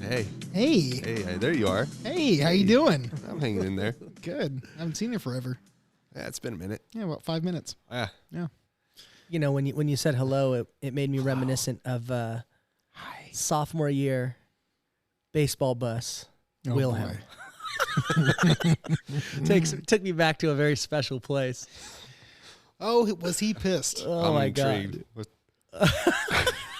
Hey. Hey. Hey, there you are. Hey, how you doing? I'm hanging in there. Good. I haven't seen you forever. Yeah, it's been a minute. Yeah, about 5 minutes. Yeah. Yeah. You know, when you said hello, it made me reminiscent of sophomore year baseball bus. Oh, Wilhelm. Took me back to a very special place. Oh, was he pissed? Oh I'm my intrigued. god.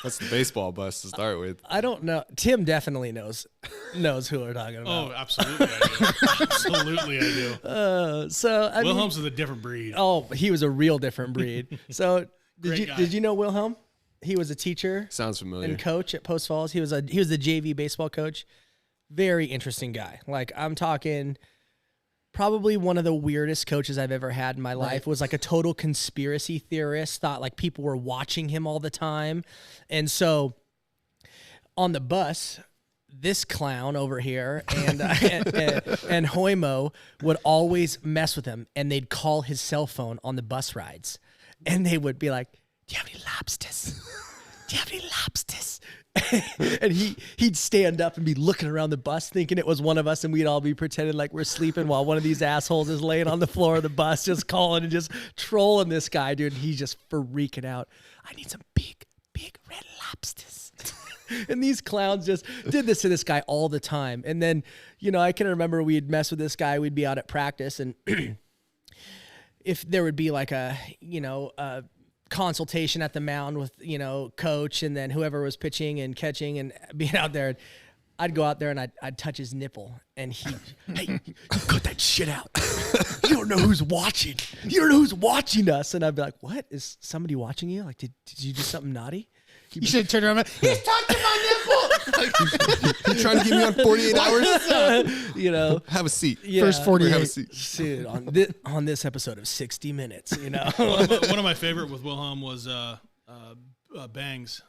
What's the baseball bus to start with? I don't know. Tim definitely knows who we're talking about. Oh, absolutely I do. Absolutely I do. Wilhelm's is a different breed. Oh, he was a real different breed. So Great guy. did you know Wilhelm? He was a teacher Sounds familiar. and coach at Post Falls. He was the JV baseball coach. Very interesting guy. Like, I'm talking probably one of the weirdest coaches I've ever had in my life. Was like a total conspiracy theorist, thought like people were watching him all the time. And so on the bus, this clown over here and Hoimo would always mess with him, and they'd call his cell phone on the bus rides. And they would be like, "Do you have any lobsters? Do you have any lobsters?" And he'd stand up and be looking around the bus thinking it was one of us, and we'd all be pretending like we're sleeping while one of these assholes is laying on the floor of the bus just calling and just trolling this guy, dude. He's just freaking out. "I need some big red lobsters." And these clowns just did this to this guy all the time. And then, I can remember we'd mess with this guy. We'd be out at practice, and if there would be like a consultation at the mound with, coach and then whoever was pitching and catching and being out there, I'd go out there and I'd touch his nipple, and "Hey, you cut that shit out. You don't know who's watching. You don't know who's watching us." And I'd be like, "What? Is somebody watching you? Like, did you do something naughty?" You should have turned around and he's touching my nipple. You trying to get me on 48 hours? Have a seat. Yeah. Have First a 48. seat. Dude, on this episode of 60 Minutes, One of my favorite with Wilhelm was Bangs.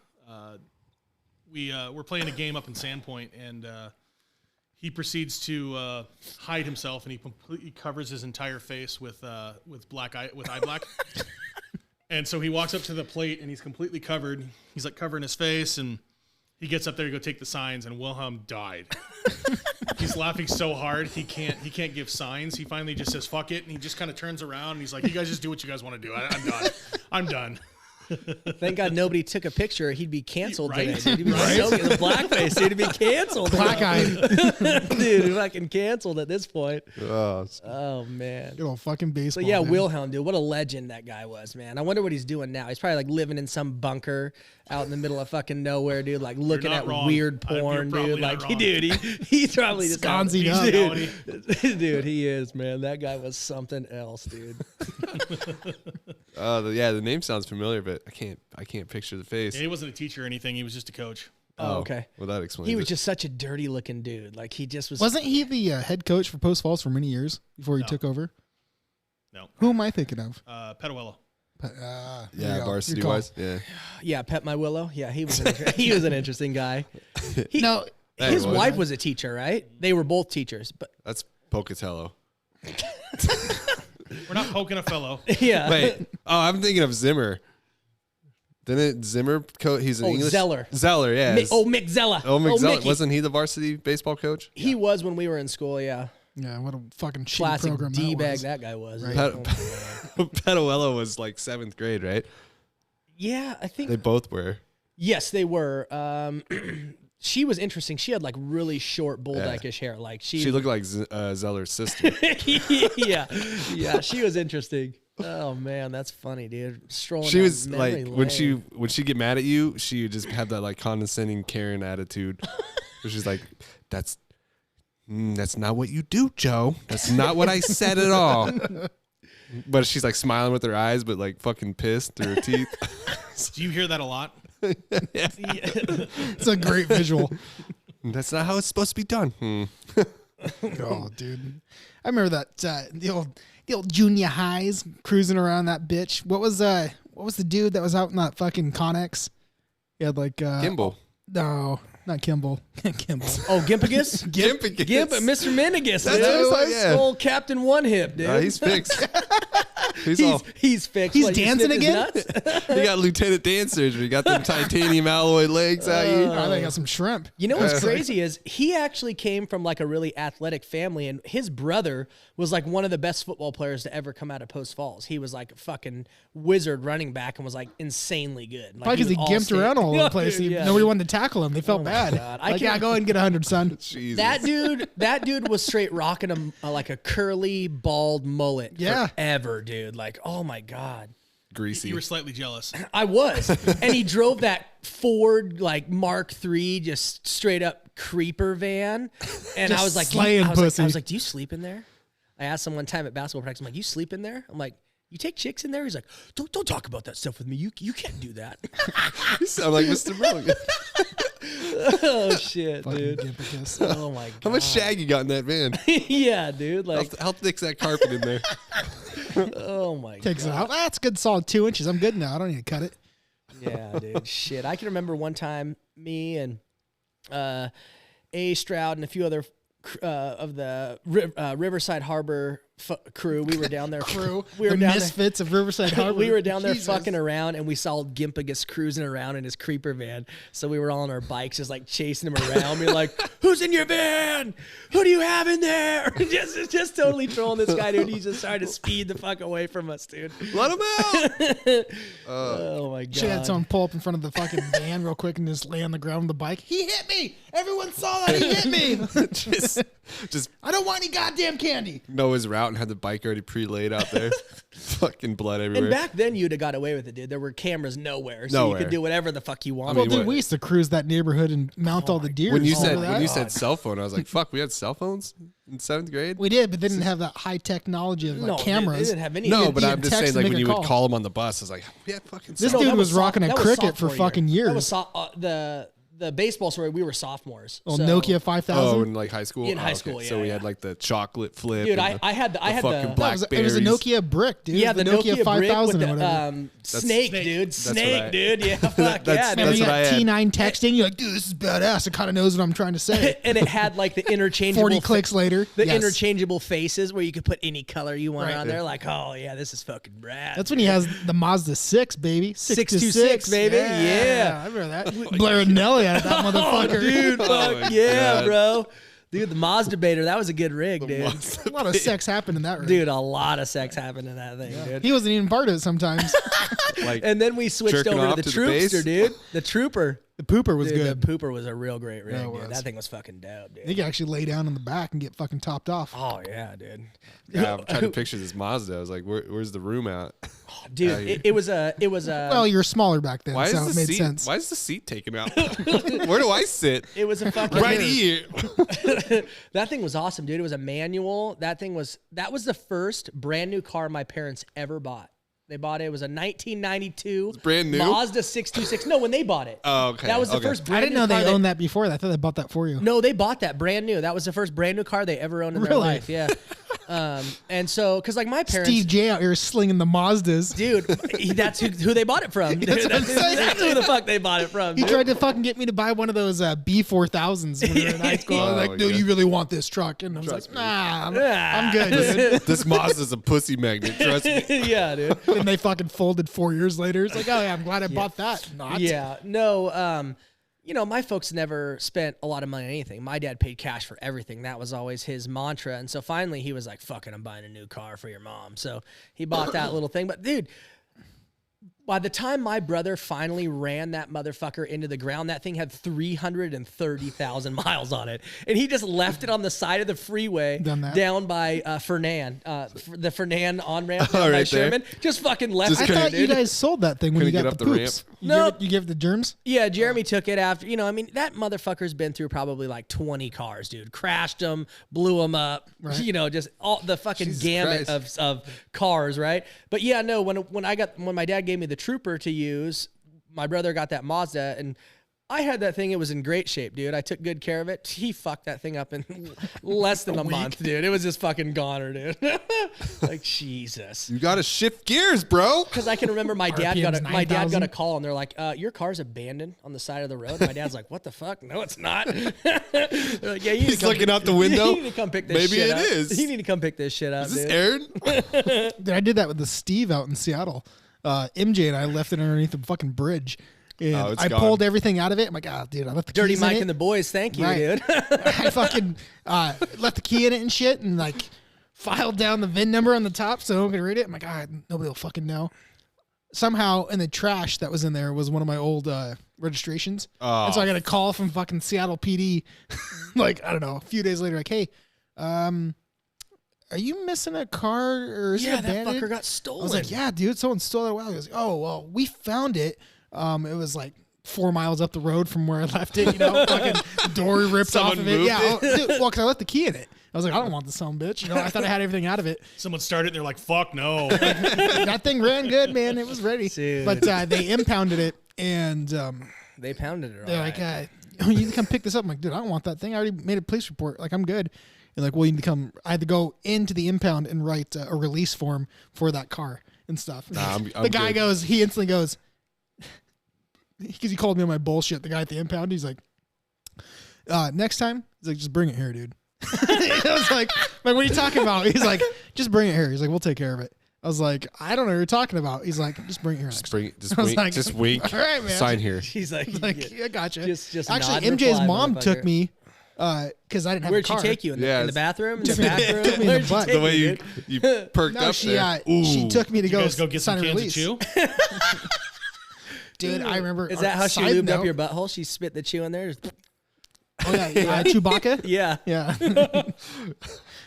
We're playing a game up in Sandpoint, and he proceeds to hide himself, and he completely covers his entire face with eye black. And so he walks up to the plate, and he's completely covered. He's like covering his face, and he gets up there to go take the signs, and Wilhelm died. He's laughing so hard he can't give signs. He finally just says "fuck it," and he just kind of turns around, and he's like, "You guys just do what you guys want to do. I'm done. I'm done." Thank God nobody took a picture. He'd be canceled Right? today. He'd be soaking the blackface. He'd be canceled. Black eye. Dude, fucking canceled at this point. Oh, Oh, man. Good old fucking So, baseball. yeah, man. Wilhelm, dude. What a legend that guy was, man. I wonder what he's doing now. He's probably, like, living in some bunker out in the middle of fucking nowhere, dude. Like, looking not at wrong. you're probably dude. not Like, wrong. dude, he's probably just Sconsied up. Dude, he is, man. That guy was something else, dude. the name sounds familiar, but I can't picture the face. Yeah, he wasn't a teacher or anything. He was just a coach. Oh, okay. Well, that explains He was it. just such a dirty looking dude. Like, he just was. Wasn't he the head coach for Post Falls for many years before he No. took over? No. Who am I thinking of? Petuello. There you Yeah, go. varsity Good call. wise. Yeah. Yeah, Pet My Willow. Yeah, he was an interesting guy. No, His Hey, what? wife was a teacher, right? They were both teachers, but That's Pocatello. We're not poking a fellow. yeah. Wait. Oh, I'm thinking of Zimmer. Didn't Zimmer he's an English? Zeller. Zeller, yeah. Mick Zella. Mick Zeller. Mickey. Wasn't he the varsity baseball coach? He was when we were in school. Yeah, yeah, what a fucking shitty classic program D that bag was. that guy was. Right. Petuello was like 7th grade, right? Yeah, I think. They both were. Yes, they were. She was interesting. She had like really short bull-dykish hair. Like She looked like Zeller's sister. yeah, she was interesting. Oh man, that's funny, dude. Strolling. She down was memory like lane. when she get mad at you, she would just have that like condescending Karen attitude. Where she's like, that's not what you do, Joe. That's not what I said at all. But she's like smiling with her eyes, but like fucking pissed through her teeth. Do you hear that a lot? It's a great visual. That's not how it's supposed to be done. Oh, dude. I remember that the old junior highs cruising around that bitch. What was the dude that was out in that fucking Connex? He had like Kimball. No, not Kimball. Kimball. Oh, Gimpagus? Gimpagus. Mr. Minigus. That's dude. what it's like, yeah. Old Captain One Hip, dude. He's fixed. He's fixed. He's What, you dancing sniffed his again? nuts? You got Lieutenant Dan surgery. You got them titanium alloy legs out you. I think I got some shrimp. You know what's crazy is he actually came from like a really athletic family, and his brother was like one of the best football players to ever come out of Post Falls. He was like a fucking wizard running back and was like insanely good. Like, Probably because he was gimped around all over the place. Yeah. Nobody wanted to tackle him. They felt bad. God. Like, yeah, go ahead and get 100, son. Jesus. That dude was straight rocking like a curly, bald mullet forever, dude. Like, oh my God. Greasy. You were slightly jealous. I was. And he drove that Ford like Mark III, just straight up creeper van. And Just I was like, slaying pussy. I was like, do you sleep in there? I asked him one time at basketball practice, I'm like, you sleep in there? I'm like, you take chicks in there? He's like, don't talk about that stuff with me. You can't do that. You sound like Mr. Brilliant. Oh shit, Fucking dude. Gimpicus. Oh my God. How much shag you got in that van? Yeah, dude. Like, How thick's that carpet in there? oh my Takes it God. out. That's a good solid 2 inches. I'm good now. I don't need to cut it. Yeah, dude. Shit. I can remember one time me and A. Stroud and a few other of the Riverside Harbor crew. We were down there. We were the down misfits of Riverside there. Harbor. We were down there Jesus. fucking around, and we saw Gimpagus cruising around in his creeper van. So we were all on our bikes, just like chasing him around. We were like, "Who's in your van? Who do you have in there?" just totally trolling this guy, dude. He's just trying to speed the fuck away from us, dude. Let him out. Oh my God. Should have had someone pull up in front of the fucking van real quick and just lay on the ground with the bike. He hit me. Everyone saw that. He hit me. Just I don't want any goddamn candy. know his route and had the bike already pre-laid out there. Fucking blood everywhere. And back then, you'd have got away with it, dude. There were cameras nowhere, so you Nowhere. could do whatever the fuck you wanted. Well, mean, dude, we used to cruise that neighborhood and mount all the deer. when you Remember that? said cell phone, I was like, "Fuck, we had cell phones in 7th grade." We did, but they didn't have that high technology of like no, cameras. They didn't have any. No, You but had I'm just text saying, and like make when a you would call. call him on the bus, I was like, "We had fucking." This cell dude that was rocking a that was cricket for sophomore fucking year. years. That was the baseball story. We were sophomores. Oh, so, Nokia Oh, 5000. in like high school. In high okay. school, So yeah, we yeah. had like the chocolate flip. Dude, and I had the fucking black. it was a Nokia brick, dude. Yeah, It was the Nokia brick 5000 with or whatever. the snake, dude. what Snake, I- dude. Yeah, fuck yeah, that's dude. Remember you what I got had. T9 texting? You're like, dude, this is badass. It kind of knows what I'm trying to say. And it had like the interchangeable 40 clicks later. the yes. interchangeable faces where you could put any color you want Right. on there. Like, oh yeah, this is fucking rad. That's when he has the Mazda 6, baby. 626, baby. Yeah. I remember that. Blair and Nelly had that motherfucker. Dude, Oh fuck my yeah, God. bro. Dude, the Mazda Bader, that was a good rig, dude. A lot of sex happened in that room. Dude, a lot of sex happened in that thing, dude. He wasn't even part of it sometimes. like, And then we switched Jerking over off to the to the bass? Troopster, dude. The Trooper. The pooper was Dude, good. the Pooper was a real great rig, Yeah, it dude. was. That thing was fucking dope, dude. He could actually lay down in the back and get fucking topped off. Oh, yeah, dude. yeah, I'm trying to picture this Mazda. I was like, where's the room at? Dude, it was a Well, you were smaller back then, Why so is it the made seat? sense. Why is the seat taken out? Where do I sit? it was a fucking Right here. That thing was awesome, dude. It was a manual. That was the first brand new car my parents ever bought. They bought it. It was a 1992 brand new? Mazda 626. No, when they bought it. Oh, okay. That was the Okay. first I brand didn't new know they car owned that before. I thought they bought that for you. No, they bought that brand new. That was the first brand new car they ever owned in their Really? life. Yeah. And so, because like my parents. Steve J out here slinging the Mazdas. Dude, that's who they bought it from. Dude. That's what I'm saying. That's who the fuck they bought it from. He Dude. tried to fucking get me to buy one of those B4000s when we were in high school. I was Oh, like, dude, yeah. you really want this truck? And I was Trust like, me. nah, Ah. I'm good, dude. This Mazda's a pussy magnet. Trust me. Yeah, dude. And they fucking folded 4 years later. It's like, oh yeah, I'm glad I bought that. Not. Yeah, no. You know, my folks never spent a lot of money on anything. My dad paid cash for everything. That was always his mantra. And so finally he was like, fucking, I'm buying a new car for your mom. So he bought that little thing. But dude, by the time my brother finally ran that motherfucker into the ground, that thing had 330,000 miles on it. And he just left it on the side of the freeway Done that. down by Fernan, the Fernan on-ramp Oh, down by right there. Sherman. Just fucking left Just it I there, thought you dude. guys sold that thing when you Couldn't got get the up the poops. ramp? You Nope. you gave it the germs? Yeah, Jeremy took it after, I mean, that motherfucker's been through probably like 20 cars, dude. Crashed them, blew them up, Right. Just all the fucking Jesus gamut Christ. of cars, right? But yeah, no, when my dad gave me the Trooper to use, my brother got that Mazda, and I had that thing. It was in great shape, dude. I took good care of it. He fucked that thing up in less than a month, dude. It was just fucking goner, dude. Like, Jesus. You got to shift gears, bro. Because I can remember my dad RPM's got 9,000. a call, and they're like, your car's abandoned on the side of the road. And my dad's like, what the fuck? No, it's not. They're like, yeah, you need He's to come looking out the window. You need to come pick this Maybe shit it up. is. You need to come pick this shit up, Is this dude. Aaron? Dude, I did that with the Steve out in Seattle. MJ and I left it underneath the fucking bridge. And Oh, it's I gone. pulled everything out of it. I'm like, dude, I left the Dirty keys in Mike it. and the boys, thank you, Right. dude. I fucking left the key in it and shit, and like filed down the VIN number on the top so no one could read it. I'm like, nobody will fucking know. Somehow in the trash that was in there was one of my old registrations. Oh. And so I got a call from fucking Seattle PD, like, I don't know, a few days later, like, hey, are you missing a car or is Yeah, it that abandoned? fucker got stolen. I was like, yeah, dude, someone stole it a while ago. He goes, oh, well, we found it. It was like 4 miles up the road from where I left it, fucking door ripped Someone off of it. moved Yeah, it? dude, well, because I left the key in it. I was like, I don't want the son of a bitch. I thought I had everything out of it. Someone started, and they're like, fuck no. That thing ran good, man. It was ready. Dude. But they impounded it, and they pounded it. they're all like, right. you need to come pick this up. I'm like, dude, I don't want that thing. I already made a police report. Like, I'm good. And like, well, you need to come. I had to go into the impound and write a release form for that car and stuff. Nah, I'm the guy good. he instantly goes, because he called me on my bullshit. The guy at the impound, he's like, next time, he's like, just bring it here, dude. I was like, what are you talking about? He's like, just bring it here. He's like, we'll take care of it. I was like, I don't know what you're talking about. He's like, just bring it here. Just next bring it. Just I was wink. like, Just wink. all right, man. Sign here. He's like, Like, yeah, gotcha. just Actually, nod and MJ's reply, mom motherfucker. took me because I didn't have Where'd a she car. take you? In the Yes. bathroom? In the Took me- bathroom? took me in the Where'd she butt. take The way you, you dude? perked No, up she there. she took me to You go guys go get some sign a cans release. of chew? Dude, I remember. Is that how she side lubed note- up your butthole? She spit the chew in there? Oh yeah, Chewbacca. Yeah. Yeah.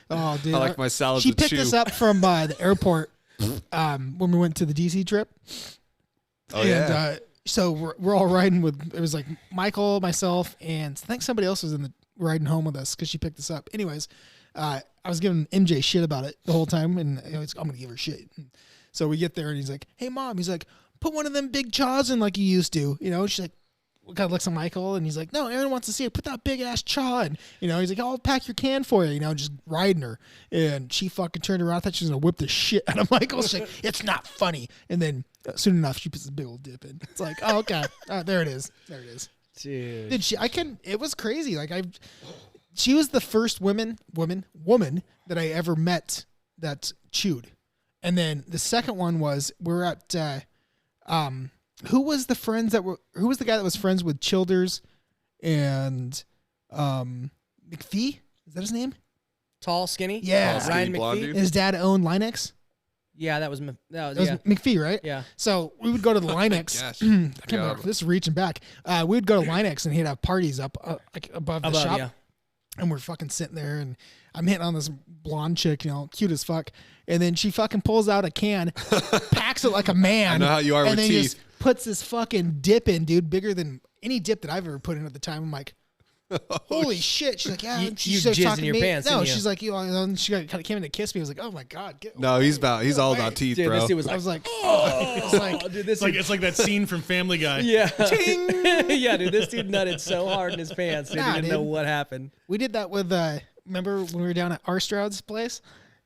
Oh, dude. I like my salads She with picked chew. us up from the airport when we went to the DC trip. Oh And yeah. so we're all riding with, it was like Michael, myself, and I think somebody else was in the riding home with us because she picked us up. Anyways, I was giving MJ shit about it the whole time, and I'm going to give her shit. So we get there, and he's like, hey, Mom. He's like, put one of them big chaws in like you used to. She's like, kind of looks at Michael, and he's like, no, Aaron wants to see it. Put that big ass chaw in. He's like, I'll pack your can for you, just riding her. And she fucking turned around. I thought she was going to whip the shit out of Michael. She's like, it's not funny. And then soon enough, she puts a big old dip in. It's like, oh, okay. There it is. There it is. Dude. Dude, it was crazy. Like, she was the first woman that I ever met that chewed. And then the second one was, we're at, who was the guy that was friends with Childers and McPhee? Is that his name? Tall, skinny? Yeah. Tall, skinny Ryan blonde McPhee? dude. His dad owned Linex. Yeah, that was That was yeah. McPhee, right? Yeah. So we would go to the Linex. Gosh. I can't remember. This is reaching back. We would go to Linex and he'd have parties up like above the shop. Yeah. And we're fucking sitting there, and I'm hitting on this blonde chick, cute as fuck. And then she fucking pulls out a can, packs it like a man. I know how you are and with then teeth. just puts this fucking dip in, dude, bigger than any dip that I've ever put in at the time. I'm like, holy shit. She's like, yeah. You- And she you starts jizzed talking in to your me. pants, No, didn't you? she's like, and she kind of came in to kiss me. I was like, oh my God. No, he's all away. about teeth, Dude, bro. this dude was I like, was like, oh. It's like, dude, this It's like that scene from Family Guy. yeah. Yeah, dude, this dude nutted so hard in his pants, dude, Nah, he didn't know dude. what happened. we did that with, remember when we were down at Arstraud's place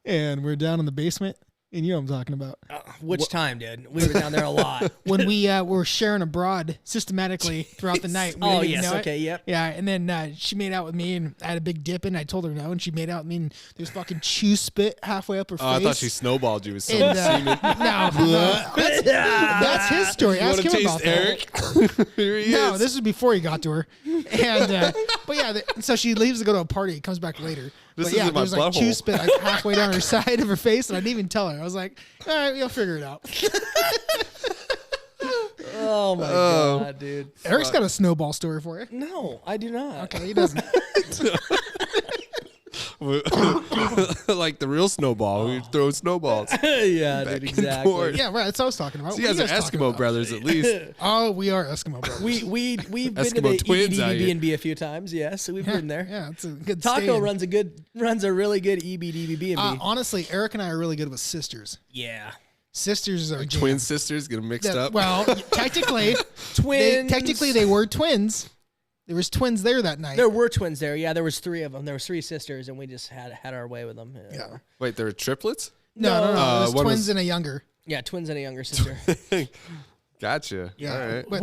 and we were down in the basement? And you know what I'm talking about. Which time, dude? We were down there a lot. When we were sharing abroad systematically throughout the night. We Oh, didn't even yes, know it. okay, yep. Yeah, and then she made out with me, and I had a big dip in. I told her no, and she made out with me, and there's fucking chew spit halfway up her face. Oh, I thought she snowballed you with some And, semen. that's his story. You Ask want to him about taste that. Eric? Here he No, is. this was before he got to her. And but yeah, so she leaves to go to a party. Comes back later. This But yeah, isn't my there's like butthole. chew spit like halfway down her side of her face, and I didn't even tell her. I was like, all right, you'll figure it out. Oh my God, dude. Eric's got a snowball story for you. No, I do not. Okay, he doesn't. Like the real snowball. We throw snowballs. Yeah, Back dude, and exactly. forth. Yeah, right. That's what I was talking about. So you What guys are guys talking Eskimo about? brothers at least. Oh, we are Eskimo brothers. We've been to Eskimo the twins out here. EBDB&B a few times. Yes, we've been there. Yeah, it's a good Taco stay-in. runs a really good EBDB&B. Honestly, Eric and I are really good with sisters. Yeah. Sisters are jam. Twin sisters get them mixed up. Well, technically, Twins. they were twins. There was twins there that night. There were twins there. Yeah, there was 3 of them. There was 3 sisters, and we just had our way with them. Yeah. Wait, there were triplets? No. There was one twins was- and a younger. Yeah, twins and a younger sister. Gotcha. Yeah. All right. But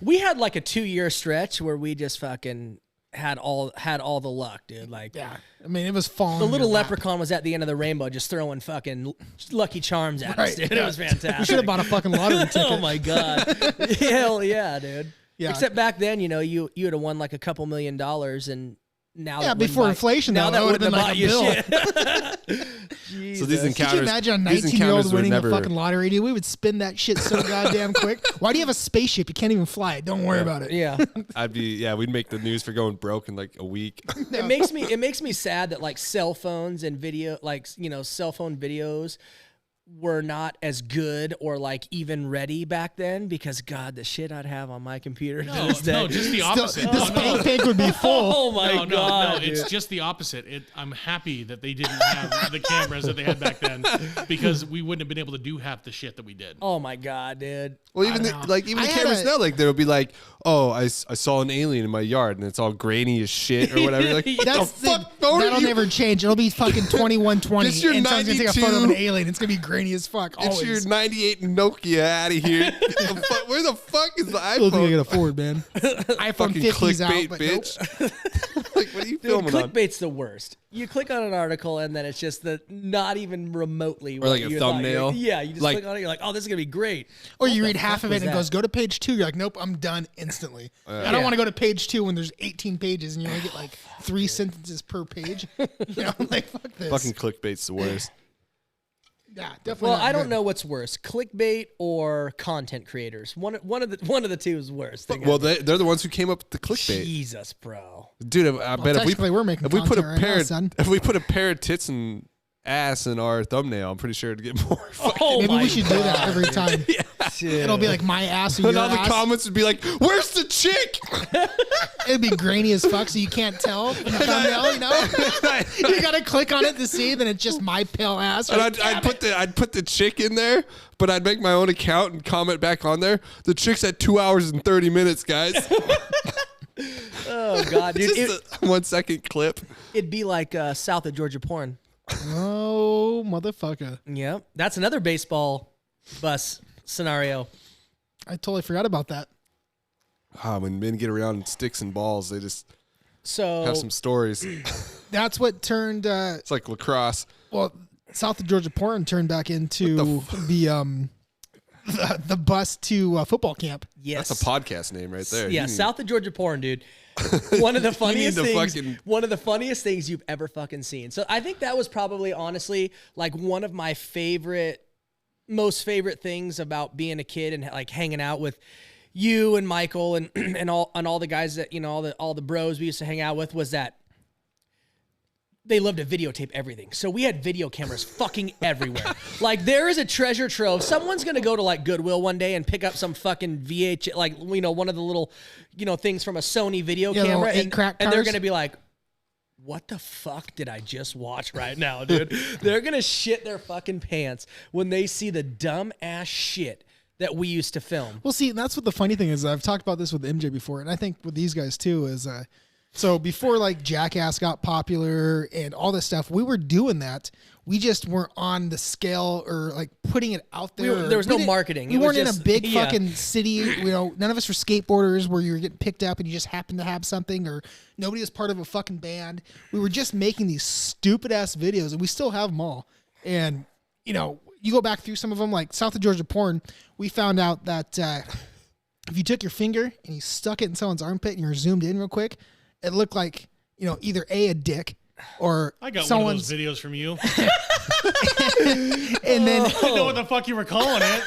we had like a 2-year stretch where we just fucking had all the luck, dude. Like, yeah. I mean, it was falling. the little in your lap. leprechaun was at the end of the rainbow, just throwing fucking Lucky Charms at us, Right, dude. It was fantastic. You should have bought a fucking lottery ticket. Oh my god, hell yeah, dude. Yeah. Except back then, you would have won like a couple $1 million, and now Yeah, that wouldn't before buy- inflation, now though, that that wouldn't would've have been bought like a you bill. shit. So these Could encounters. you imagine a these 19-year-old encounters were winning never, a fucking lottery, dude? We would spin that shit so goddamn quick. Why do you have a spaceship? You can't even fly it. Don't worry about it. Yeah, we'd make the news for going broke in like a week. it makes me sad that like cell phones and video, like cell phone videos were not as good or like even ready back then, because God, the shit I'd have on my computer to this day. No, just the opposite. The spank bank would be full. Oh my God, no, it's just the opposite. I'm happy that they didn't have the cameras that they had back then, because we wouldn't have been able to do half the shit that we did. Oh my God, dude. Well, even the I had cameras now, like there will be like, oh, I saw an alien in my yard, and it's all grainy as shit or whatever. You're like, what That's the fuck? Bro, that'll you- never change. It'll be fucking 2120, Just your and someone's gonna take a photo of 92. an alien. It's gonna be grainy as fuck. It's Always. your 98 Nokia out of here. Where the fuck is the I don't think I iPhone? can afford, man. iPhone Fucking 50's out, clickbait, but bitch. Like, what are you Dude, filming on? clickbait's the worst. You click on an article and then it's just not even remotely. Or like a thumbnail. Yeah, you just Like- click on it. You're like, oh, this is gonna be great. Or What you the read half fuck of it was and it that? goes, go to page 2. You're like, nope, I'm done instantly. I don't Yeah. want to go to page 2 when there's 18 pages and you only get like 3 sentences per page. Like, fuck this. Fucking clickbait's the worst. yeah, definitely. Well, not I don't good. know what's worse, clickbait or content creators. One of the two is worse. Well, they're the ones who came up with the clickbait. Jesus, bro. Dude, I bet technically we're making if we put a content right pair now, son. if we put a pair of tits and ass in our thumbnail, I'm pretty sure it'd get more. Oh Maybe my we should do that God, every time. dude. It'll be like my ass or And your all the ass. comments would be like, "Where's the chick?" It'd be grainy as fuck, so you can't tell from the thumbnail. You gotta click on it to see. Then it's just my pale ass. And Like, I'd put the chick in there, but I'd make my own account and comment back on there. The chick's at 2 hours and 30 minutes, guys. Oh God, dude. Just a 1 second clip. It'd be like south of Georgia porn. oh motherfucker! Yep, that's another baseball bus scenario. I totally forgot about that. When men get around sticks and balls, they just So have some stories. That's what turned. It's like lacrosse. Well, South of Georgia porn turned back into the bus to football camp. yes, That's a podcast name right there. Yeah, You can- south of Georgia porn, dude. One of the funniest to things. fucking- One of the funniest things you've ever fucking seen. So I think that was probably honestly like one of my most favorite things about being a kid and like hanging out with you and Michael and all the guys that all the bros we used to hang out with, was that they loved to videotape everything. So we had video cameras fucking everywhere. Like there is a treasure trove. Someone's going to go to like Goodwill one day and pick up some fucking VH, like, one of the little, things from a Sony video Yeah, camera. little 8-crack and they're cars. going to be like, what the fuck did I just watch right now, dude? They're going to shit their fucking pants when they see the dumb ass shit that we used to film. Well, see, that's what the funny thing is. I've talked about this with MJ before, and I think with these guys too. Is so before like Jackass got popular and all this stuff, we were doing that. We just weren't on the scale or like putting it out there. There was We no didn't- marketing. We It was weren't in just- a big yeah. fucking city. None of us were skateboarders where you were getting picked up and you just happened to have something, or nobody was part of a fucking band. We were just making these stupid ass videos, and we still have them all. And you go back through some of them, like South of Georgia porn. We found out that if you took your finger and you stuck it in someone's armpit and you were zoomed in real quick, it looked like either a dick or I got one of someone's. those videos from you. And then I didn't know what the fuck you were calling it.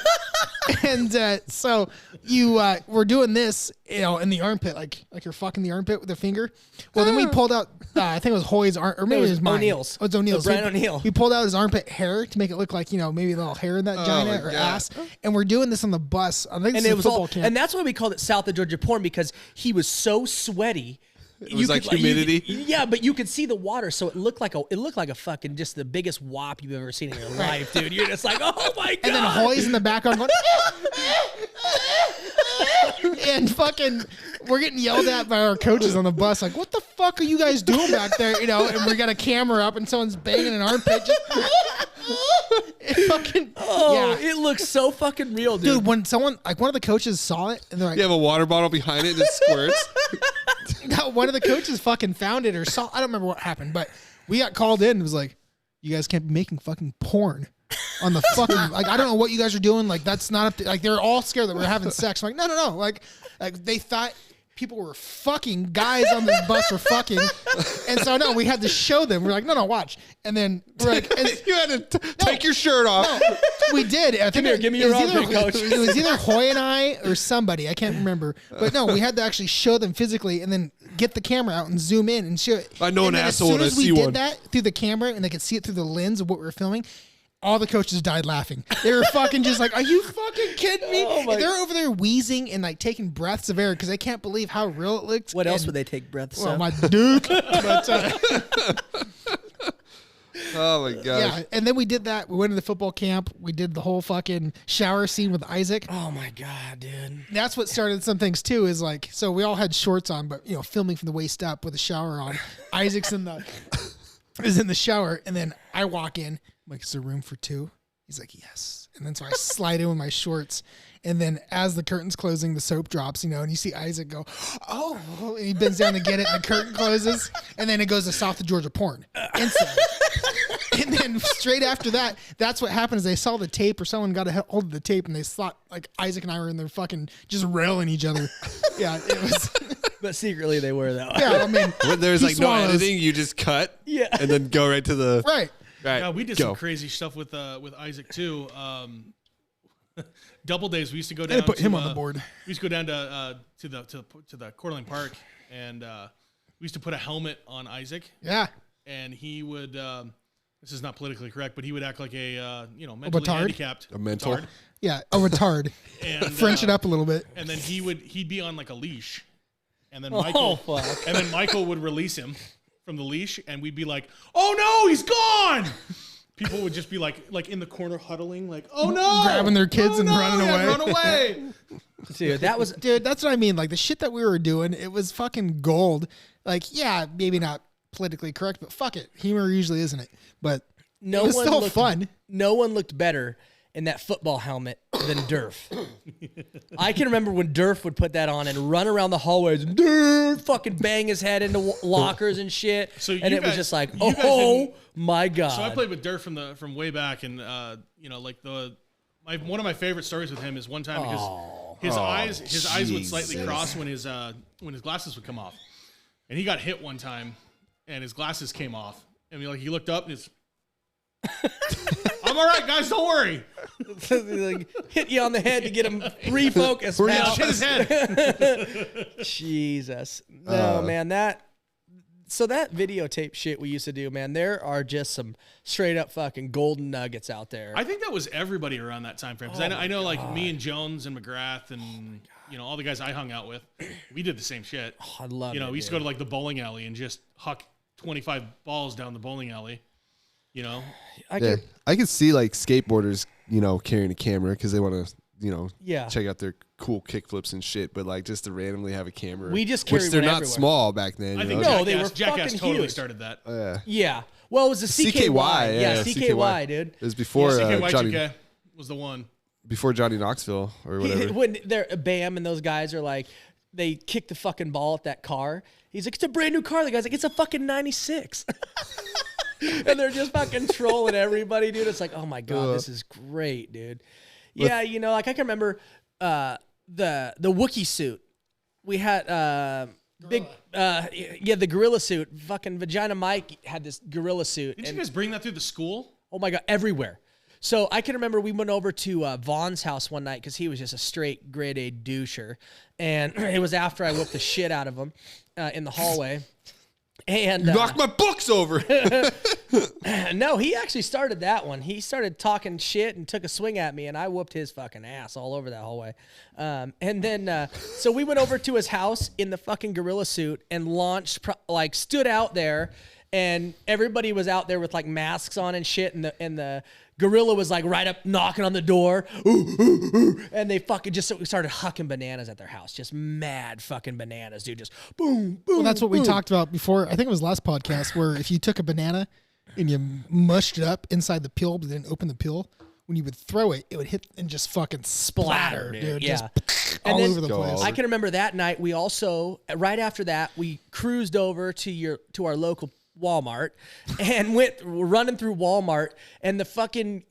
and so you were doing this, in the armpit, like you're fucking the armpit with a finger. Well, then we pulled out, I think it was Hoy's arm, or maybe it was mine. O'Neill's. Oh, it's O'Neill's. Brian O'Neill. We pulled out his armpit hair to make it look like, maybe a little hair in that vagina or God. ass. And we're doing this on the bus. I think And this it is was football all, camp. and that's why we called it South of Georgia porn, because he was so sweaty It was like humidity. Yeah, but you could see the water, so it looked like a fucking just the biggest wop you've ever seen in your life, dude. You're just like, oh my god. And then Hoy's in the background going, and fucking, we're getting yelled at by our coaches on the bus. Like, what the fuck are you guys doing back there? You know, and we got a camera up, and someone's banging an armpit. Just, fucking, it looks so fucking real, dude. Dude, when someone, like one of the coaches saw it, and they're like, You have a water bottle behind it and it squirts. no, one of the coaches fucking found it or saw, I don't remember what happened, but we got called in and was like, you guys can't be making fucking porn on the fucking, like, I don't know what you guys are doing. Like, that's not up to, like, they're all scared that we're having sex. I'm like, no. Like they thought people were fucking, guys on this bus were fucking. And so, no, we had to show them. We're like, no, watch. And then we're like, and You had to take your shirt off. no, we did. I think Give me your armpit, coach. It was either Hoy and I or somebody. I can't remember. But no, we had to actually show them physically and then get the camera out and zoom in and show it. I know and an then asshole when I as soon as see we one. did that through the camera and they could see it through the lens of what we were filming, all the coaches died laughing. They were fucking just like, are you fucking kidding me? Oh my- And they're over there wheezing and like taking breaths of air because they can't believe how real it looked. What else And- would they take breaths Well, of? my Duke. But, Oh my gosh. yeah, and then we did that. We went to the football camp. We did the whole fucking shower scene with Isaac. Oh my god, dude. That's what started some things too. Is like, so we all had shorts on, but you know, filming from the waist up with a shower on. Isaac's is in the shower, and then I walk in. I'm like, is there room for two? He's like, yes. And then so I slide in with my shorts, and then as the curtain's closing, the soap drops, you know, and you see Isaac go, oh, and he bends down to get it, and the curtain closes, and then it goes to South of Georgia porn instantly. And then straight after that, that's what happened is they saw the tape or someone got a hold of the tape and they thought like Isaac and I were in there fucking just railing each other. Yeah, it was. But secretly they were though. Yeah, I mean, When there's he like no swallows. editing, you just cut. Yeah. And then go right to the. Right. Right. Yeah, we did go. some crazy stuff with Isaac too. Double days. We used to go They down. put to, him on the board. We used to go down to the Coeur d'Alene Park, and we used to put a helmet on Isaac, Yeah. and he would. This is not politically correct, but he would act like a mentally batard? handicapped A mental? batard. Yeah. A retard. And French it up a little bit. and then he'd be on like a leash, and then Oh fuck. and then Michael would release him from the leash, and we'd be like, "Oh no, he's gone!" People would just be like in the corner huddling, like, "Oh no!" Grabbing their kids and running away. Run away! Dude, that was Dude, that's what I mean. Like the shit that we were doing, it was fucking gold. Like, yeah, maybe not politically correct, but fuck it. Humor usually isn't it? But no it was one still looked fun. No one looked better in that football helmet than Durf. I can remember when Durf would put that on and run around the hallways and fucking bang his head into lockers and shit. So and you it was guys- just like, you guys oh didn't- my god. So I played with Durf from way back, and like one of my favorite stories with him is one time because his eyes would slightly Jesus. cross when his glasses would come off, and he got hit one time, and his glasses came off, and he looked up and it's. I'm all right, guys. Don't worry. Like, hit you on the head to get him refocused. Just hit pal. his head. Jesus. No, man, that videotape shit we used to do, man, there are just some straight up fucking golden nuggets out there. I think that was everybody around that time frame because I know like me and Jones and McGrath and all the guys I hung out with, we did the same shit. I love it. We used to go to like the bowling alley and just huck 25 balls down the bowling alley. Yeah, I could see like skateboarders, carrying a camera because they want to, Yeah. check out their cool kickflips and shit. But like just to randomly have a camera, We just which carry they're one not everywhere. small back then. I you think know? No, they were Jackass fucking totally huge. started that. Yeah. Well, it was the CKY. CKY, Yeah, yeah, CKY, dude. It was before Johnny, CKY2K was the one. before Johnny Knoxville or whatever. When they're Bam and those guys are like, they kick the fucking ball at that car. He's like, it's a brand new car. The guy's like, it's a fucking 96. And they're just fucking trolling everybody, dude. It's like, oh my god, this is great, dude. Yeah, like I can remember the Wookiee suit. We had the gorilla suit. Fucking Vagina Mike had this gorilla suit. Didn't you guys bring that through the school? Oh my god, everywhere. So I can remember we went over to Vaughn's house one night because he was just a straight grade A doucher, and it was after I whipped the shit out of him in the hallway. And Knocked my books over. no, he actually started that one. He started talking shit and took a swing at me, and I whooped his fucking ass all over that hallway. And then, so we went over to his house in the fucking gorilla suit and launched, stood out there, and everybody was out there with like masks on and shit, and the gorilla was like right up knocking on the door, and they fucking just started hucking bananas at their house, just mad fucking bananas, dude, just boom, boom. Well, that's what boom. we talked about before. I think it was last podcast where if you took a banana and you mushed it up inside the peel, but didn't open the peel, when you would throw it, it would hit and just fucking splatter, dude. Yeah. Just And all then over the place. I can remember that night. We also, right after that, we cruised over to our local Walmart and went running through Walmart, and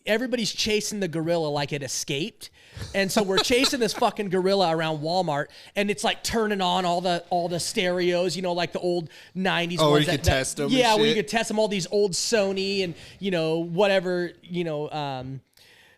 everybody's chasing the gorilla like it escaped. And so we're chasing this fucking gorilla around Walmart, and it's like turning on all the stereos, like the old 90s Oh, where ones you could test them. Yeah, and where you shit? could test them, all these old Sony and whatever,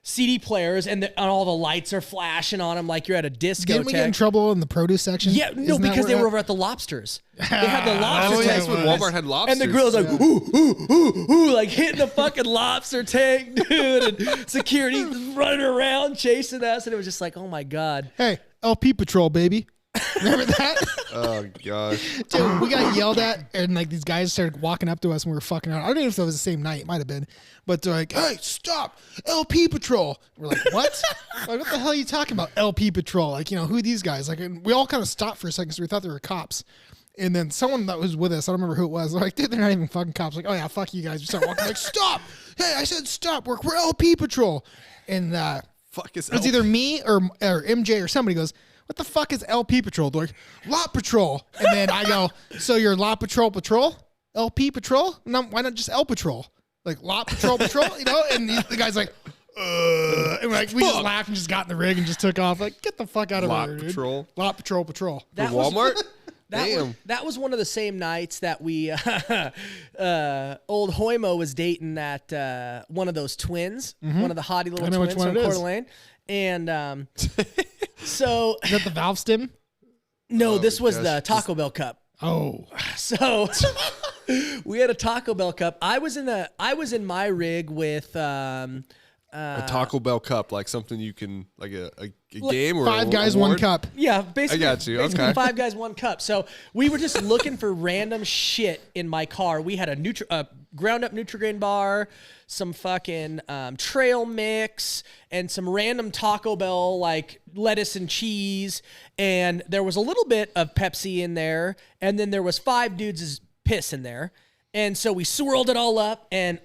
CD players, and all the lights are flashing on them like you're at a discotheque. Didn't we get in trouble in the produce section? Yeah, no, Isn't that because where they were over at the Lobsters. They had the lobster Oh, yeah, tank. that's when Walmart had lobsters. And the gorilla's like, ooh, ooh, ooh, ooh, like hitting the fucking lobster tank, dude. And security running around chasing us. And it was just like, oh my God. Hey, LP Patrol, baby. Remember that? Oh, gosh. Dude, we got yelled at, and like these guys started walking up to us when we were fucking out. I don't know if that was the same night. It might have been. But they're like, hey, stop. LP Patrol. We're like, what? Like, what the hell are you talking about? LP Patrol. Like, who are these guys? Like, and we all kind of stopped for a second because we thought they were cops. And then someone that was with us, I don't remember who it was, they're like, dude, they're not even fucking cops. Like, oh yeah, fuck you guys. We start walking like, stop. Hey, I said stop. We're LP Patrol. And Fuck is it was either me or MJ or somebody goes, what the fuck is LP Patrol? They're like, Lot Patrol. And then I go, so you're Lot Patrol? LP Patrol? No, why not just L Patrol? Like Lot Patrol? And the guy's like, and we just laughed and just got in the rig and just took off. Like, get the fuck out of Lot here, dude. Patrol? Lot Patrol. That For Walmart? Damn. That was one of the same nights that we, old Hoimo was dating that one of those twins, one of the hottie little I know twins which one from it Coeur is. d'Alene. And so, Is that the valve stem? no, this was gosh. the Taco Bell cup. Oh. So we had a Taco Bell cup. I was in my rig with a Taco Bell cup, like something you can, like a game or Five a guys, award? one cup. yeah, basically, I got you. basically Okay. 5 guys, 1 cup. So we were just looking for random shit in my car. We had a ground up Nutri-Grain bar, some fucking trail mix, and some random Taco Bell like lettuce and cheese. And there was a little bit of Pepsi in there, and then there was 5 dudes' piss in there. And so we swirled it all up, and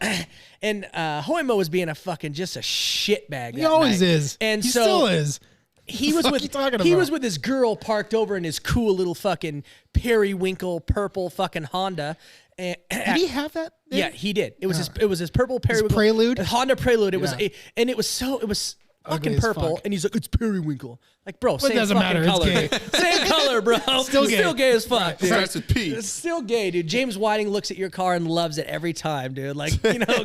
Hoimo was being just a shitbag. He always is. And he so still is. he was fuck you talking he about? was with his girl parked over in his cool little fucking periwinkle purple fucking Honda. And, Did he have that? yeah, he did. It was his purple periwinkle Prelude? Honda Prelude. It was Yeah. and it was Ugly fucking as purple. fuck. And he's like, it's periwinkle. Like, bro, same doesn't fucking matter. It's color. gay. Same color, bro. Still gay. Still gay as fuck. dude. Starts with P. It's still gay, dude. James Whiting looks at your car and loves it every time, dude. Like,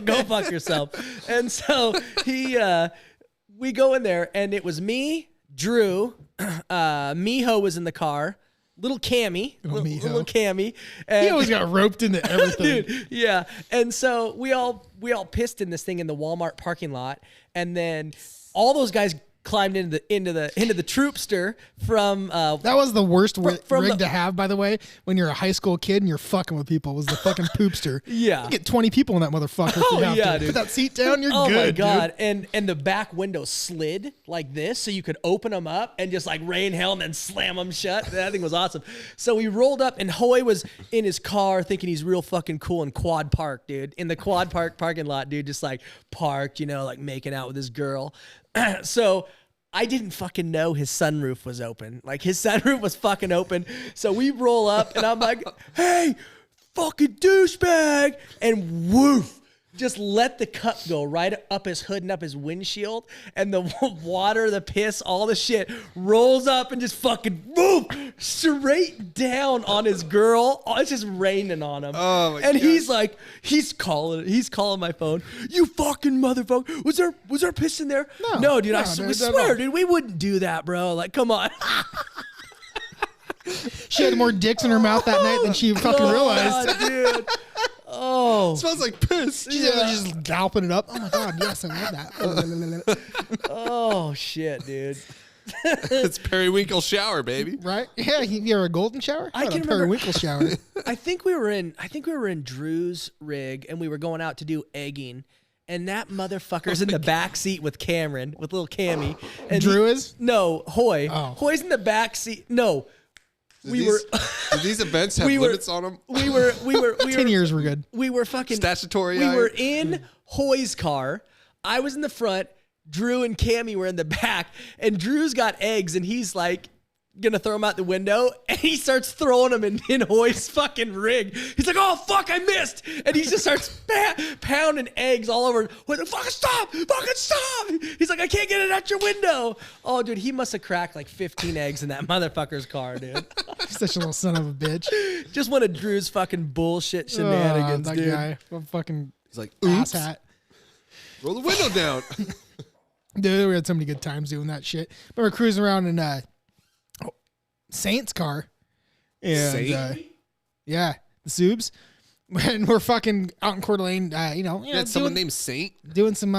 go fuck yourself. And so we go in there, and it was me, Drew, Miho was in the car, little Cammy, Miho. little Cammy. He And, always got roped into everything. dude, yeah. And so we all pissed in this thing in the Walmart parking lot, and then all those guys climbed into the troopster from That was the worst from rig the- to have, by the way, when you're a high school kid and you're fucking with people, was the fucking poopster. Yeah. You get 20 people in that motherfucker. If Oh, you have yeah, to. dude. Put that seat down, you're oh good, my god. dude. And the back window slid like this, so you could open them up and just like rain hell and then slam them shut. That thing was awesome. So we rolled up, and Hoy was in his car thinking he's real fucking cool in Quad Park, dude. In the Quad Park parking lot, dude, just like parked, like making out with his girl. So I didn't fucking know his sunroof was open. Like, his sunroof was fucking open. So we roll up, and I'm like, hey, fucking douchebag. And woof, just let the cup go right up his hood and up his windshield. And the water, the piss, all the shit rolls up and just fucking woof, straight down on his girl. Oh, it's just raining on him. Oh, my and God. he's like, he's calling my phone. You fucking motherfucker. Was there piss in there? No, dude, I dude, swear, no. dude, we wouldn't do that, bro. Like, come on. She had more dicks in her mouth that night than she fucking realized. dude. Oh, Smells like piss. She's just galloping it up. Oh my god, yes, I love that. oh shit, dude. It's periwinkle shower, baby. Right? Yeah, you're a golden shower. I What, can a remember- periwinkle shower. I think we were in Drew's rig, and we were going out to do egging. And that motherfucker's in the back seat with Cameron, with little Cammy. And Drew is? No, Hoy. Oh. Hoy's in the back seat. No. Do these events have limits on them? We were 10 years were good. We were fucking Statutory. We were in Hoy's car. I was in the front. Drew and Cammy were in the back, and Drew's got eggs, and he's like gonna throw them out the window, and he starts throwing them in Hoy's fucking rig. He's like, "Oh fuck, I missed!" And he just starts pounding eggs all over. What the fucking stop! Fucking stop! He's like, "I can't get it out your window." Oh, dude, he must have cracked like 15 eggs in that motherfucker's car, dude. Such a little son of a bitch. Just one of Drew's fucking bullshit shenanigans, that dude. guy. What fucking He's like, ass oops. hat. Roll the window down. Dude, we had so many good times doing that shit. Remember cruising around in Saint's car. And, Saint? yeah, the Subs. When we're fucking out in Coeur d'Alene, That's someone named Saint. doing some,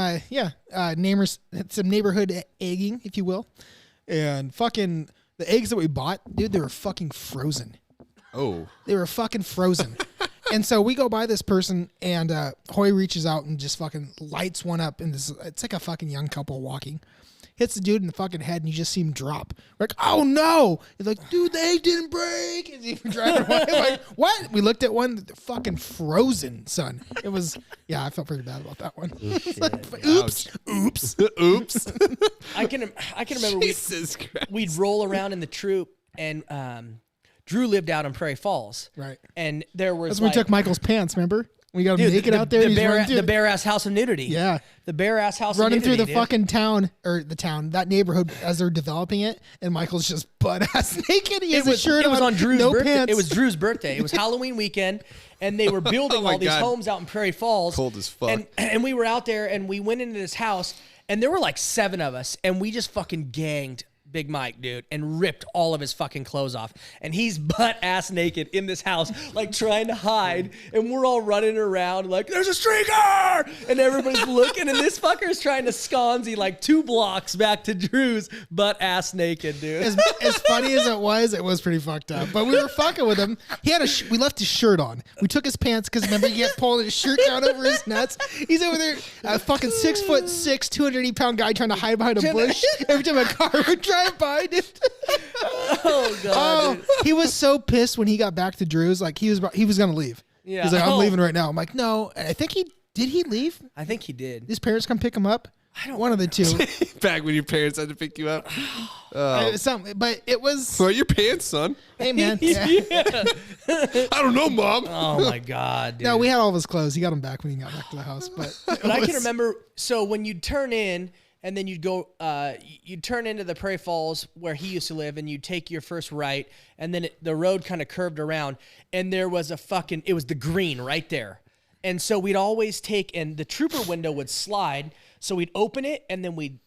some neighborhood egging, if you will. And fucking the eggs that we bought, dude, they were fucking frozen. Oh. They were fucking frozen. And so we go by this person, and Hoy reaches out and just fucking lights one up. And it's like a fucking young couple walking. Hits the dude in the fucking head, and you just see him drop. We're like, oh no! He's like, dude, the egg didn't break. And he's driving away. I'm like, what? We looked at one, they're fucking frozen, son. It was, yeah, I felt pretty bad about that one. Oops. Oops. I can remember Jesus Christ. we'd roll around in the troop, and Drew lived out in Prairie Falls. Right. And there was That's when we took Michael's pants, remember? We got him dude, naked out there. and he's running through the bare ass house of nudity. Yeah. The bare ass house running of nudity, through the dude. fucking town, or that neighborhood as they're developing it, and Michael's just butt ass naked. He has a shirt it was on Drew's no birthday. pants. It was Drew's birthday. It was Halloween weekend, and they were building my all these God. homes out in Prairie Falls. Cold as fuck. And we were out there, and we went into this house, and there were like 7 of us, and we just fucking ganged Big Mike, dude, and ripped all of his fucking clothes off. And he's butt ass naked in this house, like trying to hide. And we're all running around like, there's a streaker! And everybody's looking, and this fucker's trying to sconzy like 2 blocks back to Drew's butt ass naked, dude. as funny as it was pretty fucked up. But we were fucking with him. He had we left his shirt on. We took his pants because remember he kept pulling his shirt down over his nuts. He's over there, a fucking 6'6", 280-pound guy trying to hide behind a bush. Every time a car would drive by, dude. Oh, God. dude. He was so pissed when he got back to Drew's. Like he was gonna leave. Yeah. He's like, I'm Oh. leaving right now. I'm like, no. And I think did he leave? I think he did. His parents come pick him up. One of the two. Back when your parents had to pick you up. But it was. Where are your pants, son? Hey man. Yeah. I don't know, Mom. Oh, my God, dude. No, we had all of his clothes. He got them back when he got back to the house. But But I can remember, so when you'd turn in, and then you'd go, you'd turn into the Prairie Falls where he used to live, and you'd take your first right, and then the road kind of curved around, and there was it was the green right there. And so we'd always take, and the trooper window would slide, so we'd open it, and then we'd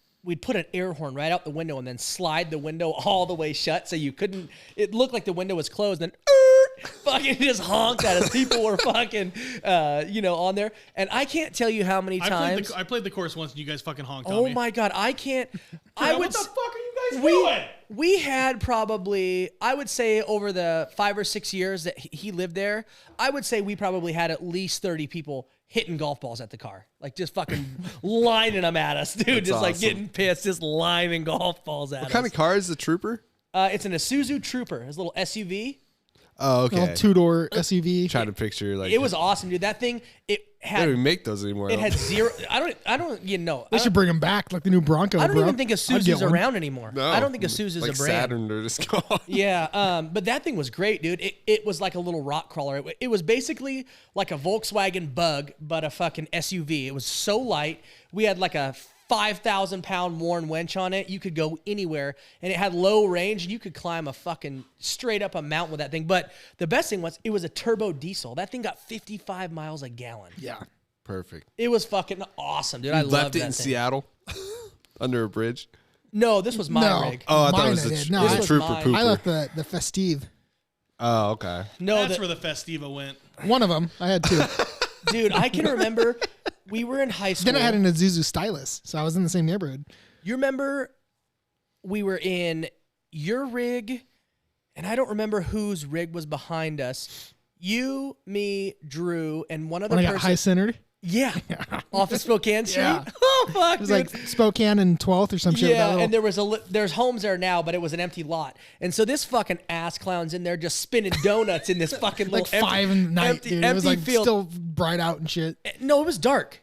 put an air horn right out the window and then slide the window all the way shut so you couldn't, it looked like the window was closed, and fucking just honked at us. People were fucking, on there. And I can't tell you how many times. I played the course once and you guys fucking honked on Oh me. my God, I can't. What the fuck are you guys doing? We had probably, I would say over the 5 or 6 years that he lived there, I would say we probably had at least 30 people hitting golf balls at the car. Like just fucking lining them at us, dude. That's just like awesome. getting pissed, just lining golf balls at us. What kind of car is the Trooper? It's an Isuzu Trooper, his little SUV. Oh, little okay. 2-door SUV. Trying to picture like It was awesome, dude. That thing, it They had don't even make those anymore. it had zero. I don't. They should bring him back like the new Bronco. I don't bro. even think I'd Isuzu's get one. around anymore. No. I don't think Isuzu's like a brand. Saturn or just gone. Yeah, but that thing was great, dude. It was like a little rock crawler. It was basically like a Volkswagen Bug, but a fucking SUV. It was so light. We had like a 5,000-pound worn winch on it. You could go anywhere, and it had low range. You could climb a fucking straight up a mountain with that thing. But the best thing was it was a turbo diesel. That thing got 55 miles a gallon. Yeah. Perfect. It was fucking awesome, dude. I You loved left it that in thing. Seattle under a bridge. No, this was my No. rig. Oh, I thought Mine it was I the did. No, I- Trooper mine. Pooper. I left the Festive. Oh, okay. No, That's where the Festiva went. One of them. I had two. dude, I can remember we were in high school. Then I had an Isuzu Stylus, so I was in the same neighborhood. You remember we were in your rig, and I don't remember whose rig was behind us. You, me, Drew, and one other When I person. got high centered. Yeah. Off of Spokane Street. Yeah. Oh, fuck, It was dude. like Spokane and 12th or some shit. Yeah, and there's homes there now, but it was an empty lot. And so this fucking ass clown's in there just spinning donuts in this fucking like little 5 in the night, dude. It was like field. still bright out and shit. No, it was dark.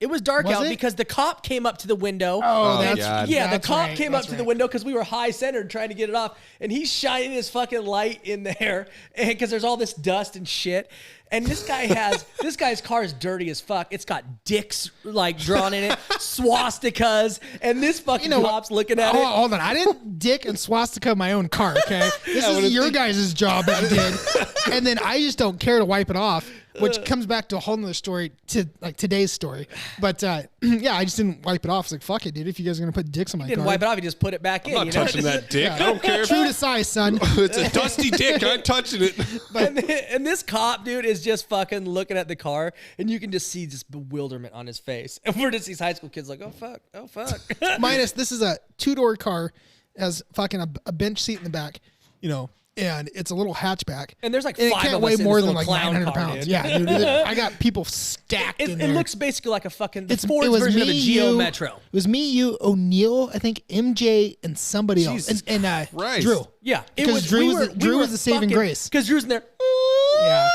It was dark Was out it? because the cop came up to the window. Oh, that's- that's Yeah, the that's cop right, came up that's to the right. window because we were high centered trying to get it off, and he's shining his fucking light in there because there's all this dust and shit. And this guy's car is dirty as fuck. It's got dicks like drawn in it, swastikas, and this fucking cop's looking at it. Hold on. I didn't dick and swastika my own car, okay? This is your guys' job that you did. And then I just don't care to wipe it off, which comes back to a whole nother story, to like today's story. But yeah, I just didn't wipe it off. It's like, fuck it, dude. If you guys are going to put dicks on my Didn't car. wipe it off. He just put it back in. I'm not touching that dick. Yeah. I don't care. True to size, son. It's a dusty dick. I ain't touching it. And this cop, dude, is just fucking looking at the car, and you can just see just bewilderment on his face. And we're just these high school kids like, oh, fuck. Minus, this is a 2-door car, has fucking a bench seat in the back, and it's a little hatchback. And there's like and 5 it can't of weigh us in more this than little like clown 900 car, pounds. dude. Yeah, dude. I got people stacked in It there. looks basically like a fucking It Ford's was version me, of a Geo you, Metro. It was me, you, O'Neill, I think MJ, and somebody else, Jesus and Christ. Drew. Yeah, Because Drew was the saving grace. Because Drew's in there. Yeah.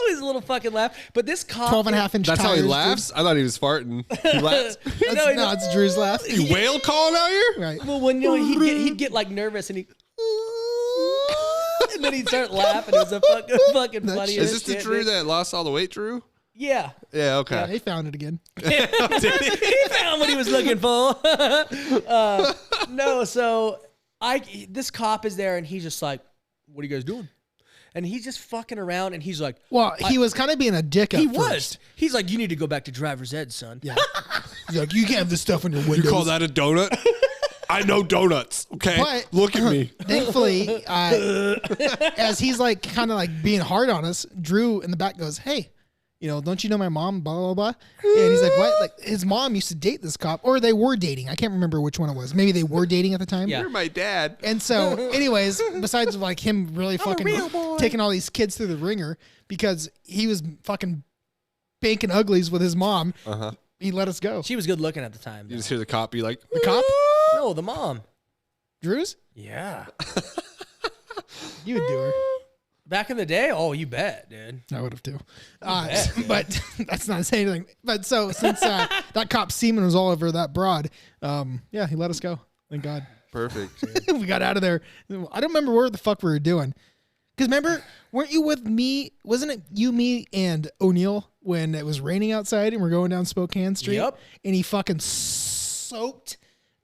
His little fucking laugh. But this cop, 12.5-inch That's tires. how he laughs? I thought he was farting. He laughs. No, it's Drew's laugh. You whale calling out here? Right. Well, when he'd get like nervous and and then he'd start laughing. It was a fucking funny. Is this the Drew that lost all the weight, Drew? Yeah. Yeah, okay. Yeah, they found it again. He found what he was looking for. No, so this cop is there and he's just like, "What are you guys doing?" And he's just fucking around and he's like, Well, he was kind of being a dick at he first. was. He's like, "You need to go back to driver's ed, son." Yeah. He's like, you can't have this stuff on your windows. You call that a donut? I know donuts, okay? But Look at me. thankfully, as he's like kind of like being hard on us, Drew in the back goes, "Hey, don't you know my mom? Blah blah blah." And he's like, "What?" Like his mom used to date this cop, or they were dating. I can't remember which one it was. Maybe they were dating at the time. Yeah. You're my dad. And so, anyways, besides like him really fucking real boy. taking all these kids through the ringer because he was fucking banking uglies with his mom, he let us go. She was good looking at the time. You just hear the cop be like, The cop, No, the mom. Drew's, Yeah. you would do her. Back in the day, oh, you bet, dude. I would have too. But that's not saying anything. But so since that cop semen was all over that broad, yeah, he let us go. Thank God. perfect. We got out of there. I don't remember what the fuck we were doing. Because remember, weren't you with me? Wasn't it you, me, and O'Neill when it was raining outside and we're going down Spokane Street? Yep. And he fucking soaked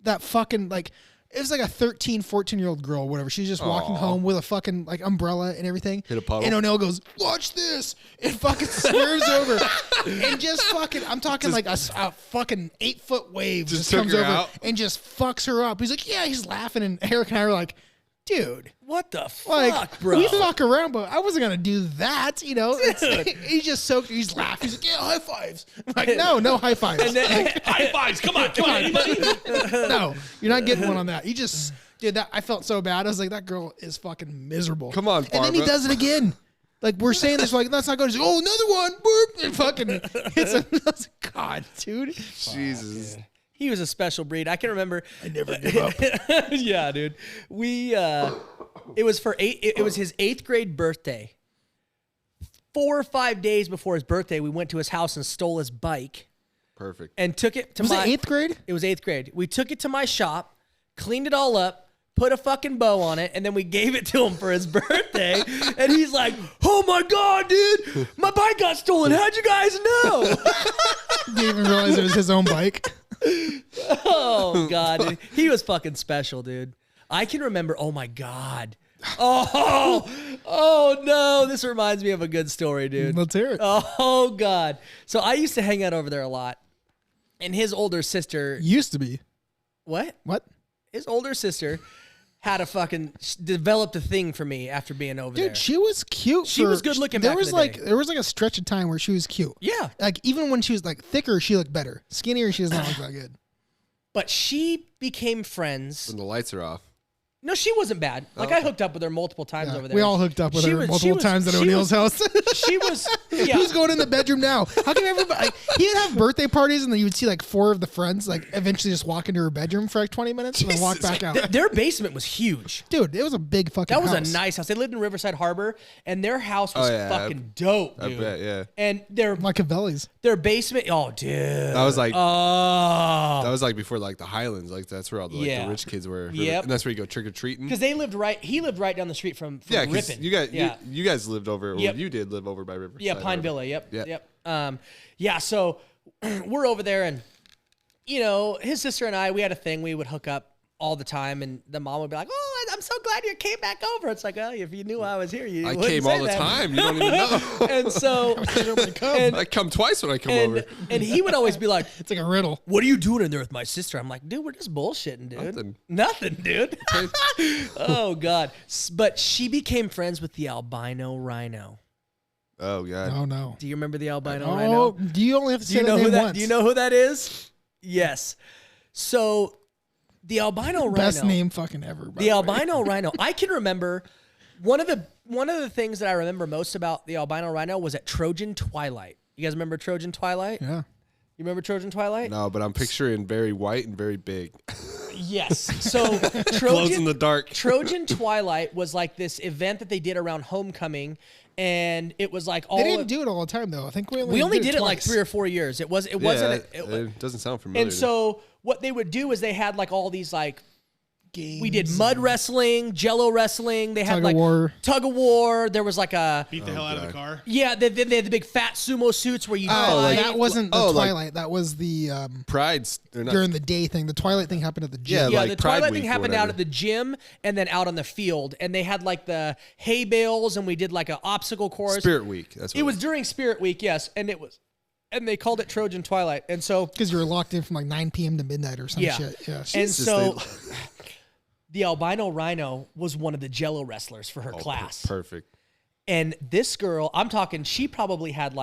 that fucking, like, it was like a 13, 14-year-old girl, whatever. She's just walking home with a fucking, like, umbrella and everything. Hit a puddle. And O'Neill goes, "Watch this." And fucking swerves over. And just fucking, I'm talking like a fucking 8-foot wave just took comes her over out? and just fucks her up. He's like, yeah, he's laughing. And Eric and I were like, dude. What the fuck, Like, bro? we fuck around, but I wasn't going to do that, He just soaked, he's laughing. He's like, yeah, high fives. I'm like, no high fives. High fives. Come on, anybody? No, you're not getting one on that. He just did that. I felt so bad. I was like, that girl is fucking miserable. Come on, And then he Farva. does it again. Like, we're saying this, like, that's not good. He's like, oh, another one. Boop. And fucking hits him. I was like, God, dude. Jesus. He was a special breed. I can remember. I never give up. Yeah, dude. We it was his 8th grade birthday. 4 or 5 days before his birthday, we went to his house and stole his bike Perfect. and took it to Was my it 8th grade? It was 8th grade. We took it to my shop, cleaned it all up, put a fucking bow on it, and then we gave it to him for his birthday. And he's like, "Oh my God, dude, my bike got stolen. How'd you guys know?" Didn't even realize it was his own bike. Oh God, dude. He was fucking special, dude. I can remember. Oh my God. Oh no. This reminds me of a good story, dude. Let's hear it. Oh God. So I used to hang out over there a lot, and his older sister. Used to be. What? What? His older sister developed a thing for me after being over there. Dude, she was cute. She was good looking back in the day. There was like a stretch of time where she was cute. Yeah. Like even when she was like thicker, she looked better. Skinnier, she does not look that good. But she became friends. When the lights are off. No, she wasn't bad. Like I hooked up with her multiple times over there. We all hooked up with her multiple times at O'Neill's house. She was. Yeah. Who's going in the bedroom now? How come everybody? Like, he would have birthday parties, and then you would see like 4 of the friends like eventually just walk into her bedroom for like 20 minutes and then walk back out. Their basement was huge. Dude, it was a big fucking. That was house. a nice house. They lived in Riverside Harbor, and their house was fucking dope, dude. I bet, yeah. And their Machiavelli's. Their basement. Oh, dude. That was like. Oh. That was like before like the Highlands. Like that's where all the, like, the rich kids were. Yep. And that's where you go trick or treating. Because they lived right. He lived right down the street from Ripon. You guys lived over. Yep. Or you did live over by Riverside. Yeah, Pine Villa. Yep. Yep. So we're over there, and his sister and I, we had a thing. We would hook up all the time, and the mom would be like, "Oh, I'm so glad you came back over." It's like, oh, if you knew I was here, you I wouldn't came say all the that. time. You don't even know. And so I come twice when I come over. And he would always be like, it's like a riddle. "What are you doing in there with my sister?" I'm like, "Dude, we're just bullshitting, dude. Nothing, dude." Oh God! But she became friends with the albino rhino. Oh God! Oh no! Do you remember the albino rhino? Do you only have to say that name once? Do you know who that is? Yes. So the albino rhino, best name fucking ever. The albino rhino. I can remember one of the things that I remember most about the albino rhino was at Trojan Twilight. You guys remember Trojan Twilight? Yeah. You remember Trojan Twilight? No, but I'm picturing very white and very big. Yes. So glows in the dark. Trojan Twilight was like this event that they did around homecoming, and it was like all. They didn't do it all the time though. I think we only did it twice. like 3 or 4 years. It wasn't. It doesn't sound familiar. And so what they would do is they had like all these like. Games. We did mud wrestling, Jello wrestling. They had tug like of war. Tug of war. There was like a beat the hell out of the car. Yeah, they had the big fat sumo suits where you. That wasn't the Twilight. That was the Pride's during the day thing. The Twilight thing happened at the gym. Yeah, like the Pride Twilight Week thing or happened whatever. out at the gym and then out on the field, and they had like the hay bales, and we did like an obstacle course. Spirit Week. That's what it was during Spirit Week, yes, and it was. And they called it Trojan Twilight, and so because you were locked in from like 9 p.m. to midnight or some shit. Yeah, and so the albino rhino was one of the Jello wrestlers for her class. Perfect. And this girl, I'm talking, she probably had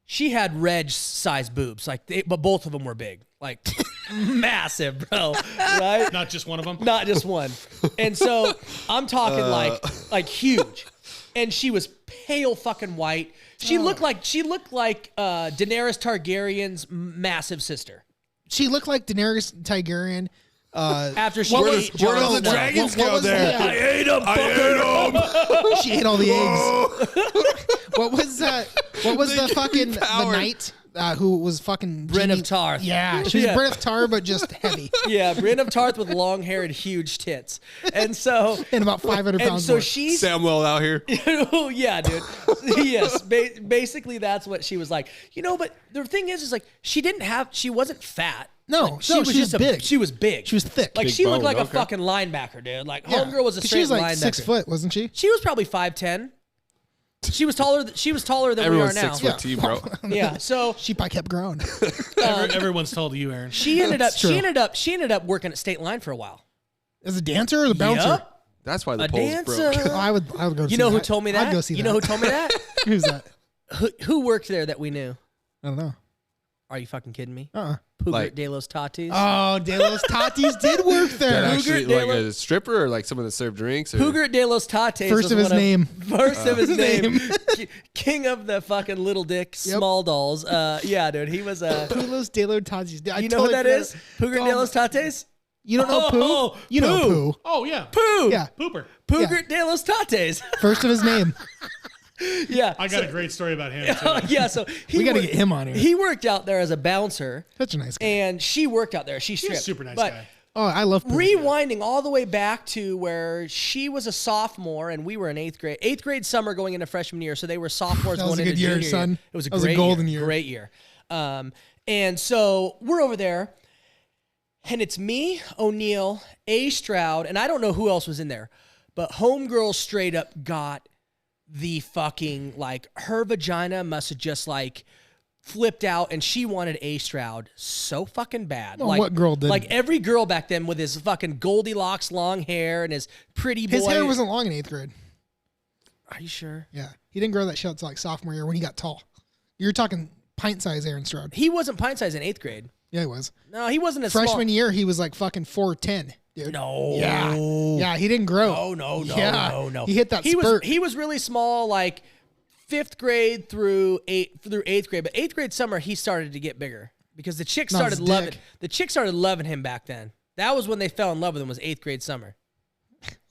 she had Reg size boobs, but both of them were big, like massive, bro. Right? Not just one of them. Not just one. And so I'm talking like huge, and she was pale fucking white. She looked like Daenerys Targaryen's massive sister. She looked like Daenerys Targaryen. After she where ate does the dragons go there? I ate them. She ate all the eggs. What was that? What was the fucking the knight who was fucking Brienne of Tarth? Yeah, she was Brienne of Tarth, but just heavy. Yeah, Brienne of Tarth with long hair and huge tits, and so and about 500 pounds. And so more. she's Samuel out here. Oh yeah, dude. Yes, basically that's what she was like. But the thing is like she wasn't fat. No, she was just big. She was big. She was thick. Like Big she looked bone, like a okay. fucking linebacker, dude. Like homegirl was a straight She was like linebacker. 6 foot, wasn't she? She was probably 5'10". She was taller. She was taller than Everyone's we are now. 6 foot team, bro. Yeah. So She probably kept growing. Everyone's told you, Aaron. she ended up. That's true. She ended up working at State Line for a while. As a dancer or the bouncer? Yup. That's why the A poles dancer. broke. Oh, I would go. To You see know who that. told me that? I'd go see you that. know who told me that? Who's that? Who worked there that we knew? I don't know. Are you fucking kidding me? Uh-uh. Pugert de los Tatis. Oh, De Los Tatis did work That there. actually Cougar like Dale- a stripper or like someone that served drinks. Or, Pugert de los Tatis. First was of his one name. First of his name. King of the fucking little dick Yep. small dolls. Yeah, dude. He was a. Pulos De Los Tatis. You know who that is? Pugert de los Tatis? You don't know Oh, Pooh? You know Pooh. Pooh. Oh yeah, Pooh. Yeah. Pooper. Pugert de los Tatis. First of his name. Yeah. I got a great story about him too. Yeah, so We got to get him on here. He worked out there as a bouncer, Such a nice guy. and she worked out there. She He's stripped. a super nice but guy. Oh, I love Pooh. Rewinding all the way back to where she was a sophomore and we were in 8th grade. 8th grade summer going into freshman year, so they were sophomores That was going a into good year, junior son. It was a That was a great golden year. year. Great year. And so we're over there, and it's me, O'Neill, A. Stroud, and I don't know who else was in there, but homegirl straight up got the fucking, like, her vagina must have just, like, flipped out, and she wanted A. Stroud so fucking bad. Well, what girl didn't? Like every girl back then with his fucking Goldilocks long hair and his pretty boy. His hair wasn't long in 8th grade. Are you sure? Yeah. He didn't grow that shit until like sophomore year when he got tall. You're talking pint-size Aaron Stroud. He wasn't pint size in 8th grade. Yeah, he was. No, he wasn't as Freshman small. year, he was like fucking 4'10", dude. No. Yeah. Yeah, he didn't grow. No. Yeah. He hit that he spurt. He was really small, like 5th grade through 8th grade. But 8th grade summer, he started to get bigger because the chick Not his started dick. loving him back then. That was when they fell in love with him. Was 8th grade summer.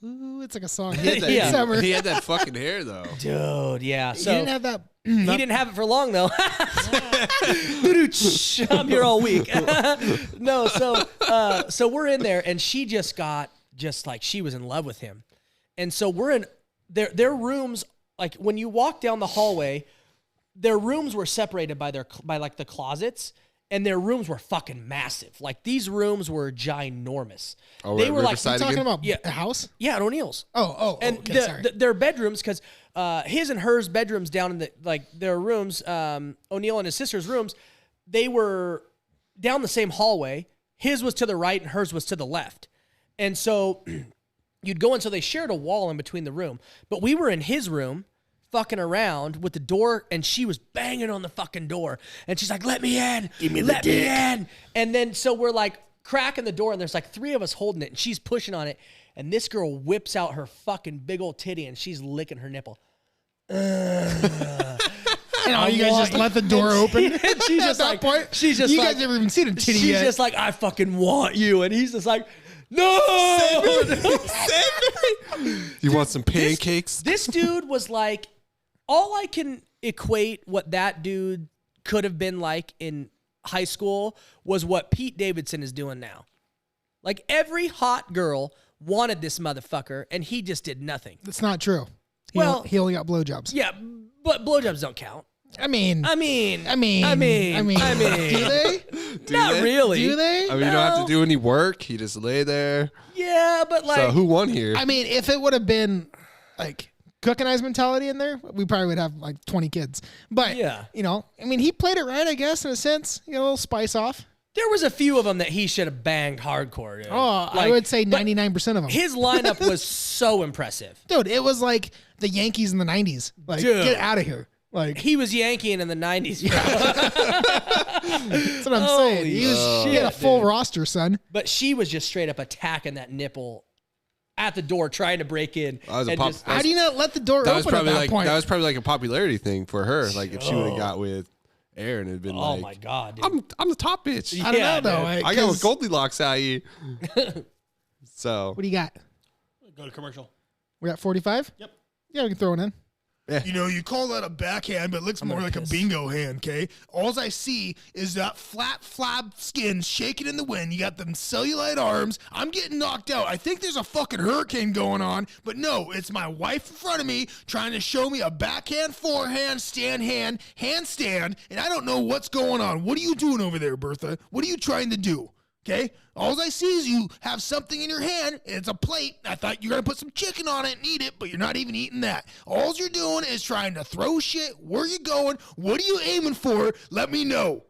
Ooh, it's like a song. He had that, Yeah. Summer. he had that fucking hair though. Dude, yeah. So he didn't have that. he didn't have it for long though. I'm here all week. No, so we're in there, and she just got like she was in love with him, and so we're in their rooms. Like when you walk down the hallway, their rooms were separated by like the closets, and their rooms were fucking massive. Like these rooms were ginormous. Oh, They at were like Riverside talking again? about Yeah. a house? yeah, at O'Neill's. And okay, sorry. their bedrooms, because his and hers bedrooms down in their rooms, O'Neill and his sister's rooms, they were down the same hallway. His was to the right and hers was to the left. And so you'd go in, so they shared a wall in between the room. But we were in his room fucking around with the door, and she was banging on the fucking door. And she's like, let me in. Let me in. And then so we're like cracking the door, and there's like 3 of us holding it, and she's pushing on it. And this girl whips out her fucking big old titty, and she's licking her nipple. And all you guys just let the door open. And she's just At like, that point, she's just you like, guys never even seen a titty she's yet. just like, I fucking want you. And he's just like, no. You want some pancakes? This dude was like, all I can equate what that dude could have been like in high school was what Pete Davidson is doing now. Like every hot girl wanted this motherfucker, and he just did nothing. That's not true. Well- He only got blowjobs. Yeah, but blowjobs don't count. I mean, do do they? Not they? really. Do they? I mean, you don't have to do any work. He just lay there. Yeah, but like, So who won here? I mean, if it would have been like Cook and I's mentality in there, we probably would have like 20 kids. But Yeah. you know, I mean, he played it right, I guess, in a sense. You know, a little spice off. there was a few of them that he should have banged hardcore. Dude. Oh, I Like, would say but 99% of them. his lineup was so impressive. Dude, it was like the Yankees in the 90s. Like, Dude. get out of here. Like, He was Yankeeing in the 90s, bro. that's what I'm Holy saying. He shit, had a full dude. roster, son. But she was just straight up attacking that nipple at the door, trying to break in. That was a and pop- just- How do you not let the door that was open at probably that like point? that was probably like a popularity thing for her. Like if she would have got with Aaron, it'd been oh like, my God, dude. I'm the top bitch. I don't Yeah, know, though. dude. I got 'cause- with Goldilocks out you. So What do you got? Go to commercial. We're at 45? Yep. Yeah, we can throw it in. You know, you call that a backhand, but it looks more like a bingo hand, okay? All I see is that flat flab skin shaking in the wind. You got them cellulite arms. I'm getting knocked out. I think there's a fucking hurricane going on, but no, it's my wife in front of me trying to show me a backhand, forehand, handstand, and I don't know what's going on. What are you doing over there, Bertha? What are you trying to do? Okay? All I see is you have something in your hand, and it's a plate. I thought you were going to put some chicken on it and eat it, but you're not even eating that. All you're doing is trying to throw shit. Where you going? What are you aiming for? Let me know.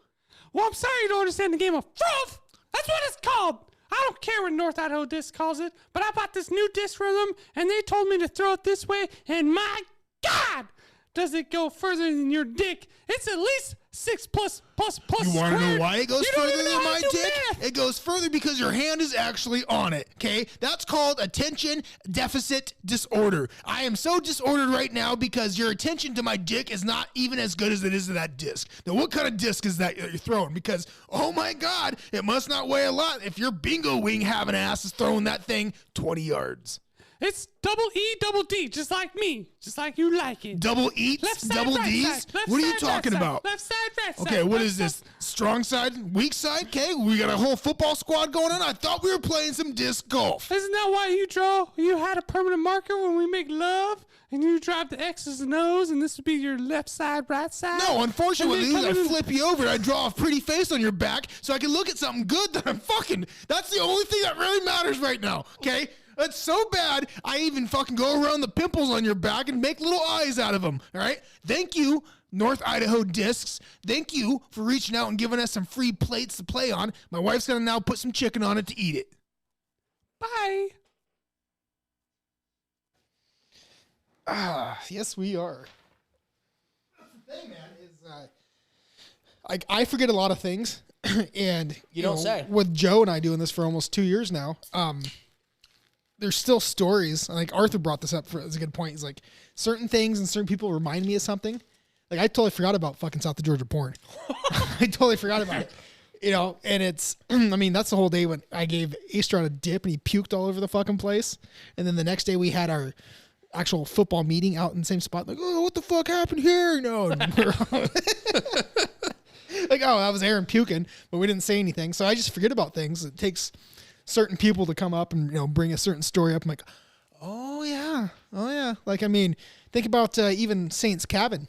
Well, I'm sorry you don't understand the game of froth. That's what it's called. I don't care what North Idaho Disc calls it, but I bought this new disc from them, and they told me to throw it this way, and my God, does it go further than your dick? It's at least 6 plus. You want to know squared. why it goes You don't further even know than how my to do dick? math. It goes further because your hand is actually on it, okay? That's called attention deficit disorder. I am so disordered right now because your attention to my dick is not even as good as it is to that disc. Now, what kind of disc is that you're throwing? Because, oh my God, it must not weigh a lot if your bingo wing having ass is throwing that thing 20 yards. It's double E, double D, just like me, just like you like it. Double eats, Left side, double right D's? side, left What are you side, talking right side, about? Left side, right side. Okay, what left is side. this? Strong side, weak side? Okay, we got a whole football squad going on. I thought we were playing some disc golf. Isn't that why you had a permanent marker when we make love? And you drive the X's and O's, and this would be your left side, right side? No, unfortunately, And then I come in- flip you over and I draw a pretty face on your back so I can look at something good that I'm fucking. That's the only thing that really matters right now, okay? It's so bad, I even fucking go around the pimples on your back and make little eyes out of them. All right? Thank you, North Idaho Discs. Thank you for reaching out and giving us some free plates to play on. My wife's going to now put some chicken on it to eat it. Bye. Yes, we are. The thing, man, is I forget a lot of things. And You don't say. With Joe and I doing this for almost 2 years now, there's still stories. Like Arthur brought this up as a good point. He's like, certain things and certain people remind me of something. Like I totally forgot about fucking South of Georgia porn. I totally forgot about it. And it's, I mean, that's the whole day when I gave Aster a dip and he puked all over the fucking place. And then the next day we had our actual football meeting out in the same spot. Like, oh, what the fuck happened here? And we're like, oh, that was Aaron puking, but we didn't say anything. So I just forget about things. It takes certain people to come up and, bring a certain story up. I'm like, oh yeah. Like, I mean, think about even Saint's Cabin.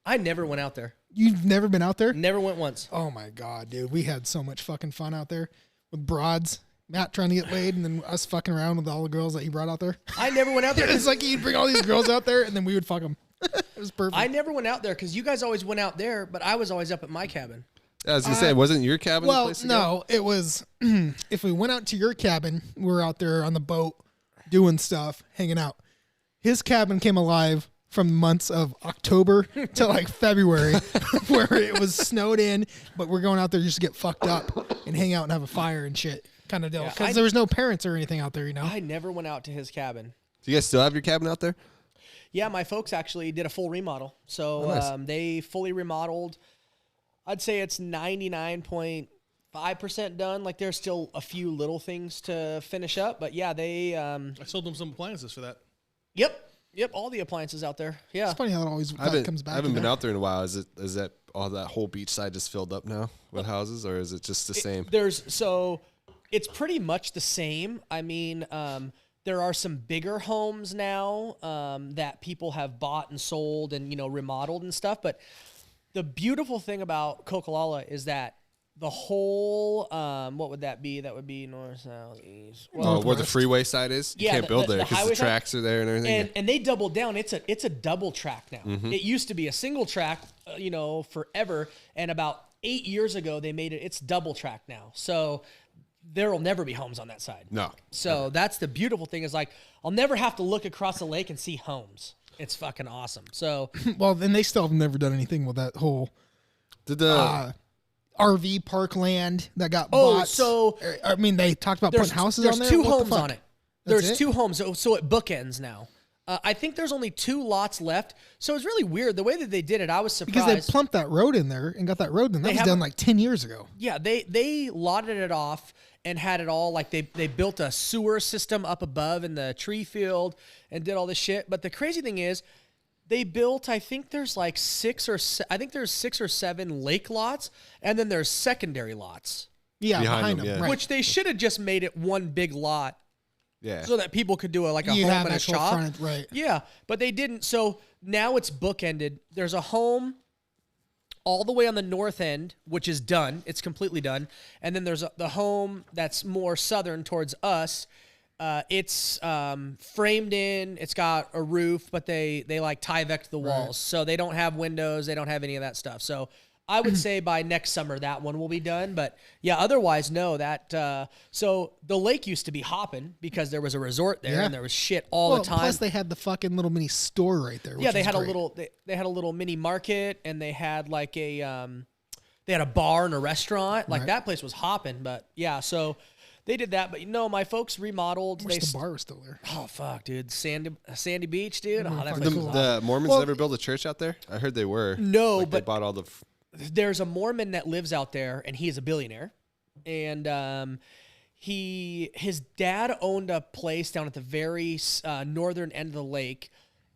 I never went out there. You've never been out there? Never went once. Oh my God, dude. We had so much fucking fun out there with broads. Matt trying to get laid and then us fucking around with all the girls that he brought out there. I never went out there. It's like he'd bring all these girls out there and then we would fuck them. It was perfect. I never went out there because you guys always went out there, but I was always up at my cabin. I was gonna say, wasn't your cabin the Well, place to no, it was, if we went out to your cabin, we were out there on the boat doing stuff, hanging out. His cabin came alive from months of October to like February where it was snowed in, but we're going out there just to get fucked up and hang out and have a fire and shit kind of deal. Yeah, Because there was no parents or anything out there, I never went out to his cabin. Do you guys still have your cabin out there? Yeah, my folks actually did a full remodel. So Oh, nice. they fully remodeled. I'd say it's 99.5% done. Like there's still a few little things to finish up, but yeah, they I sold them some appliances for that. Yep, all the appliances out there. Yeah. It's funny how it always that comes back. I haven't to been that. out there in a while. Is that all that whole beach side just filled up now with houses, or is it just the same? It's pretty much the same. I mean, there are some bigger homes now that people have bought and sold and remodeled and stuff. But the beautiful thing about Kokolala is that the whole what would that be? That would be north, south, east. Oh, where the freeway side is? You Yeah, can't build there the because highway the side. tracks are there and everything. And they doubled down. It's a double track now. Mm-hmm. It used to be a single track, forever. And about 8 years ago, they made it. It's double track now. So there will never be homes on that side. No. So that's the beautiful thing is like I'll never have to look across the lake and see homes. It's fucking awesome. So Well, then they still have never done anything with that whole Did the RV park land that got bought. so I mean, they talked about putting houses on there. There's two What the homes fuck? on it. That's There's it? two homes. So it bookends now. I think there's only 2 lots left. So it's really weird. The way that they did it, I was surprised. Because they plumped that road in there and got that road in. That was have done a- like 10 years ago. Yeah, they lotted it off and had it all like they built a sewer system up above in the tree field and did all this shit. But the crazy thing is, they built I think there's 6 or 7 lake lots, and then there's secondary lots, Yeah, Behind behind them, them. yeah. Right. which they should have just made it one big lot yeah. so that people could do a you home have and a actual shop. front, right? Yeah, but they didn't. So now it's bookended. There's a home all the way on the north end, which is done. It's completely done. And then there's the home that's more southern towards us. It's framed in. It's got a roof, but they like Tyvek the walls, so they don't have windows. They don't have any of that stuff. So I would say by next summer that one will be done. But yeah, otherwise no. That so the lake used to be hopping because there was a resort there Yeah. and there was shit all Well, the time. plus they had the fucking little mini store right there. Yeah, which they was had great. a little. They had a little mini market, and they had like a. They had a bar and a restaurant. Like Right. that place was hopping. But yeah, so they did that. But my folks remodeled. Wish They the bar was still there. oh fuck, dude, Sandy Beach, dude. Oh, that fuck place The, was cool. awesome. the Mormons Well- never built a church out there? I heard they were. No, Like, they but bought all the. there's a Mormon that lives out there, and he is a billionaire, and his dad owned a place down at the very northern end of the lake,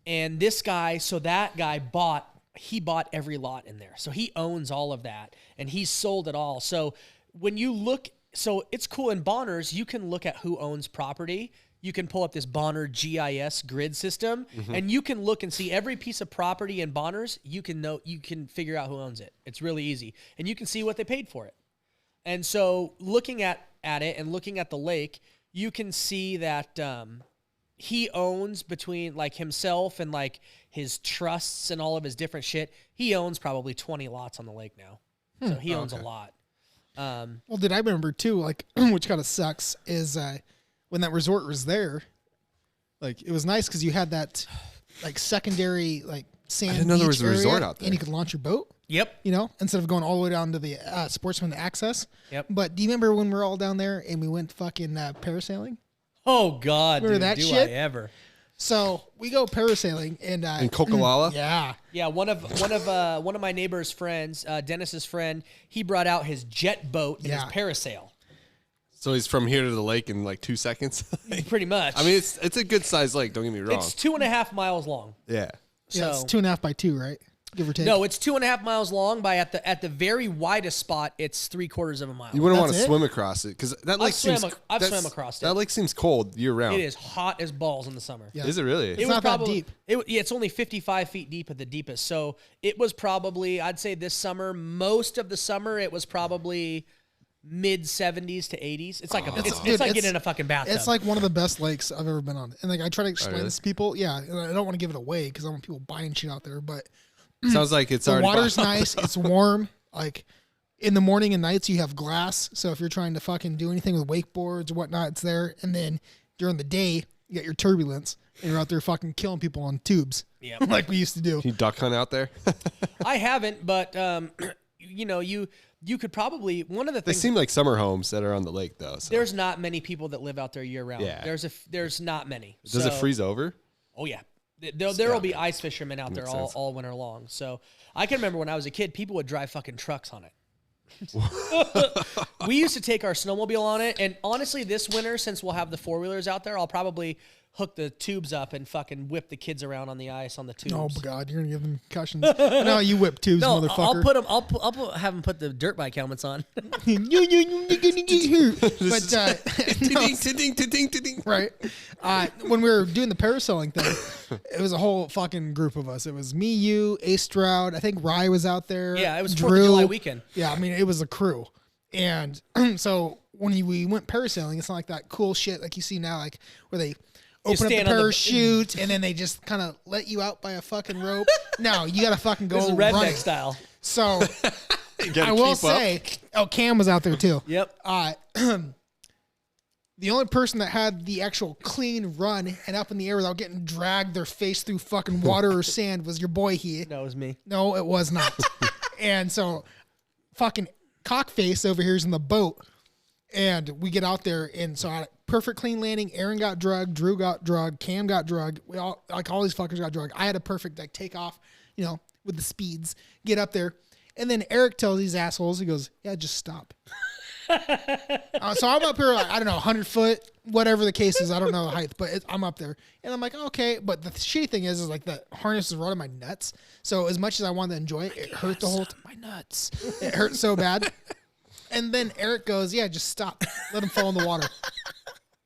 and that guy bought every lot in there, so he owns all of that, and he sold it all. So when you look, so it's cool in Bonners, you can look at who owns property. You can pull up this Bonner GIS grid system, and you can look and see every piece of property in Bonners. You can figure out who owns it. It's really easy, and you can see what they paid for it. And so looking at it and looking at the lake, you can see that he owns between like himself and like his trusts and all of his different shit. He owns probably 20 lots on the lake now. So he owns a lot. Well, did I remember too, like, which kind of sucks, is when that resort was there, like, it was nice because you had that, like, secondary, like, sand didn't know there was beach a resort area, out there. and you could launch your boat, Yep. you know, instead of going all the way down to the Sportsman Access. Yep. But do you remember when we were all down there and we went fucking parasailing? Oh, God. Remember Dude, that do shit? I ever. So we go parasailing and In Kokolala? yeah, Yeah, one of my neighbor's friends, Dennis's friend, he brought out his jet boat and Yeah. his parasail. So he's from here to the lake in like 2 seconds. Pretty much. I mean, it's a good sized lake. Don't get me wrong. it's 2.5 miles long. Yeah. yeah, it's So- 2.5 by 2, right? Give or take. No, it's 2.5 miles long. By at the very widest spot, it's 3/4 of a mile. You wouldn't want That's to it? swim across it because that lake seems. I've swam across it. That lake seems cold year round. It is hot as balls in the summer. Yeah. Is it really? It It's was not that probably, deep. It's only 55 feet deep at the deepest. So it was probably, I'd say this summer, most of the summer, it was probably mid 70s to 80s. It's like Dude, it's like it's- getting in a fucking bathtub. It's like one of the best lakes I've ever been on. And like I try to explain really? this to people. Yeah, and I don't want to give it away because I want people buying shit out there. But Sounds like it's the already. water's nice. It's warm. Like in the morning and nights, you have glass. So if you're trying to fucking do anything with wakeboards or whatnot, it's there. And then during the day, you got your turbulence and you're out there fucking killing people on tubes. Yeah. like we used to do. Can you duck hunt out there? I haven't, but you know, you could probably, one of the They things, seem like summer homes that are on the lake though. So. there's not many people that live out there year round. Yeah. There's not many. Does it freeze over? Oh yeah. There will be ice fishermen out there Makes sense. all winter long. So I can remember when I was a kid, people would drive fucking trucks on it. We used to take our snowmobile on it, and honestly, this winter, since we'll have the 4-wheelers out there, I'll probably hook the tubes up and fucking whip the kids around on the ice on the tubes. Oh God, you're gonna give them concussions. No, you whip tubes, No, motherfucker. I'll put them. Have them put the dirt bike helmets on. You're gonna get hurt. But Ting, ting, ting, ting, ting. right. When we were doing the parasailing thing, it was a whole fucking group of us. It was me, you, Ace Stroud. I think Rye was out there. Yeah, it was 4th of Drew. July weekend. Yeah, I mean, it was a crew. And so when we went parasailing, it's not like that cool shit like you see now, like where they open up the stand on the- parachute and then they just kind of let you out by a fucking rope. No, you got to fucking go This is redneck running. style. So You gotta I will keep up. say, Cam was out there too. Yep. The only person that had the actual clean run and up in the air without getting dragged their face through fucking water or sand was your boy here. That was me. No, it was not. And so fucking cockface over here is in the boat. And we get out there and so I had a perfect clean landing. Aaron got drugged, Drew got drugged, Cam got drugged. We all these fuckers got drugged. I had a perfect like take off, you know, with the speeds, get up there. And then Eric tells these assholes, he goes, yeah, just stop. So I'm up here, like, I don't know, 100 foot, whatever the case is. I don't know the height, but I'm up there. And I'm like, okay. But the shitty thing is like the harness is running my nuts. So as much as I wanted to enjoy it, it hurt the whole time. My nuts. It hurt so bad. And then Eric goes, yeah, just stop. Let him fall in the water.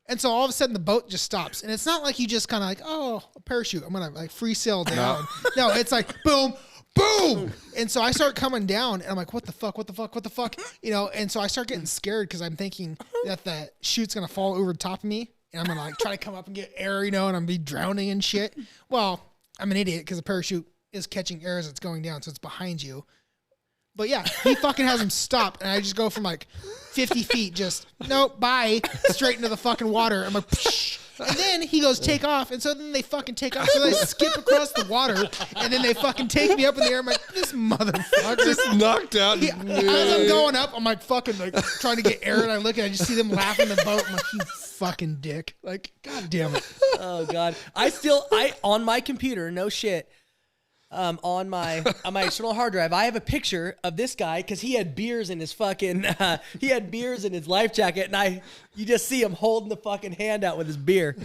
And so all of a sudden the boat just stops. And it's not like you just kind of like, oh, a parachute. I'm going to like free sail down. No, it's like boom, boom. And so I start coming down and I'm like, what the fuck? You know, and so I start getting scared because I'm thinking that the chute's going to fall over the top of me. And I'm going to like try to come up and get air, you know, and I'm going to be drowning and shit. Well, I'm an idiot because the parachute is catching air as it's going down. So it's behind you. But yeah, he fucking has him stop, and I just go from like 50 feet, just nope, bye, straight into the fucking water. I'm like, psh. And then he goes take off, and so then they fucking take off. So they skip across the water, and then they fucking take me up in the air. I'm like, this motherfucker. Just knocked out. As I'm going up, I'm like fucking like trying to get air, and I look and I just see them laughing in the boat. I'm like, you fucking dick. Like, god damn it. Oh God. I on my computer, no shit. On my external hard drive, I have a picture of this guy because he had beers in his fucking life jacket, and you just see him holding the fucking hand out with his beer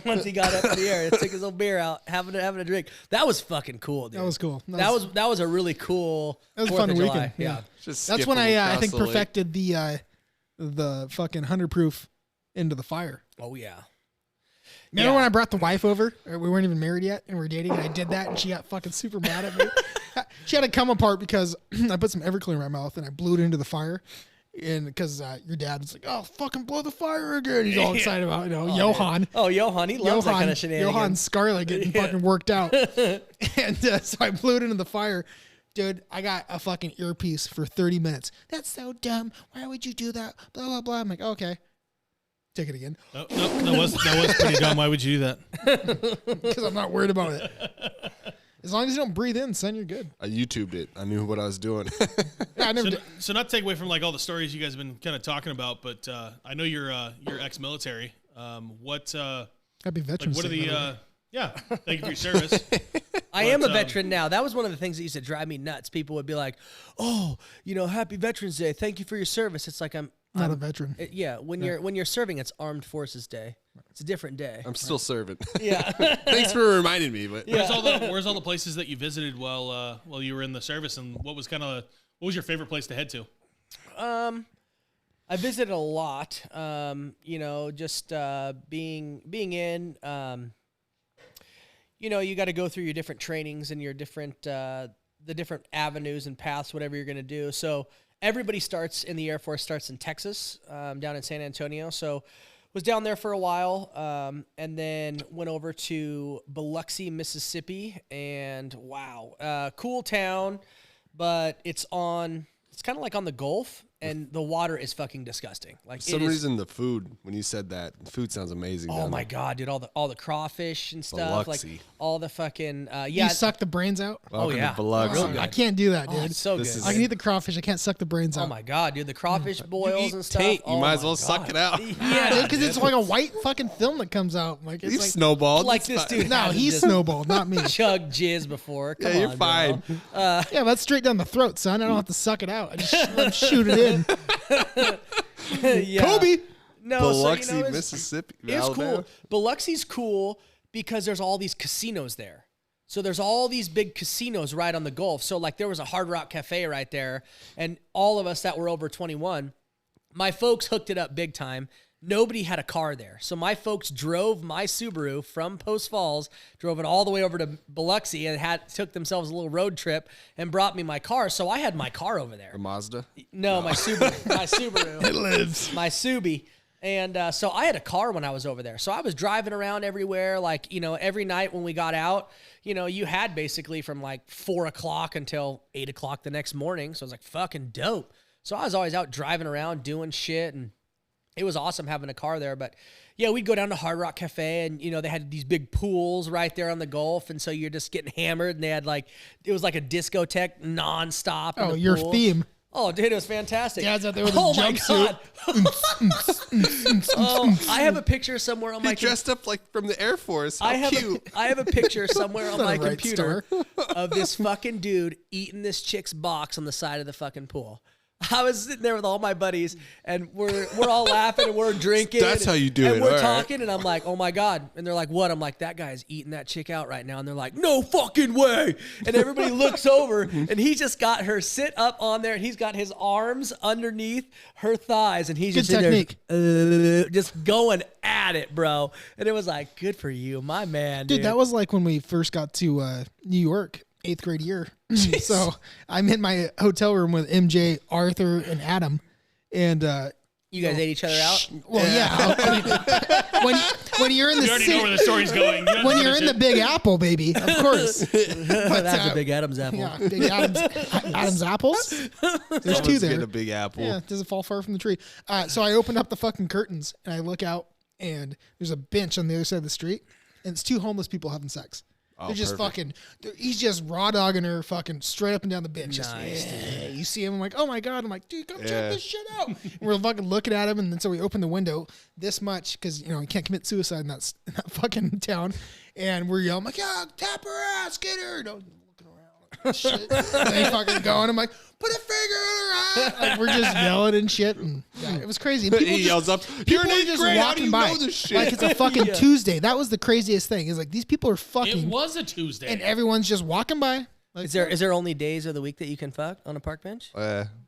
once he got up in the air and took his little beer out, having a drink. That was fucking cool, dude. That was cool. That was a really cool. That was a 4th fun of July. weekend. Yeah. Just That's skip when them I across think the lake. perfected the fucking 100-proof into the fire. Oh yeah. Remember Yeah. when I brought the wife over? We weren't even married yet, and we were dating, and I did that, and she got fucking super mad at me. She had to come apart because I put some Everclear in my mouth, and I blew it into the fire. And because your dad was like, "Oh, fucking blow the fire again." He's all excited about, Johan. Oh, Johan, he loves that kind of shenanigans. Johan Scarlett getting fucking worked out. And so I blew it into the fire. Dude, I got a fucking earpiece for 30 minutes. That's so dumb. Why would you do that? Blah, blah, blah. I'm like, okay. Take it again. No, that was pretty dumb. Why would you do that? Because I'm not worried about it. As long as you don't breathe in, son, you're good. I YouTubed it. I knew what I was doing. Yeah, I never did. So not to take away from like all the stories you guys have been kind of talking about, but I know you're ex-military. Happy Veterans what are Day, by the yeah, thank you for your service. I am a veteran now. That was one of the things that used to drive me nuts. People would be like, "Oh, Happy Veterans Day. Thank you for your service." It's like I'm not a veteran. Yeah, when you're serving, it's Armed Forces Day. It's a different day. I'm still serving. Yeah. Thanks for reminding me. But Where's all the places that you visited while you were in the service, and what was your favorite place to head to? I visited a lot. Just being in. You got to go through your different trainings and your different the different avenues and paths, whatever you're going to do. So everybody starts in the Air Force starts in Texas, down in San Antonio. So was down there for a while, and then went over to Biloxi, Mississippi, and wow, cool town, but it's kind of like on the Gulf. And the water is fucking disgusting. Like for some reason, the food, when you said that, the food sounds amazing. Oh my God, dude! All the crawfish and stuff, Biloxi. like all the fucking You suck the brains out? Welcome yeah. to Biloxi. Real good. I can't do that, dude. Oh, it's so This good. is- I can eat the crawfish. I can't suck the brains out. Oh my God, dude! The crawfish boils eat and stuff. taint. You Oh might as my well suck God. it out. Yeah, because it's like a white fucking film that comes out. Like it's You've like snowballed. like It's this fine. dude. no, hasn't he's just snowballed, not me. chugged jizz before. Come Yeah, you're on, fine. bro. Yeah, that's straight down the throat, son. I don't have to suck it out. I just let him shoot it in. Yeah. Kobe. No, Biloxi, so, it's Mississippi. It's Alabama. cool. Biloxi's cool because there's all these casinos there. So there's all these big casinos right on the Gulf. So like there was a Hard Rock Cafe right there, and all of us that were over 21, my folks hooked it up big time. Nobody had a car there. So my folks drove my Subaru from Post Falls, drove it all the way over to Biloxi, and took themselves a little road trip and brought me my car. So I had my car over there. A Mazda. No, my Subaru. My Subaru. It lives. My Subi. And so I had a car when I was over there. So I was driving around everywhere. Like, every night when we got out, you had basically from like 4 o'clock until 8 o'clock the next morning. So it was like fucking dope. So I was always out driving around doing shit, and it was awesome having a car there. But yeah, we'd go down to Hard Rock Cafe, and they had these big pools right there on the Gulf, and so you're just getting hammered, and they had it was like a discotheque nonstop. in Oh, the your pool. theme. Oh, dude, it was fantastic. Dad's out there with his oh my jumpsuit. God. Oh, I have a picture somewhere on He my dressed up like from the Air Force. How cute. I have a picture somewhere on not my a right computer of this fucking dude eating this chick's box on the side of the fucking pool. I was sitting there with all my buddies, and we're all laughing and we're drinking. That's how you do and it, we're all right. talking, and I'm like, "Oh my God!" And they're like, "What?" I'm like, "That guy's eating that chick out right now." And they're like, "No fucking way!" And everybody looks over, and he just got her sit up on there, and he's got his arms underneath her thighs, and he's Good just in technique. there, just going at it, bro. And it was like, good for you, my man, dude. Dude, that was like when we first got to New York, 8th grade year. So I'm in my hotel room with MJ, Arthur, and Adam. And You guys ate each other out? well, yeah. I mean, when you're in the You already know where city, the story's going. You don't when give a you're in the shit. Big Apple, baby, of course. That's a big Adam's apple. Yeah, Big Adam's apples. There's two Someone's getting there. a big apple. Yeah, it doesn't fall far from the tree. So I open up the fucking curtains and I look out, and there's a bench on the other side of the street, and it's two homeless people having sex. They're just perfect. he's just raw dogging her fucking straight up and down the bench. Just, Nice, yeah. You see him, I'm like, oh my God. I'm like, dude, come Yeah. check this shit out. And we're fucking looking at him. And then so we open the window this much because, you can't commit suicide in that fucking town. And we're yelling, like, yeah, tap her ass, get her. No, looking around. Like, shit. And they fucking going. I'm like, put a finger in her eye. Like, we're just yelling and shit. And yeah, it was crazy. And people He just, yells up, people "You're are an just grade. How do walking you by know this shit?" like it's a fucking Yeah. Tuesday. That was the craziest thing. Is like these people are It fucking, was a Tuesday. and everyone's just walking by. Like, Is there only days of the week that you can fuck on a park bench?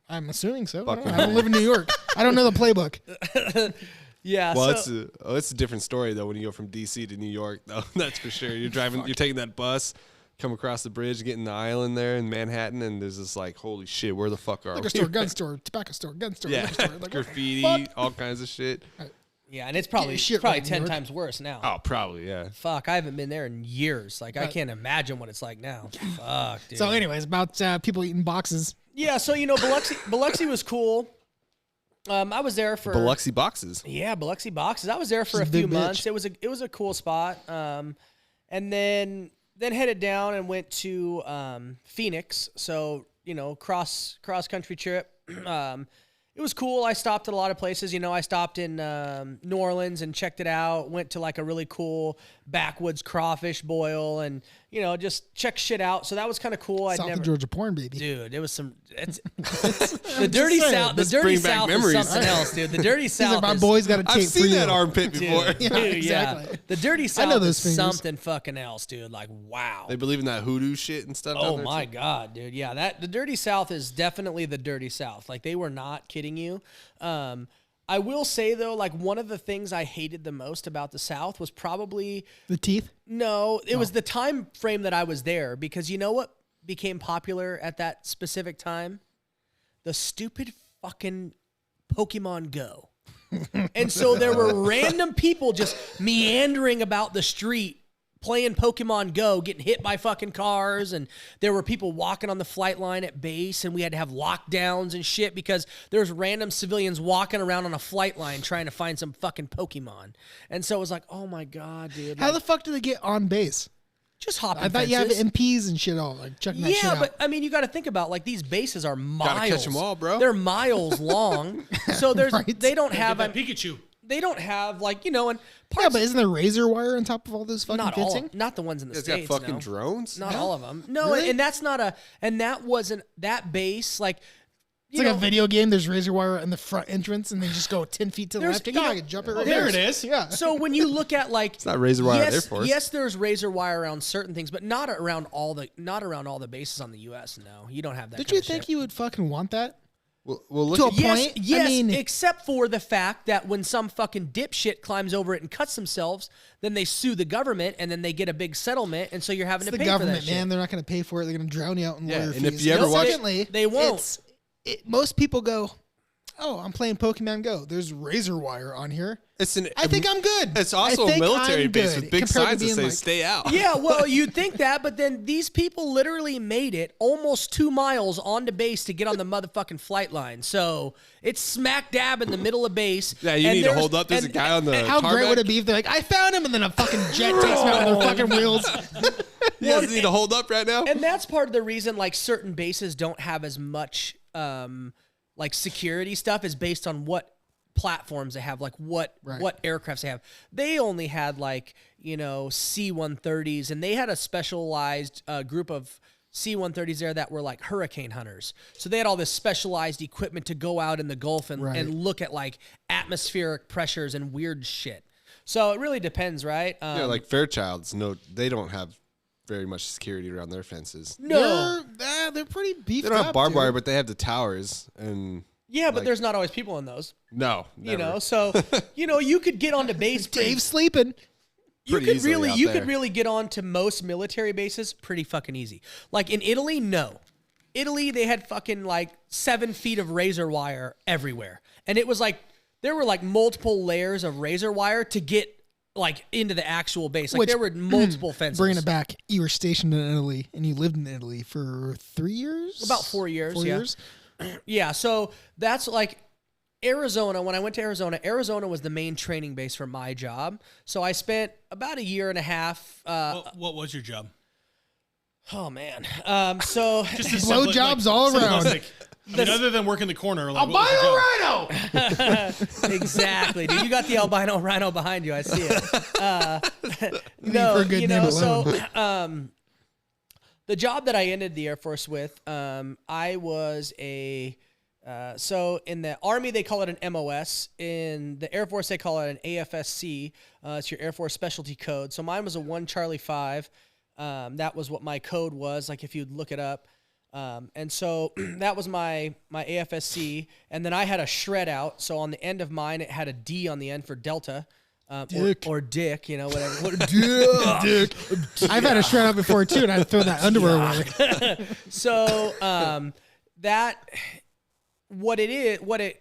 I'm assuming so. I Fuck don't, know. them. I don't live in New York. I don't know the playbook. Yeah. Well, so, it's a different story though when you go from DC to New York though. That's for sure. You're driving, you're taking that bus. come across the bridge, get in the island there in Manhattan, and there's this like, holy shit, where the fuck are Liquor we? store, gun store, tobacco store, gun store, Yeah, liquor store. Like, what the graffiti, fuck? all kinds of shit. Yeah, and it's probably shit probably right, 10 New York. times worse now. Oh, probably, yeah. Fuck, I haven't been there in years. Like, I can't imagine what it's like now. Fuck, dude. So, anyways, about people eating boxes. Yeah, so, Biloxi was cool. I was there for... Biloxi boxes. Yeah, Biloxi boxes. I was there for She's a a few big months. bitch. It was a cool spot. And then headed down and went to Phoenix. So, cross country trip. It was cool. I stopped at a lot of places. I stopped in New Orleans and checked it out. Went to like a really cool backwoods crawfish boil and, just check shit out. So that was kind of cool. South of Georgia porn, baby. Dude, it was some. The dirty saying, South. The let's dirty bring back South is memories. something else, dude. The dirty These are South. my is, boys got a tape I've for seen you. that armpit before. Dude, Yeah, yeah. exactly. The dirty I South know is those fingers. something fucking else, dude. Like, wow. They believe in that hoodoo shit and stuff. Oh down there, my too? God, dude. Yeah, the dirty South is definitely the dirty South. Like, they were not kidding you. I will say though, like one of the things I hated the most about the South was probably The teeth. it was the time frame that I was there, because you know what became popular at that specific time? The stupid fucking Pokemon Go. And so there were random people just meandering about the street playing Pokemon Go, getting hit by fucking cars, and there were people walking on the flight line at base, and we had to have lockdowns and shit because there's random civilians walking around on a flight line trying to find some fucking Pokemon. And so it was like, oh my God, dude. How Like, the fuck do they get on base? just hopping I thought you have fences. MPs and shit all like checking that shit Yeah, out. but I mean, you got to think about like these bases are miles. Gotta catch 'em all, bro. They're miles long, so there's Right. they don't have That Pikachu. they don't have like and yeah, parts, but isn't there razor wire on top of all those fucking not all, fencing? not the ones in the It's got states. fucking no. drones. Not all of them. No, Really? and that's not and that wasn't that base like. It's like a video game. There's razor wire in the front entrance, and they just go 10 feet to the There's- left. you God, know- I can jump it right There it there. is. Yeah. So when you look at like It's not razor wire at yes, Air Force. yes, there's razor wire around certain things, but not around all the bases on the U.S. No, you don't have that. Did kind you of think shit. you would fucking want that? Well, look To a at Yes, point? I yes, mean- except for the fact that when some fucking dipshit climbs over it and cuts themselves, then they sue the government and then they get a big settlement, and so you're having It's to the pay for that government, shit. man. They're not going to pay for it. They're going to drown you out in Yeah, lawyer and fees. if you ever No, watch- Secondly, they won't. Most people go, oh, I'm playing Pokemon Go. There's razor wire on here. I think I'm good. It's I also a think military I'm base good, with big compared to signs that being say like- "Stay out." Yeah, well, you'd think that, but then these people literally made it almost 2 miles onto base to get on the motherfucking flight line. So it's smack dab in the middle of base. Yeah, you and need to there's- hold up. There's a and- guy on the How tarmac. great would it be if they're like, I found him, and then a fucking jet takes him out with their fucking wheels. You guys need to hold up right now. And that's part of the reason like certain bases don't have as much like security stuff is based on what platforms they have, like what aircrafts they have. They only had like, C-130s, and they had a specialized group of C-130s there that were like hurricane hunters. So they had all this specialized equipment to go out in the Gulf and look at like atmospheric pressures and weird shit. So it really depends, right? Yeah, like Fairchilds. No, they don't have very much security around their fences. no. They're pretty beefed They don't have up, barbed wire, dude. but they have the towers. And Yeah, but like- there's not always people in those. no, never. So you could get onto base. Dave's sleeping. You pretty could easily really, out you there. could really get on to most military bases pretty fucking easy. Like in Italy, no. Italy, they had fucking like 7 feet of razor wire everywhere, and it was like there were like multiple layers of razor wire to get like into the actual base. Like Which- there were multiple fences. Bringing it back, you were stationed in Italy, and you lived in Italy for 3 years? About 4 years. 4 yeah. years? Yeah, so that's like Arizona. When I went to Arizona, Arizona was the main training base for my job. So I spent about a year and a half. What was your job? Oh man. So Just a Blow jobs all around. Other than working the corner, like, what was your job? exactly, dude. You got the albino rhino behind you. I see it. for a good name so the job that I ended the Air Force with, I was so in the Army they call it an MOS. In the Air Force they call it an AFSC. It's your Air Force Specialty Code. So mine was a 1 Charlie 5. That was what my code was. Like if you'd look it up. And so that was my AFSC. And then I had a shred out. So on the end of mine, it had a D on the end for Delta. Dick. Or dick, you know, whatever. Dick. I've had a shred out before too, and I'd throw that underwear away. So that what it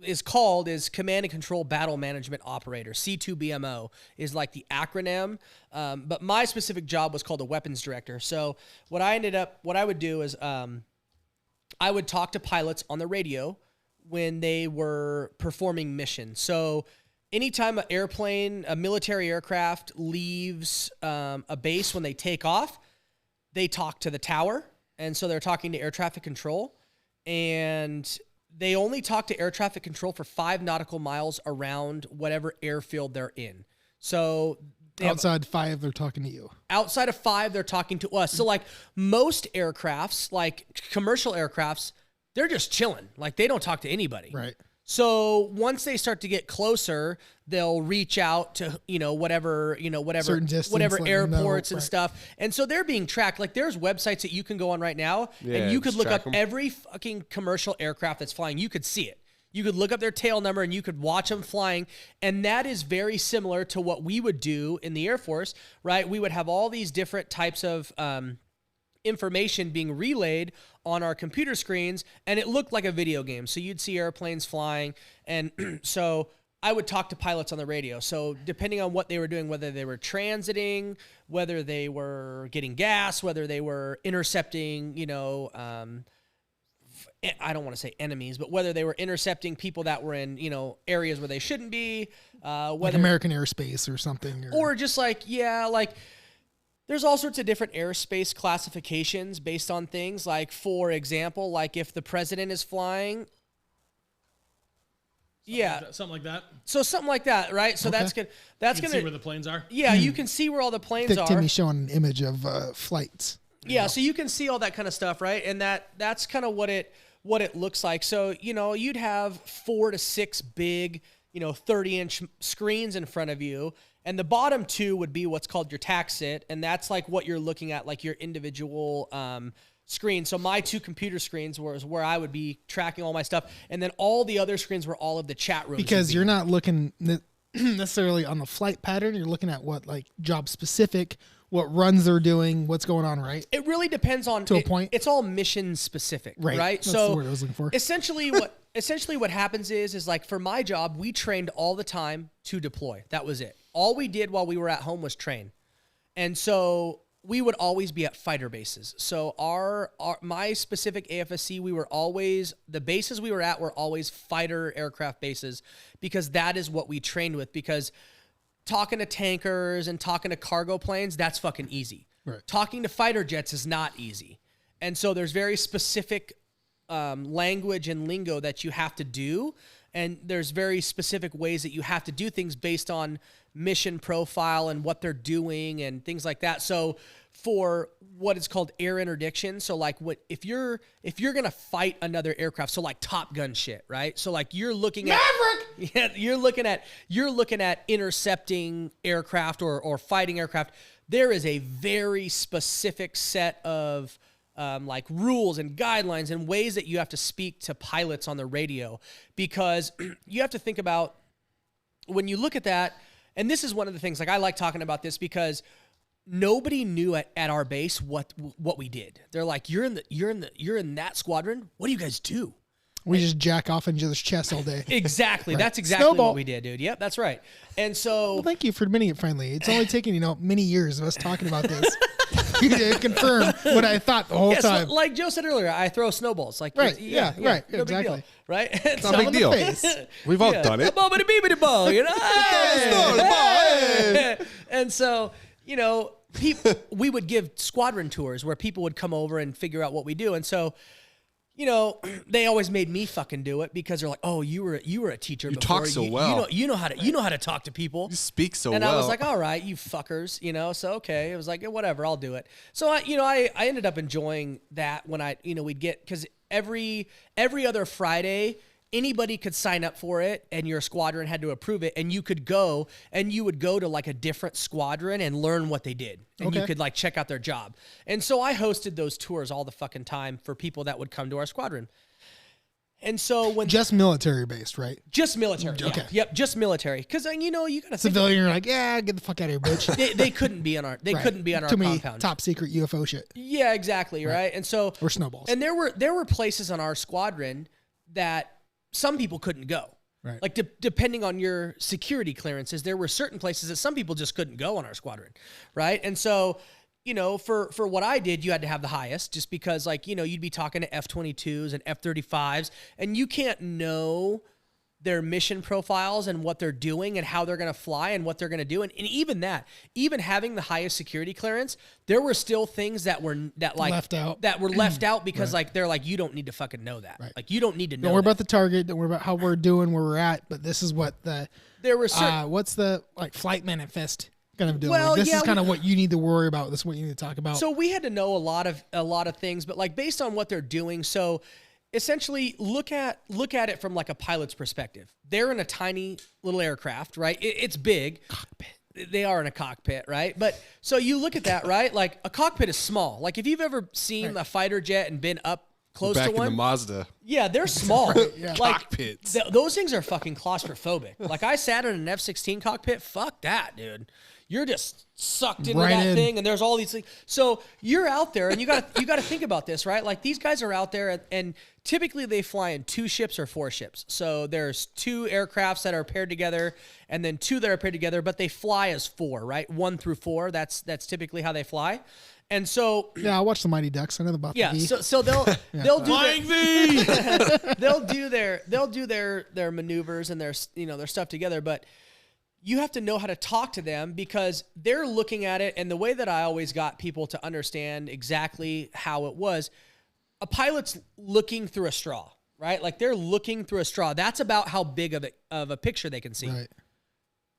is called is Command and Control Battle Management Operator. C2BMO is like the acronym. But my specific job was called a weapons director. So what I would do is I would talk to pilots on the radio when they were performing missions. So anytime a military aircraft leaves a base when they take off, they talk to the tower. And so they're talking to air traffic control. And they only talk to air traffic control for 5 nautical miles around whatever airfield they're in. So Outside 5, they're talking to you. outside of 5, they're talking to us. So like most aircrafts, like commercial aircrafts, they're just chilling. Like they don't talk to anybody. Right. So once they start to get closer, they'll reach out to, whatever Certain distance, let them know, airports and right. stuff. And so they're being tracked. Like there's websites that you can go on right now Yeah, and you could just look track up 'em. every fucking commercial aircraft that's flying. You could see it. You could look up their tail number and you could watch them flying. And that is very similar to what we would do in the Air Force, right? We would have all these different types of information being relayed on our computer screens, and it looked like a video game. So you'd see airplanes flying, and so I would talk to pilots on the radio. So depending on what they were doing, whether they were transiting, whether they were getting gas, whether they were intercepting, I don't want to say enemies, but whether they were intercepting people that were in, areas where they shouldn't be, Like whether American airspace or something. or just like, there's all sorts of different airspace classifications based on things. Like, for example, like if the president is flying. Something like that. So something like that, right? So that's You going can see where the planes are. yeah, you can see where all the planes Thick are. Timmy showing an image of flights. Yeah, so you can see all that kind of stuff, right? And that's kind of what it looks like. So, you'd have 4 to 6 big, 30-inch screens in front of you, and the bottom 2 would be what's called your tac sit, and that's like what you're looking at, like your individual screen. So my 2 computer screens was where I would be tracking all my stuff, and then all the other screens were all of the chat rooms. Because you're not looking necessarily on the flight pattern. You're looking at what, like, job specific, what runs they're doing, what's going on, right? It really depends on a point. It's all mission specific, right? That's So the word I was looking for. essentially what happens is like for my job, we trained all the time to deploy. That was it. All we did while we were at home was train. And so we would always be at fighter bases. So my specific AFSC, the bases we were at were always fighter aircraft bases, because that is what we trained with. Because talking to tankers and talking to cargo planes, that's fucking easy. Right. Talking to fighter jets is not easy. And so there's very specific language and lingo that you have to do. And there's very specific ways that you have to do things based on mission profile and what they're doing and things like that. So for what is called air interdiction, so like if you're gonna fight another aircraft, so like Top Gun shit, right? So like you're looking at Maverick! Yeah, you're looking at intercepting aircraft or fighting aircraft. There is a very specific set of like rules and guidelines and ways that you have to speak to pilots on the radio, because you have to think about when you look at that. And this is one of the things, like, I like talking about this because nobody knew at our base what we did. They're like, you're in that squadron. What do you guys do? We just jack off in each other's chests all day. Exactly. Right. That's exactly Snowball. what we did, dude. Yep, that's right. And so Well, thank you for admitting it finally. It's only taken, many years of us talking about this. You to confirm what I thought the whole yes, time. like Joe said earlier, I throw snowballs. Like, Right, yeah, right, no big deal, exactly. right? And It's not a big deal. We've all done it. A ball, a ball, you know. Hey! And so, we would give squadron tours where people would come over and figure out what we do. And so, they always made me fucking do it because they're like, "Oh, you were a teacher. You before. talk so well. You know how to talk to people. You speak so and well." I was like, "All right, you fuckers, So okay, it was like, whatever, I'll do it." So I ended up enjoying that when we'd get, because every other Friday, anybody could sign up for it, and your squadron had to approve it, and you would go to like a different squadron and learn what they did, and you Okay. could like check out their job. And so I hosted those tours all the fucking time for people that would come to our squadron. And so when Just military based, right? just military, Okay. yep, just military, because you got to think Civilian, you're like, yeah, get the fuck out of here, bitch. they couldn't be on our Right. couldn't be on our Too many compound. top secret UFO shit Yeah, exactly, right? And so or snowballs. and there were places on our squadron that some people couldn't go. Right. Like depending on your security clearances, there were certain places that some people just couldn't go on our squadron, right? And so, for what I did, you had to have the highest, just because you'd be talking to F-22s and F-35s, and you can't know their mission profiles and what they're doing and how they're going to fly and what they're going to do. And even having the highest security clearance, there were still things that were Left out. that were left out because they're like, you don't need to fucking know that. Right. Like you don't need to know. Don't worry that. about the target. Don't worry about how we're doing, where we're at. But this is what There were certain, what's the flight manifest kind of doing. Well, this yeah, is kind of what you need to worry about. This is what you need to talk about. so we had to know a lot of things, but like based on what they're doing. So essentially look at it from like a pilot's perspective. They're in a tiny little aircraft, right? It's big. Cockpit. They are in a cockpit, right? But so you look at that, right? Like a cockpit is small. Like if you've ever seen a fighter jet and been up close Back to in one, the Mazda. yeah, they're small. Like Cockpits. those things are fucking claustrophobic. Like I sat in an F-16 cockpit. Fuck that, dude. You're just sucked into Right that in. thing, and there's all these things. So you're out there, and you got to think about this, right? Like these guys are out there, and typically they fly in 2 ships or 4 ships. So there's 2 aircrafts that are paired together, and then 2 that are paired together, but they fly as 4, right? 1 through 4. That's typically how they fly. And so yeah, I watched the Mighty Ducks. I know about yeah, the V. so they'll do Flying V. they'll do their maneuvers and their stuff together, but you have to know how to talk to them because they're looking at it. And the way that I always got people to understand exactly how it was, a pilot's looking through a straw, right? Like they're looking through a straw. That's about how big of a picture they can see. Right.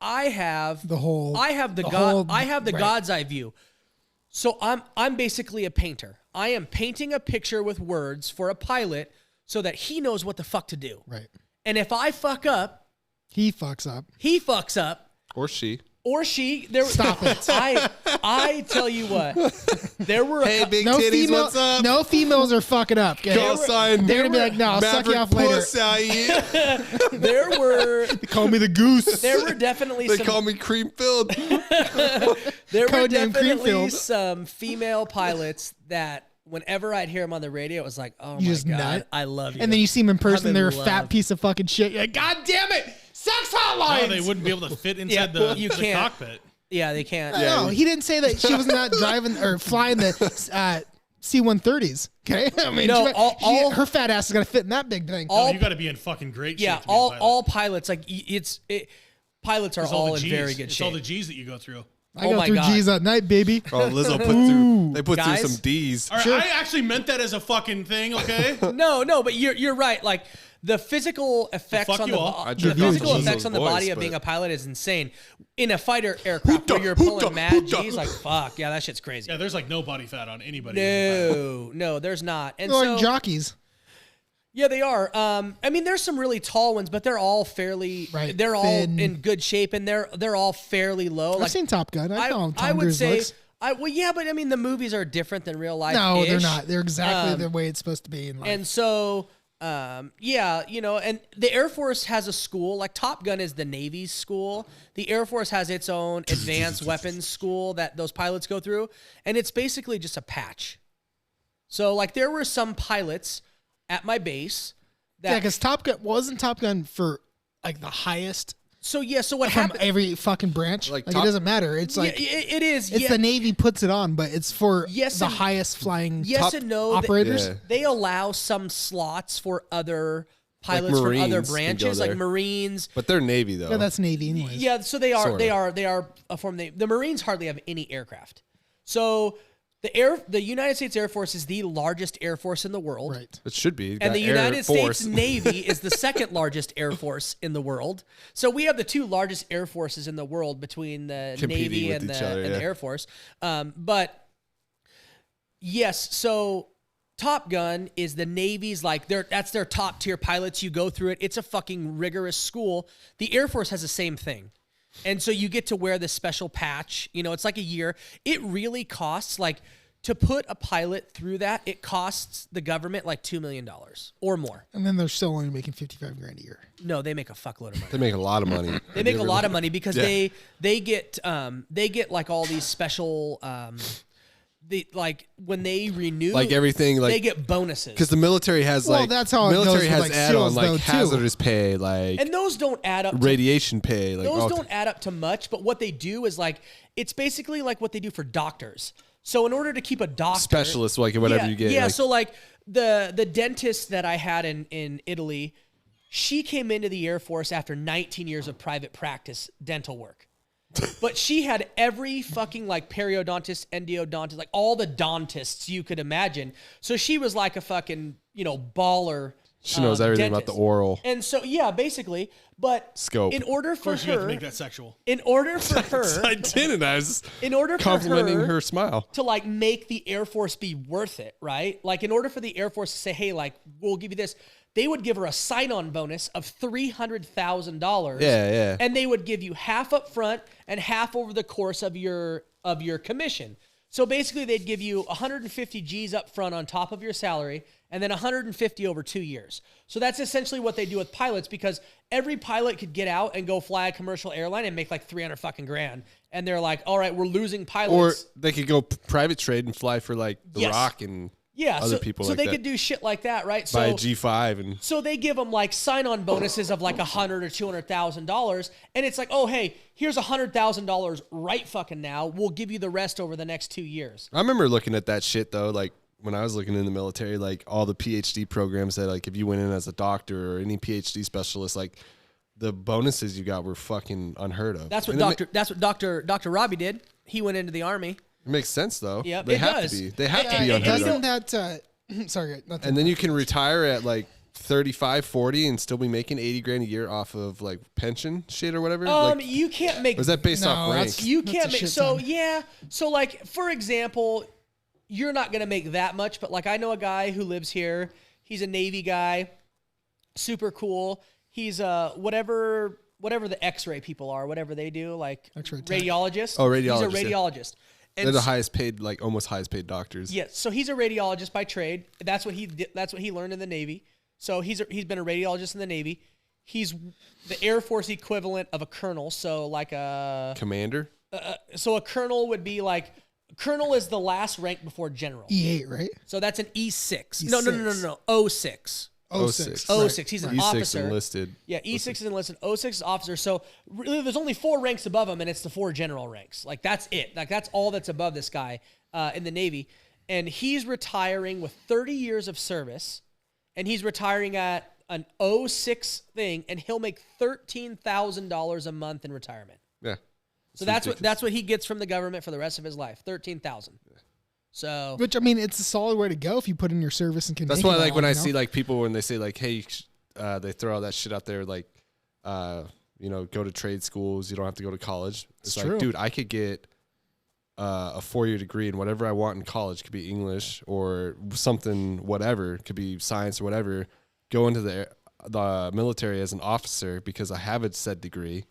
I have The whole- the right. God's eye view. So I'm basically a painter. I am painting a picture with words for a pilot so that he knows what the fuck to do. Right. And if I fuck up, He fucks up. he fucks up, Or she. or she. There, Stop it. I tell you what, there were Hey, big No titties, what's up? No females are fucking up. Okay? Call sign. They're gonna be like, no, I'll suck you off later. Puss out here. there were They call me the goose. there were definitely They some call me cream filled. there were Codename definitely Creamfield. some female pilots that whenever I'd hear them on the radio, it was like, oh You my just god, nut. I love you. And then you see them in person, I'm in they're a love. fat piece of fucking shit. You're like, God damn it! Sex hotlines! No, they wouldn't be able to fit inside well, the you can't. cockpit. yeah, they can't. No, he didn't say that she was not driving or flying the C-130s. Okay, I mean, No, her fat ass is gonna fit in that big thing. all- No, you got to be in fucking great shape. Yeah, to be a pilot. all pilots like pilots are It's all the in Gs. very good It's all shape. the G's that you go through. I oh go my through God. G's at night, baby. Oh, Lizzo put through. They put Guys? through some D's. All right, I actually meant that as a fucking thing. Okay. No, but you're right. Like the physical effects fuck on you the all. I the tried to use physical Lizzo's effects on the voice, body of but- being a pilot is insane. In a fighter aircraft where you're pulling mad G's, like fuck, yeah, that shit's crazy. Yeah, there's like no body fat on anybody. No, there's not. And They're so like jockeys. yeah, they are. I mean, there's some really tall ones, but they're all fairly. Right, They're all thin. in good shape, and they're all fairly low. I've seen Top Gun. I know how I Tom would Cruise say. looks. Well, yeah, but I mean, the movies are different than real life. No, they're not. They're exactly the way it's supposed to be in life. And so, yeah, and the Air Force has a school. Like Top Gun is the Navy's school. The Air Force has its own advanced weapons school that those pilots go through, and it's basically just a patch. So, like, there were some pilots at my base that. yeah, because Top Gun wasn't Top Gun for like the highest So what from happened? every fucking branch. Like Like, Top- it doesn't matter. It's like Yeah, it is. it's yeah, the Navy puts it on, but it's for Yes the and- highest flying yes top and no. operators. Yeah. They allow some slots for other pilots from Marines other can go branches, like there. Marines. But they're Navy, though. Yeah, that's Navy anyways. Yeah, so they are Sorta. they are a form. The Marines hardly have any aircraft. So the United States Air Force is the largest air force in the world. Right. It should be. And the Air United Force. States Navy is the second largest air force in the world. So we have the 2 largest air forces in the world between the Competing Navy with and each the other, and the yeah. Air Force. But yes, so Top Gun is the Navy's that's their top tier pilots. You go through it. It's a fucking rigorous school. The Air Force has the same thing. And so you get to wear this special patch. It's like a year. It really costs like to put a pilot through that, it costs the government like $2 million or more. And then they're still only making $55,000 a year. No, they make a fuckload of money. They make a lot of money. They make a lot of money because they get like all these special like when they renew like everything, like they get bonuses. Because the military has Well, like that's how it military goes with, has like, add-on SEALs, like though, too. hazardous pay, like And those don't add up to radiation pay, like those all don't add up to much, but what they do is like it's basically like what they do for doctors. So in order to keep a doctor specialists, like whatever you get. Yeah, like, so like the dentist that I had in Italy, she came into the Air Force after 19 years of private practice dental work. But she had every fucking like periodontist, endodontist, like all the dentists you could imagine. So she was like a fucking, baller. she knows everything about dentist. the oral And so, yeah, basically. But scope. in order Of for course, you have to her, make that sexual. in order for her, I didn't. I was in order for complimenting her, her smile. to like make the Air Force be worth it, right? Like in order for the Air Force to say, hey, like we'll give you this, they would give her a sign-on bonus of $300,000. Yeah. And they would give you half up front and half over the course of your commission. So basically they'd give you 150 G's up front on top of your salary and then 150 over 2 years. So that's essentially what they do with pilots because every pilot could get out and go fly a commercial airline and make like 300 fucking grand. And they're like, all right, we're losing Or pilots. they could go private trade and fly for like The Yes. Rock and Yeah, other so, people so like they that. could do shit like that, right? Buy a So G5 and so they give them like sign-on bonuses of like $100,000 or $200,000, and it's like, oh hey, here's $100,000 right fucking now. We'll give you the rest over the next 2 years. I remember looking at that shit though, like when I was looking in the military, like all the PhD programs that like if you went in as a doctor or any PhD specialist, like the bonuses you got were fucking unheard of. That's what And Dr. Robbie did. He went into the army. it makes sense though. Yep, they it have does. to be. They have to And- be and unheard you of. Doesn't that, sorry, not to And then you can retire at like 35, 40 and still be making 80 grand a year off of like pension shit or whatever. Like, You can't make was that based No, off rank? that's- you That's can't a make shit so ton. yeah. So like for example, you're not gonna make that much, but like I know a guy who lives here. He's a Navy guy, super cool. He's whatever the X-ray people are, whatever they do, like X-ray tech. radiologist. Oh, He's a radiologist, yeah. radiologist. And They're the highest paid, like almost highest paid doctors. Yes, so he's a radiologist by trade. That's what he did. That's what he learned in the Navy. So he's been a radiologist in the Navy. He's the Air Force equivalent of a colonel. So like a Commander. colonel would be like colonel is the last rank before general. E8, right? So that's an E6. E6. No. O6. 06. 06. He's an E6 officer. enlisted. Yeah, E6 is enlisted. 06 is officer. So really, there's only 4 ranks above him, and it's the 4 general ranks. Like that's it. Like that's all that's above this guy in the Navy, and he's retiring with 30 years of service, and he's retiring at an 06 thing, and he'll make $13,000 a month in retirement. Yeah. So that's what he gets from the government for the rest of his life. $13,000. So Which, I mean, it's a solid way to go if you put in your service and can That's make why, it like, all, when I you know? see like people when they say like, "Hey," they throw all that shit out there, like, go to trade schools. You don't have to go to college. It's like, true. dude, I could get a 4-year degree in whatever I want in college. Could be English or something, whatever. Could be science or whatever. Go into the military as an officer because I have a said degree,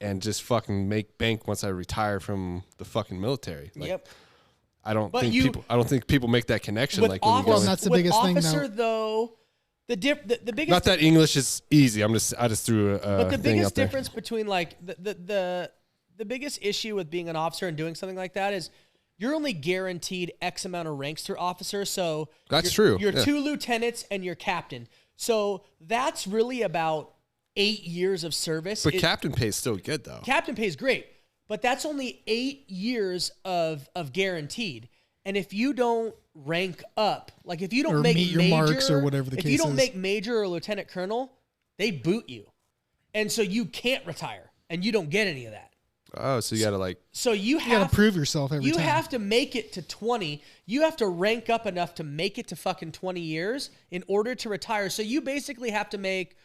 and just fucking make bank once I retire from the fucking military. Like, yep. I don't But think people make that connection. With Like when you go Well, in. that's the with biggest thing, officer though, the biggest Not that English is easy. I just threw a But the thing biggest out there. difference between like the biggest issue with being an officer and doing something like that is you're only guaranteed X amount of ranks through officer. So That's you're- true, You're yeah. 2 lieutenants and you're captain. So that's really about 8 years of service. But captain pay is still good though. Captain pays great, but that's only 8 years of guaranteed. And if you don't rank up, like if you don't Or make meet your major, marks or whatever the if case you don't is. make major or lieutenant colonel, they boot you, and so you can't retire, and you don't get any of that. Oh, so you gotta like So you You got have to prove yourself every you time. have to make it to 20. You have to rank up enough to make it to fucking 20 years in order to retire. So you basically have to make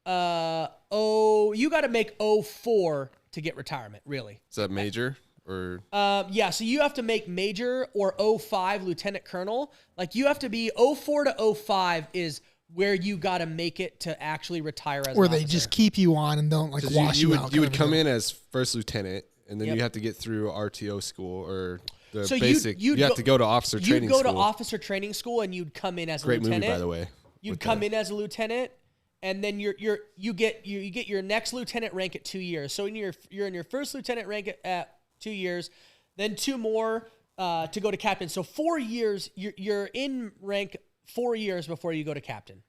you got to make 04 to get retirement, really. is that major or Yeah, so you have to make major or 05 lieutenant colonel. Like you have to be 04 to 05 is where you got to make it to actually retire as Or an they officer. just keep you on and don't like 'cause wash you you, would out. you kind would of a come deal. in as first lieutenant and then Yep. you have to get through RTO school or The So basic. you'd You have go- to go to officer training You'd go school. to officer training school, and you'd come in as a Great lieutenant. movie, by the way. You'd with come that. in as a lieutenant, and then you get your next lieutenant rank at 2 years. So you're in your first lieutenant rank at 2 years, then 2 more to go to captain. So 4 years. You're in rank 4 years before you go to captain.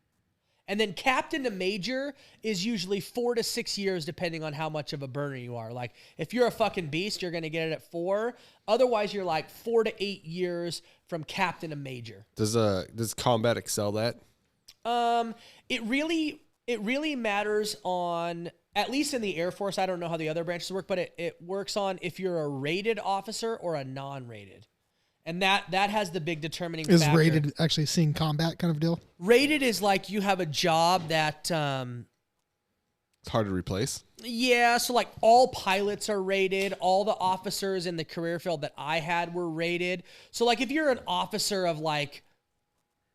And then captain to major is usually 4 to 6 years, depending on how much of a burner you are. Like, if you're a fucking beast, you're going to get it at 4. Otherwise, you're like 4 to 8 years from captain to major. Does combat excel that? It really matters on, at least in the Air Force, I don't know how the other branches work, but it works on if you're a rated officer or a non-rated. And that has the big determining factor. Is rated actually seeing combat kind of deal? Rated is like you have a job that, It's hard to replace. yeah, so like all pilots are rated. All the officers in the career field that I had were rated. So like if you're an officer of like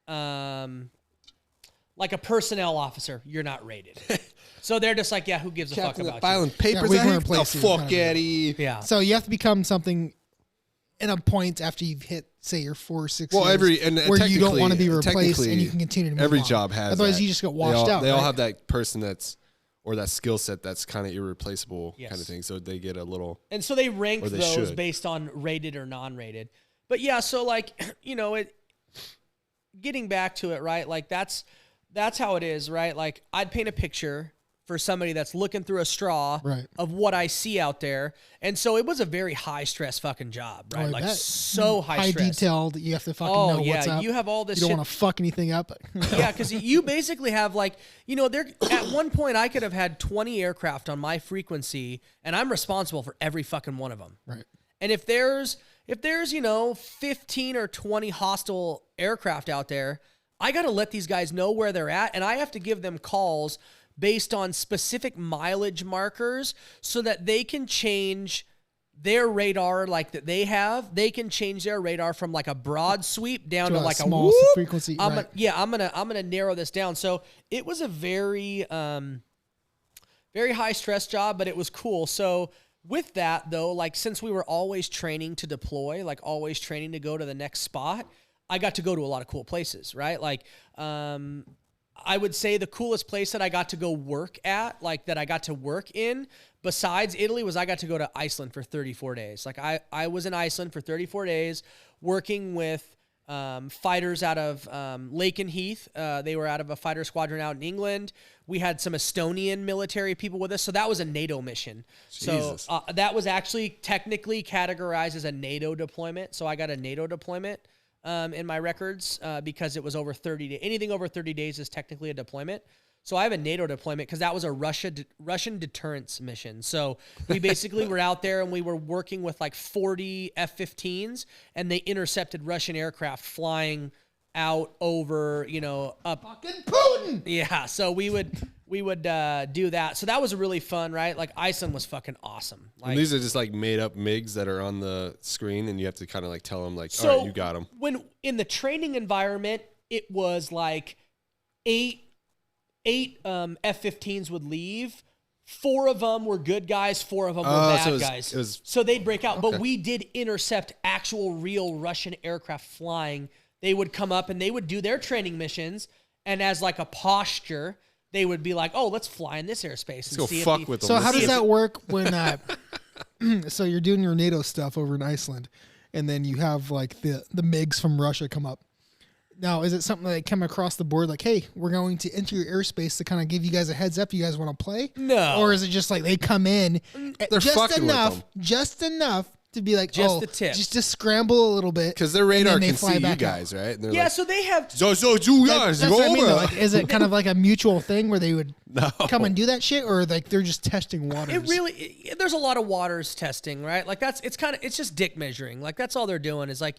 a personnel officer, you're not rated. So they're just like, yeah, who gives a fuck about you? filing papers. we Yeah, can the replace you, fuck kind of out of here. Yeah. So you have to become something in a point after you've hit, say, your 4 or 6 Well, years, where you don't want to be technically- replaced and you can continue to move Every on. job has. Otherwise, that. you just get washed out. They all right? have that person or that skill set that's kind of irreplaceable Yes. kind of thing. So they get a little. And so they rank Or they those should. based on rated or non-rated. But yeah, so like, getting back to it, right? Like that's how it is, right? Like I'd paint a picture for somebody that's looking through a straw Right. of what I see out there. And so it was a very high stress fucking job, right? I like bet. so high stress. detailed. You have to fucking Oh know what's yeah, up. you have all this You don't shit. want to fuck anything up. Yeah, because you basically have like, there at one point I could have had 20 aircraft on my frequency, and I'm responsible for every fucking one of them. Right. And if there's 15 or 20 hostile aircraft out there, I got to let these guys know where they're at, and I have to give them calls based on specific mileage markers so that they can change their radar like that they have. They can change their radar from like a broad sweep down To to a like a small whoop. frequency, I'm right. gonna narrow this down. So it was a very very high stress job, but it was cool. So with that though, like since we were always training to deploy, like always training to go to the next spot, I got to go to a lot of cool places, right? Like I would say the coolest place that I got to go work at, like that I got to work in, besides Italy, was I got to go to Iceland for 34 days. Like I was in Iceland for 34 days working with fighters out of Lakenheath. They were out of a fighter squadron out in England. We had some Estonian military people with us. So that was a NATO mission. Jesus. So that was actually technically categorized as a NATO deployment. So I got a NATO deployment in my records because it was over 30 days. Anything over 30 days is technically a deployment. So I have a NATO deployment because that was a Russian deterrence mission. So we basically were out there and we were working with like 40 F-15s, and they intercepted Russian aircraft flying out over, up. Fucking Putin! Yeah, so we would do that. So that was really fun, right? Like Iceland was fucking awesome. Like, And these are just like made up MiGs that are on the screen, and you have to kind of like tell them like, so all right, you got them. When in the training environment, it was like eight F-15s would leave. 4 of them were good guys, 4 of them were bad guys. So they'd break out. But we did intercept actual real Russian aircraft flying. They would come up and they would do their training missions, and as like a posture, they would be like, "Oh, let's fly in this airspace and Let's go see fuck if with them. So Let's how see does if that work when so you're doing your NATO stuff over in Iceland, and then you have like the MiGs from Russia come up? Now, is it something that come across the board like, hey, we're going to enter your airspace to kind of give you guys a heads up, you guys want to play? No. Or is it just like they come in They're just fucking with just enough to be like, Just the tip. just to scramble a little bit. Because their radar and then they can fly see you back guys, right? And they're Yeah, like, so they have so you guys, That's go what I mean, over. though. Like, is it kind of like a mutual thing where they would No. come and do that shit, or like they're just testing waters? there's a lot of waters testing, right? Like it's just dick measuring. Like that's all they're doing is like,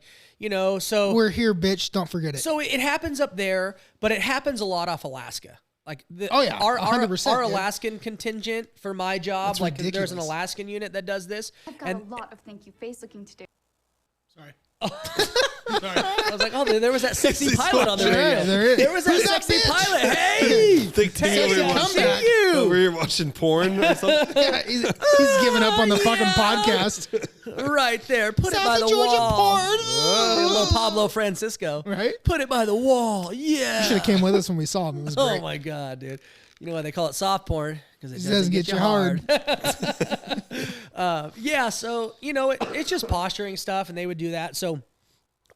so We're here, bitch. Don't forget it. So it happens up there, but it happens a lot off Alaska. Like Oh, yeah, our 100%, our yeah. Alaskan contingent for my job, That's like there's an ridiculous. Alaskan unit that does this. I've got And a lot of thank you face looking to do. Sorry. I was like, oh, there was that sexy He's pilot on the watching. radio. Yeah, there is. There was that Who's that sexy bitch? pilot. Hey, Think hey, over here I'll watching- comeback. see you. over here watching porn or something. Yeah, he's giving up on the fucking podcast. Right there. Put it South by of the Georgia wall. porn. Little Pablo Francisco. Right? Put it by the wall. Yeah. You should have came with us when we saw him. It was great. Oh my god, dude! You know why they call it soft porn? Because it doesn't get you hard. Yeah, so it's just posturing stuff, and they would do that. So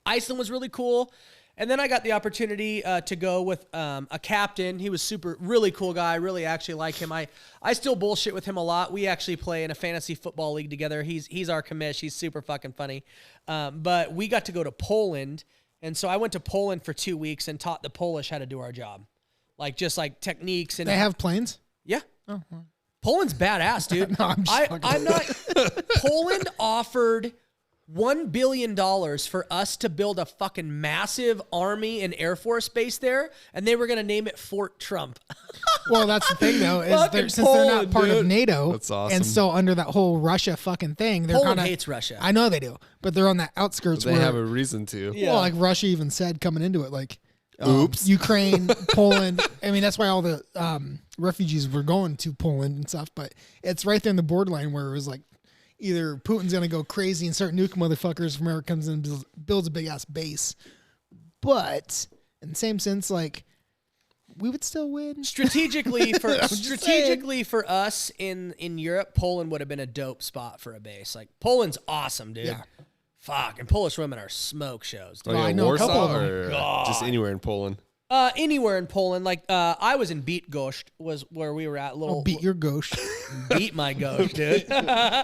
Iceland was really cool, and then I got the opportunity to go with a captain. He was really cool guy. I really actually like him. I still bullshit with him a lot. We actually play in a fantasy football league together. He's our commish. He's super fucking funny. But we got to go to Poland, and so I went to Poland for 2 weeks and taught the Polish how to do our job. Just techniques. And They have planes? yeah. Oh, well. Poland's badass, dude. No, I'm just fucking I'm not. Poland offered $1 billion for us to build a fucking massive army and air force base there, and they were going to name it Fort Trump. Well, that's the thing, though, is Fucking since they're not Poland, part of dude. NATO, That's awesome. and so under that whole Russia fucking thing, they're Poland kind of hates Russia. I know they do, but they're on the outskirts They where, have a reason to. Yeah. well, like Russia even said coming into it, like, Oops. Ukraine, Poland. I mean, that's why all the refugees were going to Poland and stuff. But it's right there in the borderline where it was like either Putin's going to go crazy and start nuking motherfuckers if America comes in and builds a big ass base. But in the same sense, like, we would still win. Strategically for saying. for us in Europe, Poland would have been a dope spot for a base. Like Poland's awesome, dude. Yeah. Fuck, and Polish women are smoke shows. Dude. Oh, I Like know a couple Warsaw of or just anywhere in Poland? Anywhere in Poland, I was in Bydgoszcz was where we were at. Little I'll beat your ghost. beat my ghost, dude.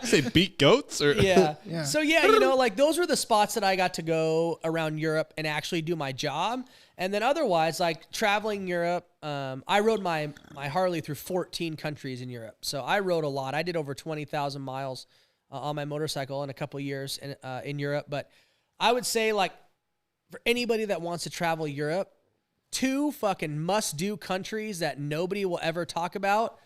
Say beat goats or Yeah. Yeah. So yeah, those were the spots that I got to go around Europe and actually do my job. And then otherwise, like traveling Europe, I rode my Harley through 14 countries in Europe. So I rode a lot. I did over 20,000 miles on my motorcycle in a couple of years in Europe. But I would say, like, for anybody that wants to travel Europe, 2 fucking must-do countries that nobody will ever talk about,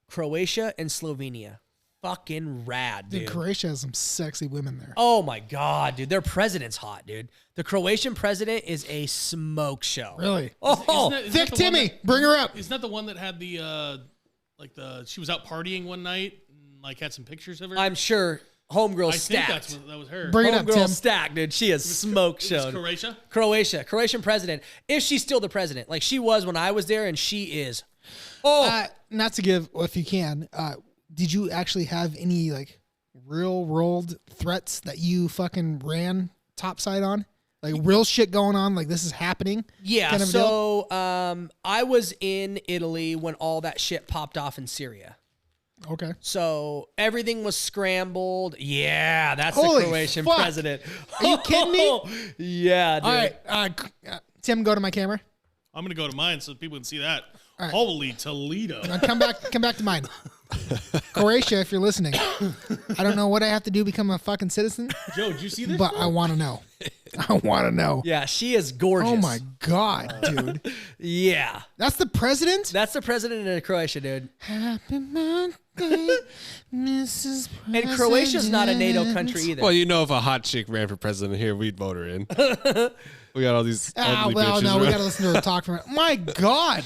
Croatia and Slovenia. Fucking rad, dude. Dude, Croatia has some sexy women there. Oh my god, dude. Their president's hot, dude. The Croatian president is a smoke show. Really? Oh, Isn't Thick that the one Timmy, that- bring her up. Isn't that the one that had she was out partying one night and had some pictures of her? I'm sure Homegirl I think stacked. that was her. Bring it up, Homegirl Tim. stacked, dude. She is smoke It was show. Croatia? Croatian president. If she's still the president. Like she was when I was there, and she is. Not to give, if you can, did you actually have any like real world threats that you fucking ran topside on? Like real shit going on, like this is happening? Yeah, kind of so I was in Italy when all that shit popped off in Syria. Okay. So everything was scrambled. Yeah, that's Holy the Croatian fuck. president. Are you kidding me? Yeah, dude. All right. Tim, go to my camera. I'm gonna go to mine so people can see that. right. Holy Toledo! Now come back to mine. Croatia, if you're listening, I don't know what I have to do to become a fucking citizen, Joe, did you see this? but I want to know. I want to know. Yeah, she is gorgeous. Oh my god, dude! Yeah. That's the president. That's the president of Croatia, dude. Happy birthday, Mrs. President. And Croatia's not a NATO country either. Well, if a hot chick ran for president here, we'd vote her in. We got all these ugly Well, bitches. no, we around. got to listen to her talk for my god.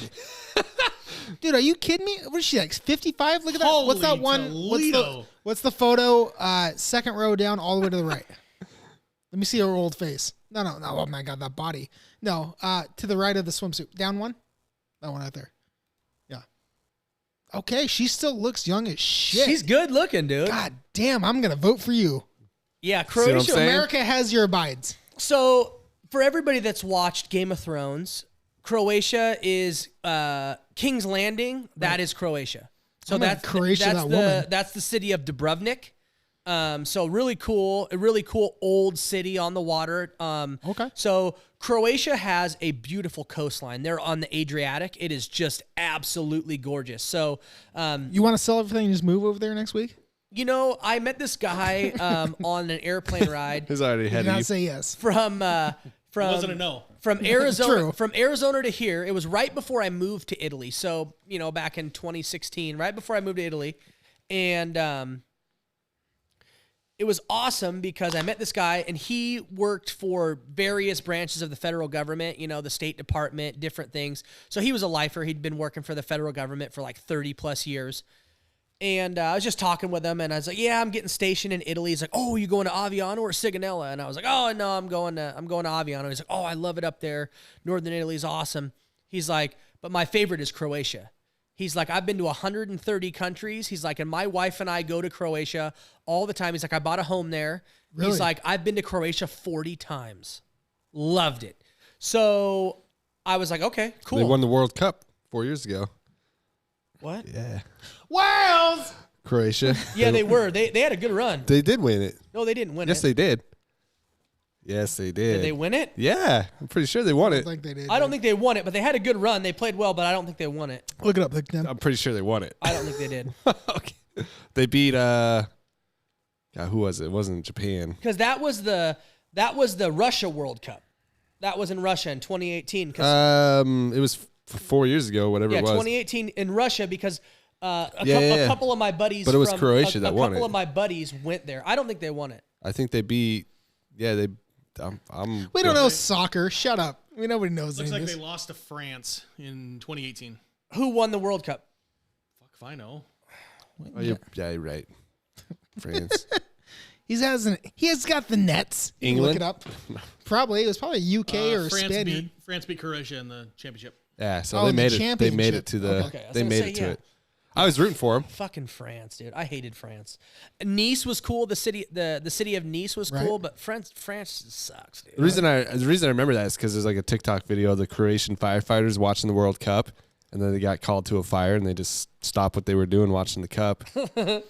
Dude, are you kidding me? What is she, like 55? Look at that. What's that Holy one? Toledo. What's the photo? Second row down, all the way to the right. Let me see her old face. No. Oh my god, that body. No, to the right of the swimsuit. Down one. That one right there. Yeah. Okay, she still looks young as shit. She's good looking, dude. God damn, I'm gonna vote for you. Yeah, what I'm Croatia. saying? America has your abides. So, for everybody that's watched Game of Thrones, Croatia is King's Landing. That is Croatia. So I'm gonna that's Croatia that's that the woman. that's the city of Dubrovnik. So really cool, a really cool old city on the water. Okay. So Croatia has a beautiful coastline. They're on the Adriatic. It is just absolutely gorgeous. So, You want to sell everything and just move over there next week? I met this guy on an airplane ride He's already Did ahead not of you. say yes. from Wasn't a no. from Arizona True. from Arizona to here. It was right before I moved to Italy. So, back in 2016, right before I moved to Italy. And it was awesome because I met this guy and he worked for various branches of the federal government, the State Department, different things. So he was a lifer. He'd been working for the federal government for like 30 plus years. And I was just talking with him, and I was like, "Yeah, I'm getting stationed in Italy." He's like, "Oh, you going to Aviano or Sigonella?" And I was like, "Oh, no, I'm going to Aviano." He's like, "Oh, I love it up there. Northern Italy's awesome." He's like, "But my favorite is Croatia." He's like, "I've been to 130 countries." He's like, "And my wife and I go to Croatia all the time." He's like, "I bought a home there." Really? He's like, "I've been to Croatia 40 times. Loved it." So I was like, "Okay, cool." They won the World Cup 4 years ago. What? Yeah. Wales. Croatia. Yeah, they were. They had a good run. They did win it. No, they didn't win Yes, it. they did. Yes, they did. Did they win it? Yeah, I'm pretty sure they won I it. think they did. I don't think they won it, but they had a good run. They played well, but I don't think they won it. Look it up, Big Tim. I'm pretty sure they won it. I don't think they did. Okay. They beat God, who was it? It wasn't Japan. Because that was the Russia World Cup. That was in Russia in 2018. It was 4 years ago, whatever Yeah, it was. 2018 in Russia because a Yeah. couple of my buddies. But it was from, Croatia that won A couple it. of my buddies went there. I don't think they won it. I think they beat. Yeah, they. We don't know soccer. Shut up. Nobody knows Looks any like of they this. lost to France in 2018. Who won the World Cup? Fuck if I know. Oh, you're right. France. He has got the nets. You can Look England? it up. Probably. It was probably UK or Spaniard. France beat Croatia in the championship. Yeah, so Oh, they the made it. They championship. made it to the. Okay, I was They gonna made say, it to yeah. it. I was rooting for them. Fucking France, dude. I hated France. Nice was cool. The city of Nice was cool, Right. but France sucks, dude. The reason I remember that is because there's like a TikTok video of the Croatian firefighters watching the World Cup, and then they got called to a fire, and they just stopped what they were doing watching the cup,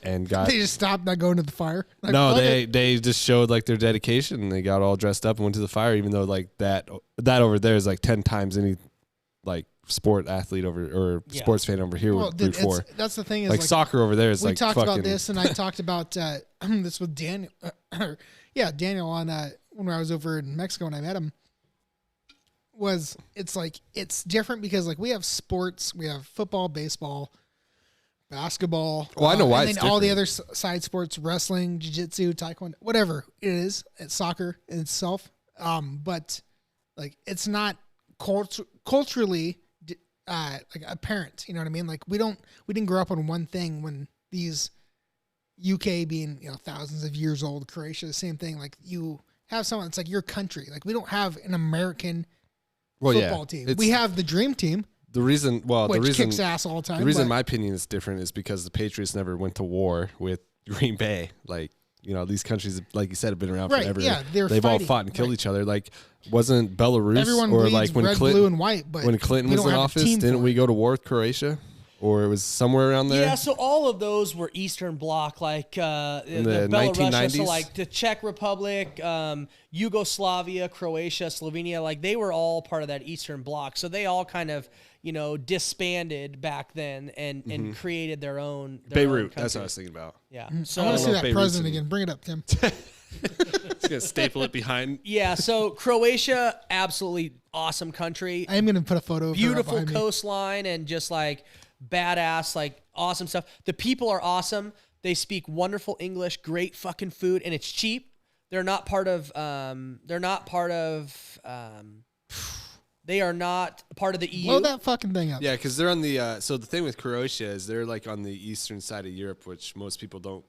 and got. They just stopped not going to the fire. Like, No, fuck it. they just showed like their dedication, and they got all dressed up and went to the fire, even though like that over there is like 10 times any like sport athlete or Yeah. sports fan over here Well, would dude, root for. that's the thing is Like soccer over there is we like talked fucking. about this, and I talked about this with Daniel. Daniel on when I was over in Mexico when I met him. It's different because like we have sports, we have football, baseball, basketball. Well, I know why and it's then all the different. other side sports, wrestling, jiu-jitsu, taekwondo, whatever it is. It's soccer in itself, but like it's not culturally like apparent. You know what I mean? Like we didn't grow up on one thing when these UK being thousands of years old, Croatia the same thing. Like you have someone that's like your country. Like we don't have an American football team. it's- We have the dream team, the reason. Well, which the reason kicks ass all the time. the reason but- my opinion is different is because the Patriots never went to war with Green Bay. Like these countries, like you said, have been around Right, forever. yeah, they're They've all fighting, fought and killed right. each other. Like wasn't Belarus everyone or bleeds like when red, Clinton blue, and white. But when Clinton we was don't in have a office, team didn't for we it. go to war with Croatia? Or it was somewhere around there? Yeah, so all of those were Eastern Bloc, like the the Belarus, 1990s? so like the Czech Republic, Yugoslavia, Croatia, Slovenia, like they were all part of that Eastern Bloc. So they all kind of, disbanded back then and created their own Beirut. That's country. what I was thinking about. Yeah. I So want to see know that Beirut's president in- again. Bring it up, Tim. It's gonna staple it behind. yeah, so Croatia, absolutely awesome country. I am going to put a photo of her up Beautiful behind me. coastline and just like badass, like awesome stuff. The people are awesome. They speak wonderful English, great fucking food, and it's cheap. They are not part of the EU. Blow that fucking thing up. Yeah, because they're on the. So the thing with Croatia is they're like on the eastern side of Europe, which most people don't.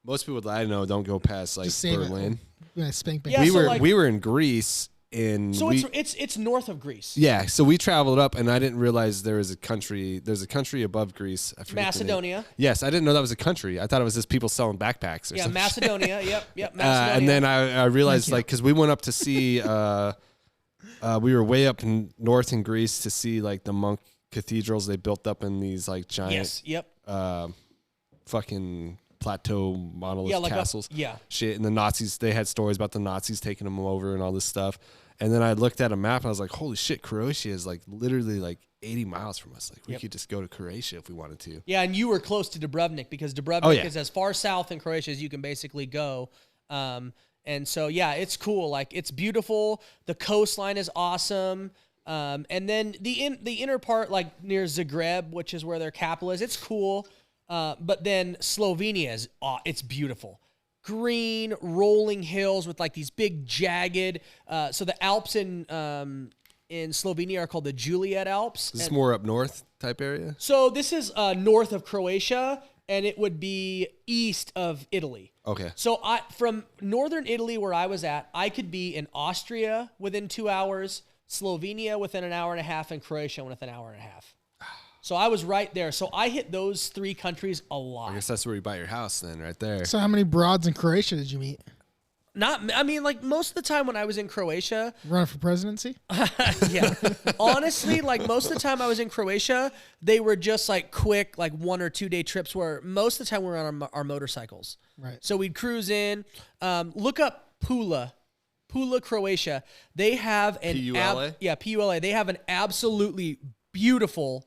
Most people that I know don't go past like Just save Berlin. it. Yeah, spank bang. Yeah, We so, were like- we were in Greece and So we, it's north of Greece. yeah. So we traveled up, and I didn't realize there was a country. There's a country above Greece. I forget the name. Macedonia. Yes, I didn't know that was a country. I thought it was just people selling backpacks or Yeah, something. Macedonia. Yep, Macedonia. And then I realized Thank you. like because we went up to see we were way up in north in Greece to see like the monk cathedrals they built up in these like giant yes, yep. fucking plateau monolith Yeah, like castles yeah. shit, and the Nazis, they had stories about the Nazis taking them over and all this stuff. And then I looked at a map and I was like, holy shit, Croatia is like literally like 80 miles from us. Like we Yep. could just go to Croatia if we wanted to. Yeah, and you were close to Dubrovnik because Dubrovnik Oh, yeah. is as far south in Croatia as you can basically go. And so, yeah, it's cool. Like, it's beautiful. The coastline is awesome. And then the inner part, like near Zagreb, which is where their capital is, it's cool. But then Slovenia is it's beautiful. Green, rolling hills with like these big jagged. So the Alps in Slovenia are called the Juliet Alps. Is this And- more up north type area? so this is north of Croatia, and it would be east of Italy. Okay. So from northern Italy where I was at, I could be in Austria within 2 hours, Slovenia within an hour and a half, and Croatia within an hour and a half. So I was right there. So I hit those 3 countries a lot. I guess that's where you buy your house then, right there. So how many broads in Croatia did you meet? Like most of the time when I was in Croatia, Running for presidency? yeah. Honestly, like most of the time I was in Croatia, they were just like quick, like 1 or 2 day trips where most of the time we were on our motorcycles. Right. So we'd cruise in, look up Pula, Croatia. They have an Pula? Pula. They have an absolutely beautiful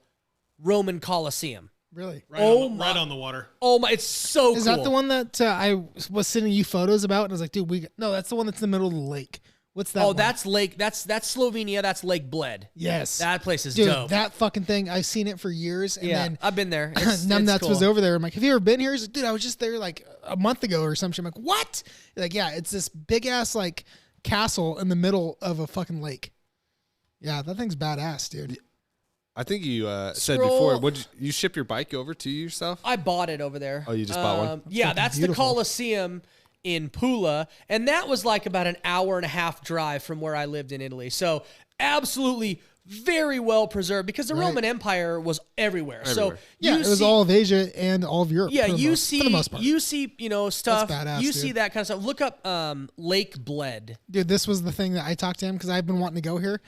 Roman Colosseum. Really? Right on the water. Oh my, it's so cool. Is that the one that I was sending you photos about? And I was like, dude, no, that's the one that's in the middle of the lake. What's that? Oh, one? that's Slovenia. That's Lake Bled. Yes. That place is Dude, dope. that fucking thing, I've seen it for years. And yeah, then I've been there. It's Numbnuts cool. was over there. I'm like, have you ever been here? He's like, dude, I was just there like a month ago or something. I'm like, what? Like, yeah, it's this big ass like castle in the middle of a fucking lake. Yeah, that thing's badass, dude. I think you said before, would you ship your bike over to yourself? I bought it over there. Oh, you just bought one? Yeah, fucking that's beautiful. the Colosseum in Pula, and that was like about an hour and a half drive from where I lived in Italy. So absolutely very well preserved because the Roman Empire was everywhere. So Yeah, it was all of Asia and all of Europe. Yeah, for the most part. you see, stuff. badass, You dude. see that kind of stuff. Look up Lake Bled. Dude, this was the thing that I talked to him because I've been wanting to go here.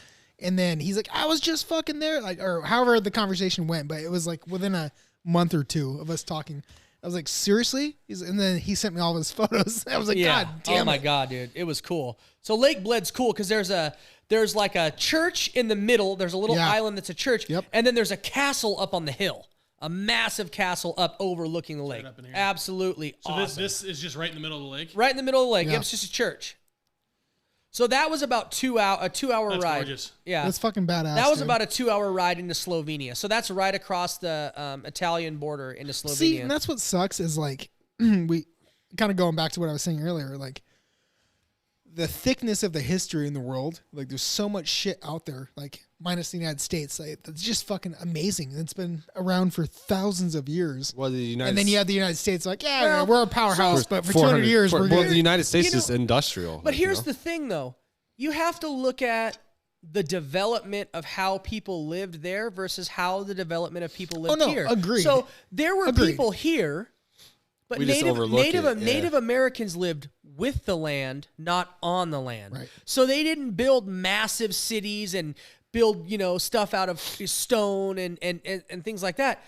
And then he's like, I was just fucking there. Like, or however the conversation went, but it was like within a month or 2 of us talking. I was like, seriously? And then he sent me all of his photos. I was like, God damn Oh my it. God, dude. It was cool. So Lake Bled's cool because there's like a church in the middle. There's a little island that's a church. Yep. And then there's a castle up on the hill. A massive castle up overlooking the lake. up in here. Absolutely So awesome. this is just right in the middle of the lake. Right in the middle of the lake. Yeah. Yep, it's just a church. So that was about a 2-hour That's ride. gorgeous. Yeah. That's fucking badass. That was dude. about a 2-hour ride into Slovenia. So that's right across the Italian border into Slovenia. See, and that's what sucks is like, we kind of going back to what I was saying earlier, like the thickness of the history in the world. Like there's so much shit out there, like minus the United States. Like, that's just fucking amazing. It's been around for thousands of years. Well, the United And then you have the United States like, yeah, Well, we're a powerhouse, but for 200 years, we're well, good. the United States You know- is industrial. But like, you here's know? the thing, though. You have to look at the development of how people lived there versus how the development of people lived no, here. agreed. So there were Agreed. people here, but We just overlook it, yeah. Native Americans lived with the land, not on the land. Right. So they didn't build massive cities and build, stuff out of stone and things like that.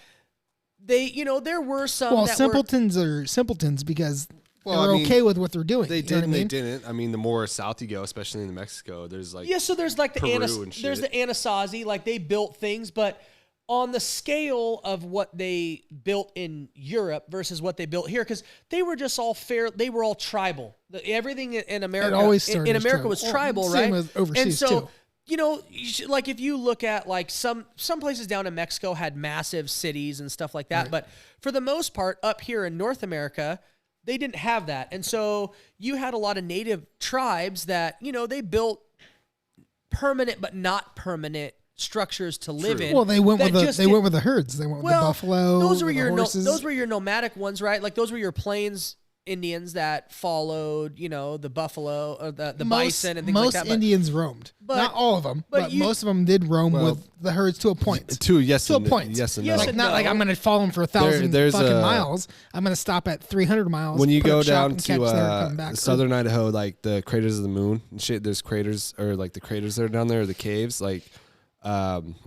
They, there were some Well, that simpletons are simpletons because Well, they're I mean, okay with what they're doing. They you know did what I and they mean? didn't. I mean, the more south you go, especially in Mexico, there's like so there's like the Peru and there's the shit. Anasazi, like they built things, but on the scale of what they built in Europe versus what they built here, because they were just all they were all tribal. Everything in America, always started in as America tribal. was Well, tribal, same right? as overseas, and so, too. like if you look at like some places down in Mexico had massive cities and stuff like that, but for the most part, up here in North America, they didn't have that. And so you had a lot of native tribes that, they built permanent but not permanent structures to live in. Well, they went that with just the didn't- they herds. They went with the buffalo. Those were the your horses. those were your nomadic ones, right? Like those were your plains Indians that followed, the buffalo or the bison and things like most that. But Indians roamed. but- Not all of them, but but you- most of them did roam Well, with the herds to a point. to yes To a and point. yes and Yes no. Like and not like no. I'm going to follow them for 1,000 there's fucking a- miles. I'm going to stop at 300 miles. When you put up go shop down and catch there and come to back. southern Idaho, like the craters of the moon and shit, there's craters or like the craters that are down there, or the caves. Like,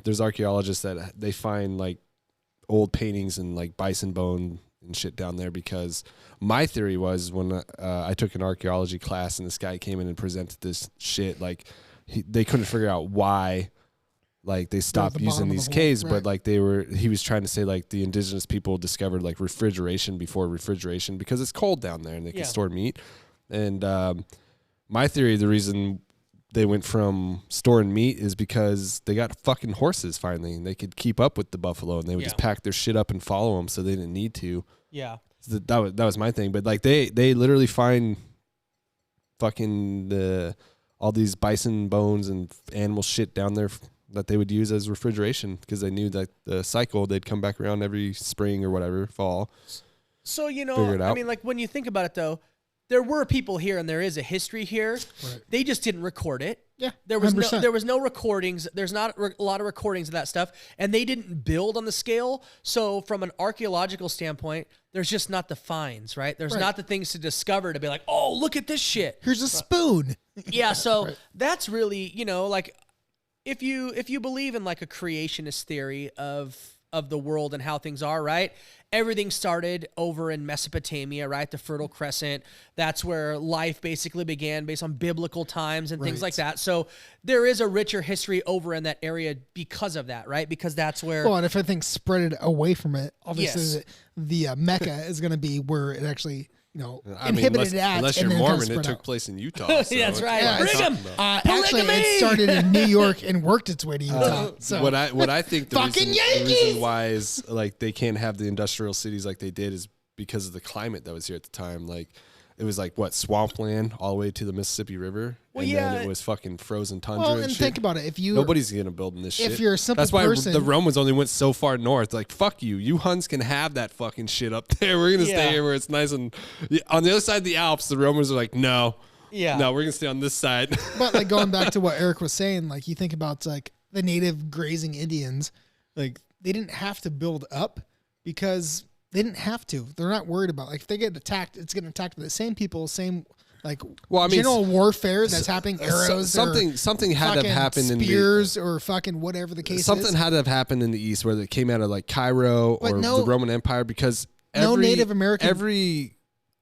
there's archaeologists that they find like old paintings and like bison bone and shit down there. Because my theory was when I took an archaeology class and this guy came in and presented this shit, like they couldn't figure out why. Like they stopped the using bottom of these the hole, caves, right. but like he was trying to say like the indigenous people discovered like refrigeration before refrigeration because it's cold down there and they can Yeah. store meat. And my theory, the reason they went from storing meat is because they got fucking horses finally and they could keep up with the buffalo and they would just pack their shit up and follow them so they didn't need to. yeah. So that was my thing. But like they literally find fucking all these bison bones and animal shit down there that they would use as refrigeration because they knew that the cycle they'd come back around every spring or whatever fall. So, Figure it I out. mean, like when you think about it though, there were people here and there is a history here. Right. They just didn't record it. Yeah, There was 100%. no recordings. There's not a lot of recordings of that stuff, and they didn't build on the scale. So from an archaeological standpoint, there's just not the finds, right? There's Right. not the things to discover to be like, oh, look at this shit. Here's a spoon. Yeah, so Right. that's really, like if you believe in like a creationist theory of the world and how things are, right? Everything started over in Mesopotamia, right? The Fertile Crescent. That's where life basically began based on biblical times and things Right. like that. So there is a richer history over in that area because of that, right? Because that's where Well, and if I think spread it away from it, obviously Yes. the Mecca is going to be where it actually, I mean, inhibited at. unless and you're then kinda Mormon, it spread took out. place in Utah. So That's right. Yeah, Bring it's- 'em. Actually, Polygamy! it started in New York and worked its way to Utah. So what I think the Fucking reason Yankees! why is like they can't have the industrial cities like they did is because of the climate that was here at the time. Like it was like what swampland all the way to the Mississippi River, Well, and yeah. then it was fucking frozen tundra. well, and and shit. think about it. If you Nobody's gonna build in this shit. if you're a simple That's why person- the Romans only went so far north. Like fuck you, you Huns can have that fucking shit up there. We're gonna Yeah. stay here where it's nice and on the other side of the Alps. The Romans are like, no, Yeah. no, we're gonna stay on this side. But like going back to what Eric was saying, like you think about like the native grazing Indians, like they didn't have to build up because they didn't have to. They're not worried about like if they get attacked, it's getting attacked by the same people, same like Well, I mean, general warfare that's happening. Arrows, something had to have fucking happened in the spears, or fucking whatever the case something is. had to have happened in the East, whether it came out of like Cairo But or no- the Roman Empire, because no every Native American- every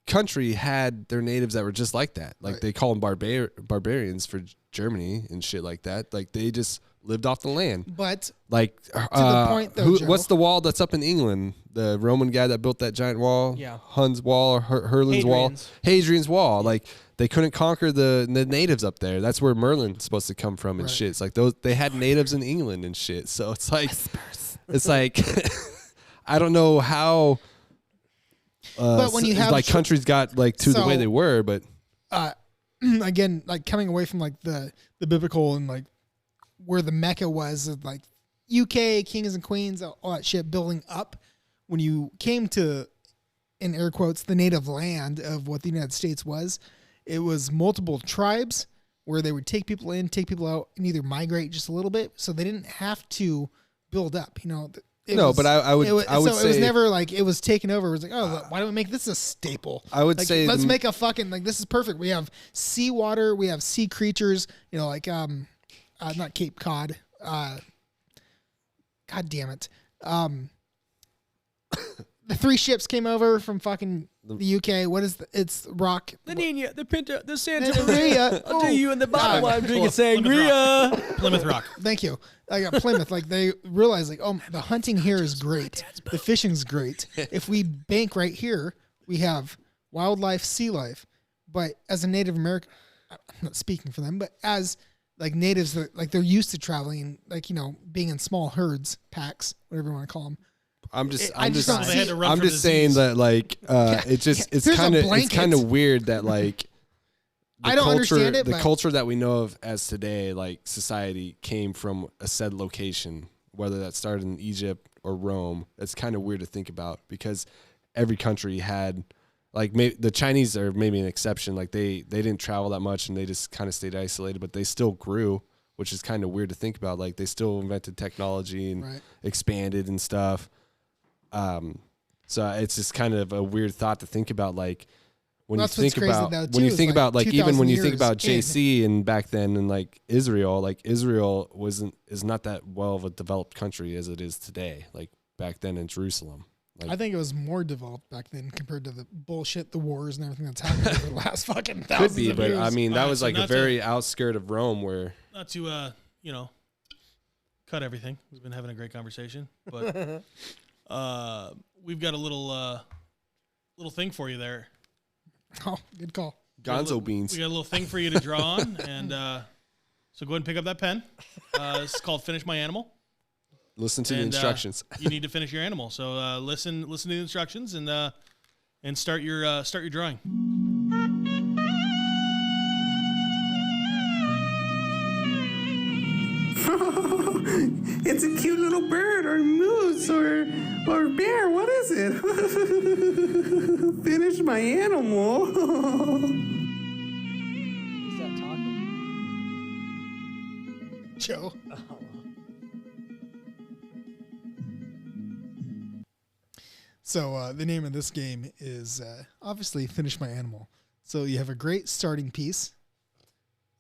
country had their natives that were just like that. Like Right. they call them barbarians for Germany and shit like that. Like they just lived off the land. But Like the point, though, Joe. what's the wall that's up in England? The Roman guy that built that giant wall, Yeah. Hun's wall or Herlin's wall, Hadrian's. Hadrian's wall. Like they couldn't conquer the natives up there. That's where Merlin's supposed to come from and Right. shit. It's like those they had natives in England and shit. So it's like it's like I don't know how. But when you have like countries got like to the way So- they were, but again, like coming away from like the biblical and like where the Mecca was, of, like UK kings and queens, all that shit building up. When you came to, in air quotes, the native land of what the United States was, it was multiple tribes where they would take people in, take people out, and either migrate just a little bit, so they didn't have to build up. But I would it was, I would so say it was never like it was taken over. It was like, oh, why don't we make this a staple? I would Like, say let's the- make a fucking like this is perfect. We have seawater, we have sea creatures, like not Cape Cod. God damn it. The 3 ships came over from fucking the UK. What is it's rock? the Nina, the Pinta, the Santa Sangria. Maria. I'll do you in the bottle while I'm drinking sangria. Plymouth Rock. Thank you. I got Plymouth. Like they realized, like, oh, the hunting here is great. The fishing's great. If we bank right here, we have wildlife, sea life. But as a Native American, I'm not speaking for them, but as like natives, like they're used to traveling, like being in small herds, packs, whatever you want to call them. I'm just I just don't They had to run I'm from just saying disease. that like it's Here's a kind of blanket. weird that like the I don't culture, understand it, the but- culture that we know of as today, like society, came from a said location, whether that started in Egypt or Rome. It's kind of weird to think about because every country had like the Chinese are maybe an exception. Like they didn't travel that much and they just kind of stayed isolated, but they still grew, which is kind of weird to think about. Like they still invented technology and Right. expanded and stuff. So it's just kind of a weird thought to think about, like when That's you what's think crazy about though, when too, you is, think like, about like even 2,000 when you think years about in. JC and back then and like Israel is not that well of a developed country as it is today. Like back then in Jerusalem. Like, I think it was more developed back then compared to the bullshit, the wars, and everything that's happened over the last fucking could thousands be, of but years. I mean that Alright, was so like a not to- very outskirt of Rome where Not to cut everything. We've been having a great conversation, but we've got a little thing for you there. Oh, good call. Gonzo beans. We got a little thing for you to draw on, and so go ahead and pick up that pen. It's called "Finish My Animal." Listen to the And, instructions. You need to finish your animal, so listen to the instructions and start your drawing. It's a cute little bird or moose or bear. What is it? Finish my animal. Who's that talking? Joe. So the name of this game is obviously Finish My Animal. So you have a great starting piece,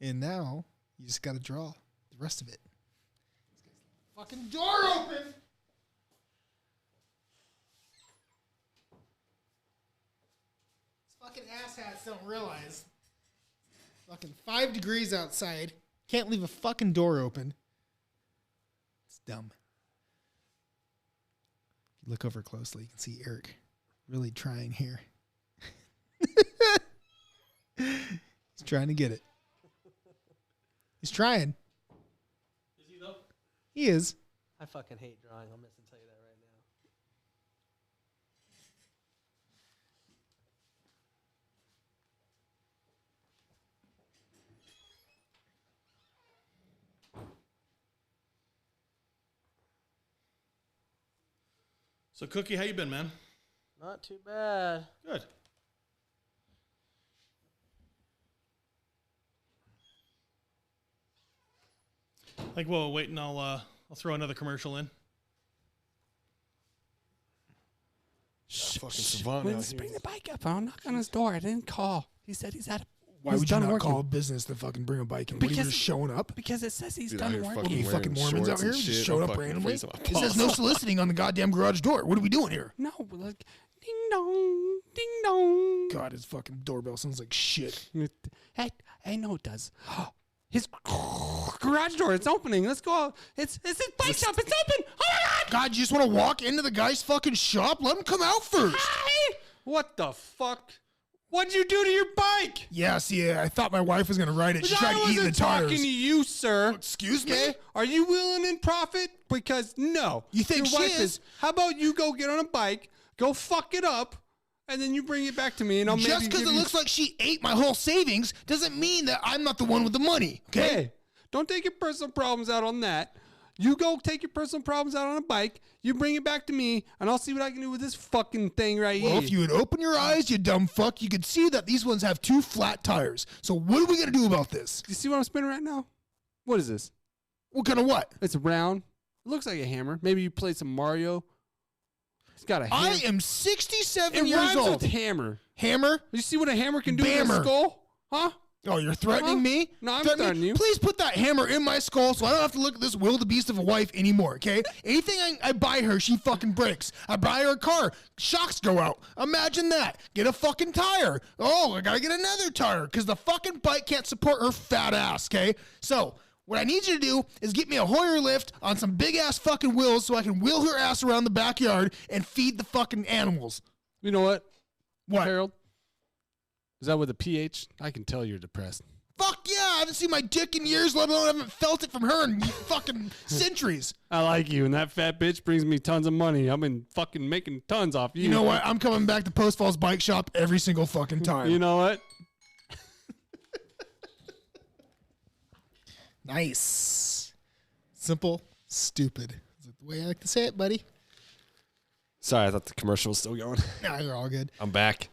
and now you just got to draw the rest of it. Fucking door open! These fucking asshats don't realize. Fucking 5 degrees outside. Can't leave a fucking door open. It's dumb. If you look over closely, you can see Eric really trying here. He's trying to get it. He's trying. Is he though? He is. I fucking hate drawing. I'm just gonna tell you that right now. So, Cookie, how you been, man? Not too bad. Good. Like, whoa, wait, and I'll throw another commercial in. Fucking savant When out just here. bring the bike up. I'll knock on his door. I didn't call. He said he's at. Why he's would you done not working. call a business to fucking bring a bike in? What, are you Because- just showing up? Because it says he's Dude, out done here working. What are you, wearing fucking Mormons out shorts here? and Just shit. showing I'm up fucking randomly? freezing my It says no soliciting on the goddamn garage door. What are we doing here? No, like ding dong, ding dong. God, his fucking doorbell sounds like shit. Hey, I know it does. His garage door, it's opening. Let's go. It's his bike shop. It's open. Oh my god! God, you just want to walk into the guy's fucking shop? Let him come out first. Hey! What the fuck? What'd you do to your bike? Yeah, see, I thought my wife was going to ride it. She tried to eat the wasn't talking tires. to you, sir. Excuse me? Okay? Are you willing in profit? Because no. You think your she wife is? How about you go get on a bike, go fuck it up, and then you bring it back to me, and I'll Just maybe because give it you... looks like she ate my whole savings doesn't mean that I'm not the one with the money, okay? Hey, don't take your personal problems out on that. You go take your personal problems out on a bike. You bring it back to me, and I'll see what I can do with this fucking thing right Well, here. if you would open your eyes, you dumb fuck, you could see that these ones have 2 flat tires. So what are we going to do about this? You see what I'm spinning right now? What is this? What kind of what? It's round. It looks like a hammer. Maybe you played some Mario. It's got a hammer. I am 67 It years rhymes old. with hammer. Hammer? You see what a hammer can do to Bammer. a skull? Huh? Oh, you're threatening Huh? me? No, I'm Threatening me? threatening you. Please put that hammer in my skull so I don't have to look at this wildebeest of a wife anymore, okay? Anything I buy her, she fucking breaks. I buy her a car, shocks go out. Imagine that. Get a fucking tire. Oh, I gotta get another tire because the fucking bike can't support her fat ass, okay? So, what I need you to do is get me a Hoyer lift on some big ass fucking wheels so I can wheel her ass around the backyard and feed the fucking animals. You know what, What? Harold? Is that with a PH? I can tell you're depressed. Fuck yeah, I haven't seen my dick in years, let alone I haven't felt it from her in fucking centuries. I like you, and that fat bitch brings me tons of money. I've been fucking making tons off you. You know what? I'm coming back to Post Falls Bike Shop every single fucking time. You know what? Nice. Simple, stupid. Is that the way I like to say it, buddy? Sorry, I thought the commercial was still going. Nah, you're all good. I'm back.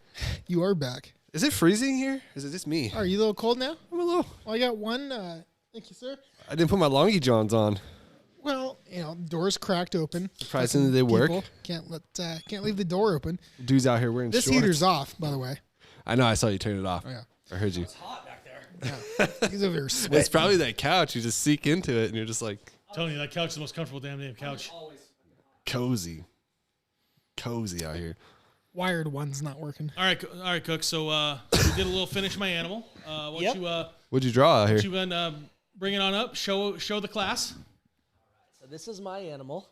You are back. Is it freezing here? Is it just me? Are you a little cold now? I'm a little. Well, I got one. Thank you, sir. I didn't put my longy johns on. Well, doors cracked open. Surprisingly, they work. People can't leave the door open. Dude's out here wearing This shorts. heater's off, by the way. I know. I saw you turn it off. Oh yeah, I heard you. he's over here sweating. It's probably that couch. You just seek into it, and you're just like I'm telling you, that couch is the most comfortable damn couch. cozy out here. Wired one's not working. All right, Cook. So we did a little finish my animal. Why Yep. don't What'd you draw out here? you bring it on up? Show the class. So this is my animal.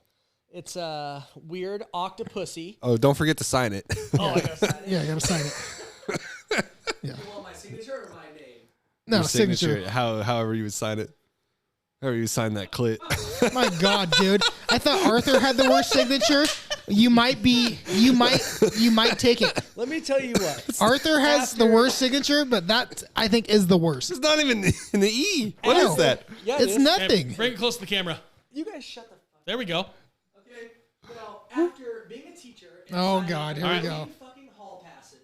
It's a weird octopussy. Oh, don't forget to sign it. Oh, I gotta sign it. Yeah, I gotta sign it. You want my signature or my name? No Your signature. However you would sign it. However you sign that clit. My God, dude! I thought Arthur had the worst signature. You might take it. Let me tell you what. Arthur has the After- worst signature, but that I think is the worst. It's not even in the E. What Ow. is that? Yeah, it It's is. nothing. Bring it close to the camera. You guys shut the fuck. There we go. Okay. Well, after being a teacher. And Oh, signing God, here we go. Fucking hall passes.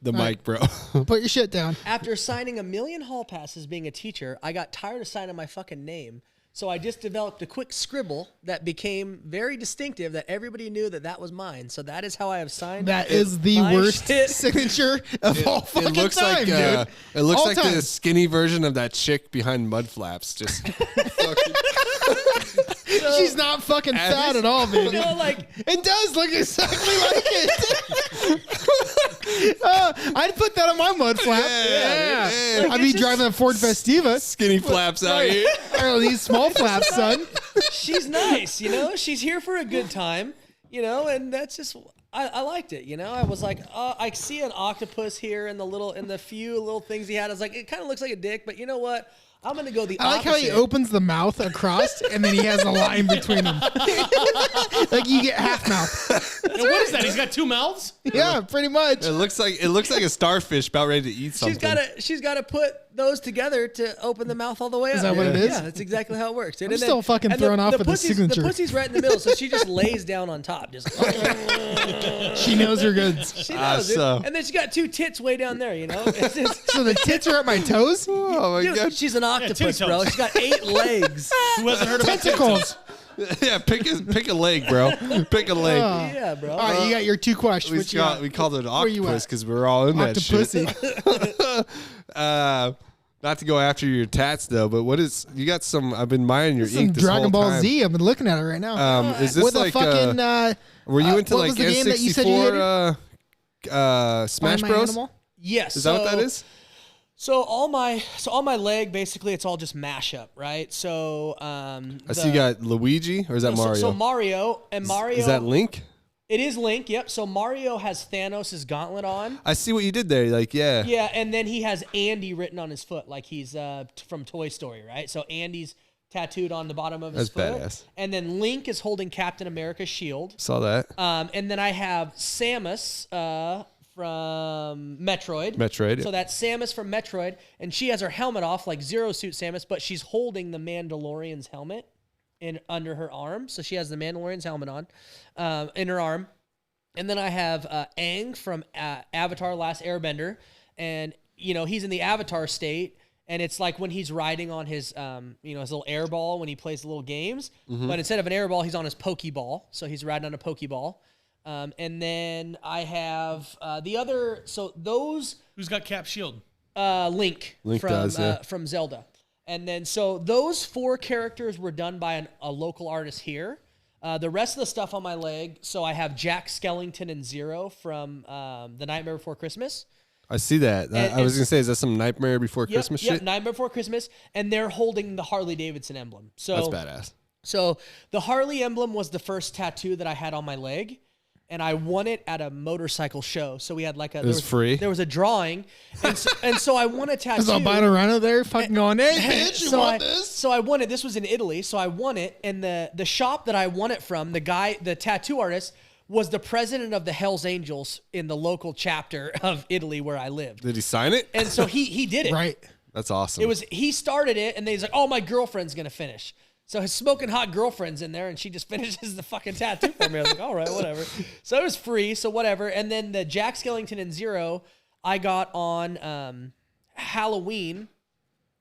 The mic, bro. Put your shit down. After signing 1 million hall passes being a teacher, I got tired of signing my fucking name. So I just developed a quick scribble that became very distinctive that everybody knew that was mine. So that is how I have signed. That is the my worst shit. signature of all fucking It looks time, like dude. it looks All like time. the skinny version of that chick behind Mud Flaps. Just fucking, She's not fucking fat at all, baby. You know, like It does look exactly like it. I'd put that on my mud flap. Yeah. Like, I'd be it's just- driving a Ford Festiva. skinny flaps out here. Or these small flaps, son. she's nice, you know. She's here for a good time, you know, and that's just I liked it, you know. I was like, I see an octopus here in the few little things he had. I was like, it kind of looks like a dick, but you know what? I'm gonna go the I like opposite. how he opens the mouth across and then he has a line between them. Like you get half mouth. And what is that? He's got 2 mouths? Yeah, pretty much. It looks like a starfish about ready to eat something. She's gotta put those together to open the mouth all the way up. Is that what it is? Yeah, that's exactly how it works. I'm still fucking thrown off with the signature. The pussy's right in the middle, so she just lays down on top. Just She knows her goods. she knows, dude. so- And then she got 2 tits way down there, you know. It's just, So the tits are at my toes? Oh my dude, god! she's an octopus, toes. bro. She's got 8 legs. Who hasn't heard about Tentacles. Yeah, pick a leg, bro. Pick a leg. Yeah, bro. All right, you got your 2 questions. we, What you got? we called it an Where you octopus at? because we're all in that Octopussy. shit. Not to go after your tats though, but what is you got some? I've been admiring your Some ink this Dragon whole Ball time. Z. I've been looking at it right now. Is this With like a fucking were you into what like was the game that you said you N64 Smash Find My Bros? Animal? Yes. Is that what that is? So on my leg, basically, it's all just mashup, right? So I see you got Luigi, or is that Mario? So Mario and Mario. Is that Link? It is Link. Yep. So Mario has Thanos' gauntlet on. I see what you did there. Like, yeah. Yeah, and then he has Andy written on his foot, like he's from Toy Story, right? So Andy's tattooed on the bottom of his That's foot. badass. And then Link is holding Captain America's shield. Saw that. And then I have Samus from Metroid. Metroid. So that's Samus from Metroid, and she has her helmet off like Zero Suit Samus, but she's holding the Mandalorian's helmet under her arm. So she has the Mandalorian's helmet on in her arm. And then I have Aang from Avatar: Last Airbender, and you know he's in the Avatar state. And it's like when he's riding on his, his little air ball when he plays the little games. Mm-hmm. But instead of an air ball, he's on his Pokeball. So he's riding on a Pokeball. And then I have the other. So those Who's got Cap Shield? Link Link from does, yeah. from Zelda. And then so those 4 characters were done by a local artist here. The rest of the stuff on my leg. So I have Jack Skellington and Zero from The Nightmare Before Christmas. I see that. I was gonna say, is that some Nightmare Before Christmas Yep, shit? Nightmare Before Christmas, and they're holding the Harley Davidson emblem. So That's badass. So the Harley emblem was the first tattoo that I had on my leg, and I won it at a motorcycle show. So we had like was free? There was a drawing, and so I won a tattoo. There's albino rhino there fucking going, hey, bitch, you so want I, this? So I won it. This was in Italy. So I won it, and the shop that I won it from, the tattoo artist, was the president of the Hells Angels in the local chapter of Italy where I lived. Did he sign it? And so he did it. Right. That's awesome. He started it, and then he's like, "Oh, my girlfriend's gonna finish." So his smoking hot girlfriend's in there, and she just finishes the fucking tattoo for me. I was like, "All right, whatever." So it was free, so whatever. And then the Jack Skellington and Zero, I got on Halloween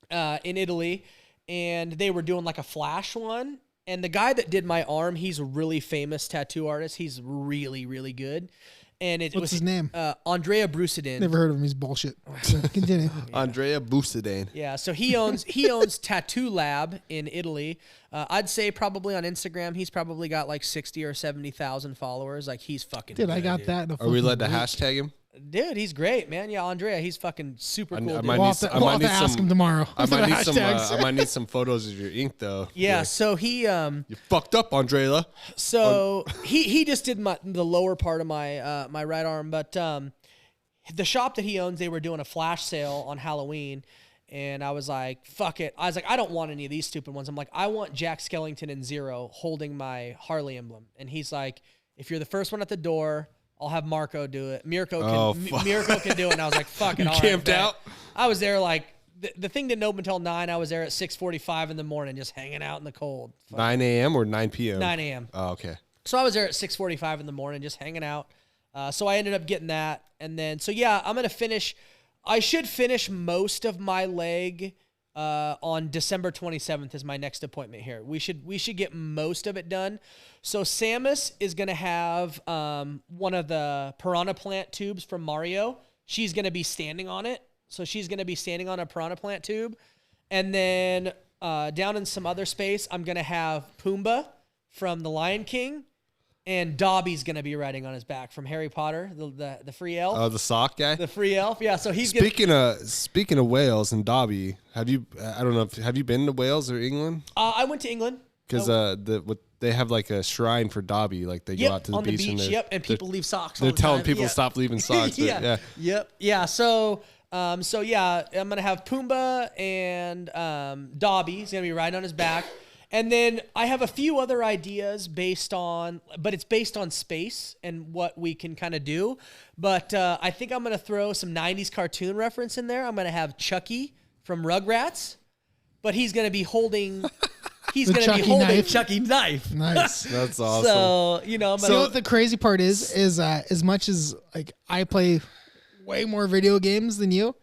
in Italy, and they were doing like a flash one. And the guy that did my arm, he's a really famous tattoo artist. He's really, really good. And it What's was his name? Andrea Brusidin. Never heard of him. He's bullshit. So continue. Andrea Busadane. Yeah, so he owns Tattoo Lab in Italy. I'd say probably on Instagram he's probably got like 60 or 70,000 followers. Like he's fucking. Dude, good, I got dude. that. In a Are we fucking allowed to week. hashtag him? Dude, he's great, man. Yeah, Andrea, he's fucking super cool. I dude. might We'll need have to, some- I we'll might have to need ask some- him tomorrow. I might need some. Hashtags. I might need some photos of your ink though. Yeah, Like, so he you fucked up, Andrea. he just did the lower part of my my right arm, but the shop that he owns, they were doing a flash sale on Halloween. And I was like, fuck it. I was like, I don't want any of these stupid ones. I'm like, I want Jack Skellington and Zero holding my Harley emblem. And he's like, if you're the first one at the door, I'll have Marco do it. Mirko can do it. And I was like, fuck it. You all right, camped bet. out? I was there like the thing didn't open until 9. I was there at 6:45 in the morning, just hanging out in the cold. 9 a.m. or 9 p.m.? 9 a.m. Oh, okay. So I was there at 6:45 in the morning, just hanging out. So I ended up getting that, and then I'm gonna finish. I should finish most of my leg on December 27th is my next appointment here. We should get most of it done. So Samus is gonna have one of the piranha plant tubes from Mario. She's gonna be standing on it. So she's gonna be standing on a piranha plant tube, and then down in some other space, I'm gonna have Pumbaa from The Lion King. And Dobby's going to be riding on his back from Harry Potter, the free elf. Oh, the sock guy? The free elf. Yeah, so he's speaking of Wales and Dobby, have you been to Wales or England? I went to England. Cuz they have like a shrine for Dobby, like they go out to the on beach, the beach, and people leave socks all they're the telling time. people stop leaving socks. Yeah. So I'm going to have Pumbaa and Dobby. He's going to be riding on his back. And then I have a few other ideas but it's based on space and what we can kind of do. But I think I'm going to throw some 90s cartoon reference in there. I'm going to have Chucky from Rugrats, but he's going to be holding Chucky knife. Nice. That's awesome. So, You know what the crazy part is as much as like I play way more video games than you,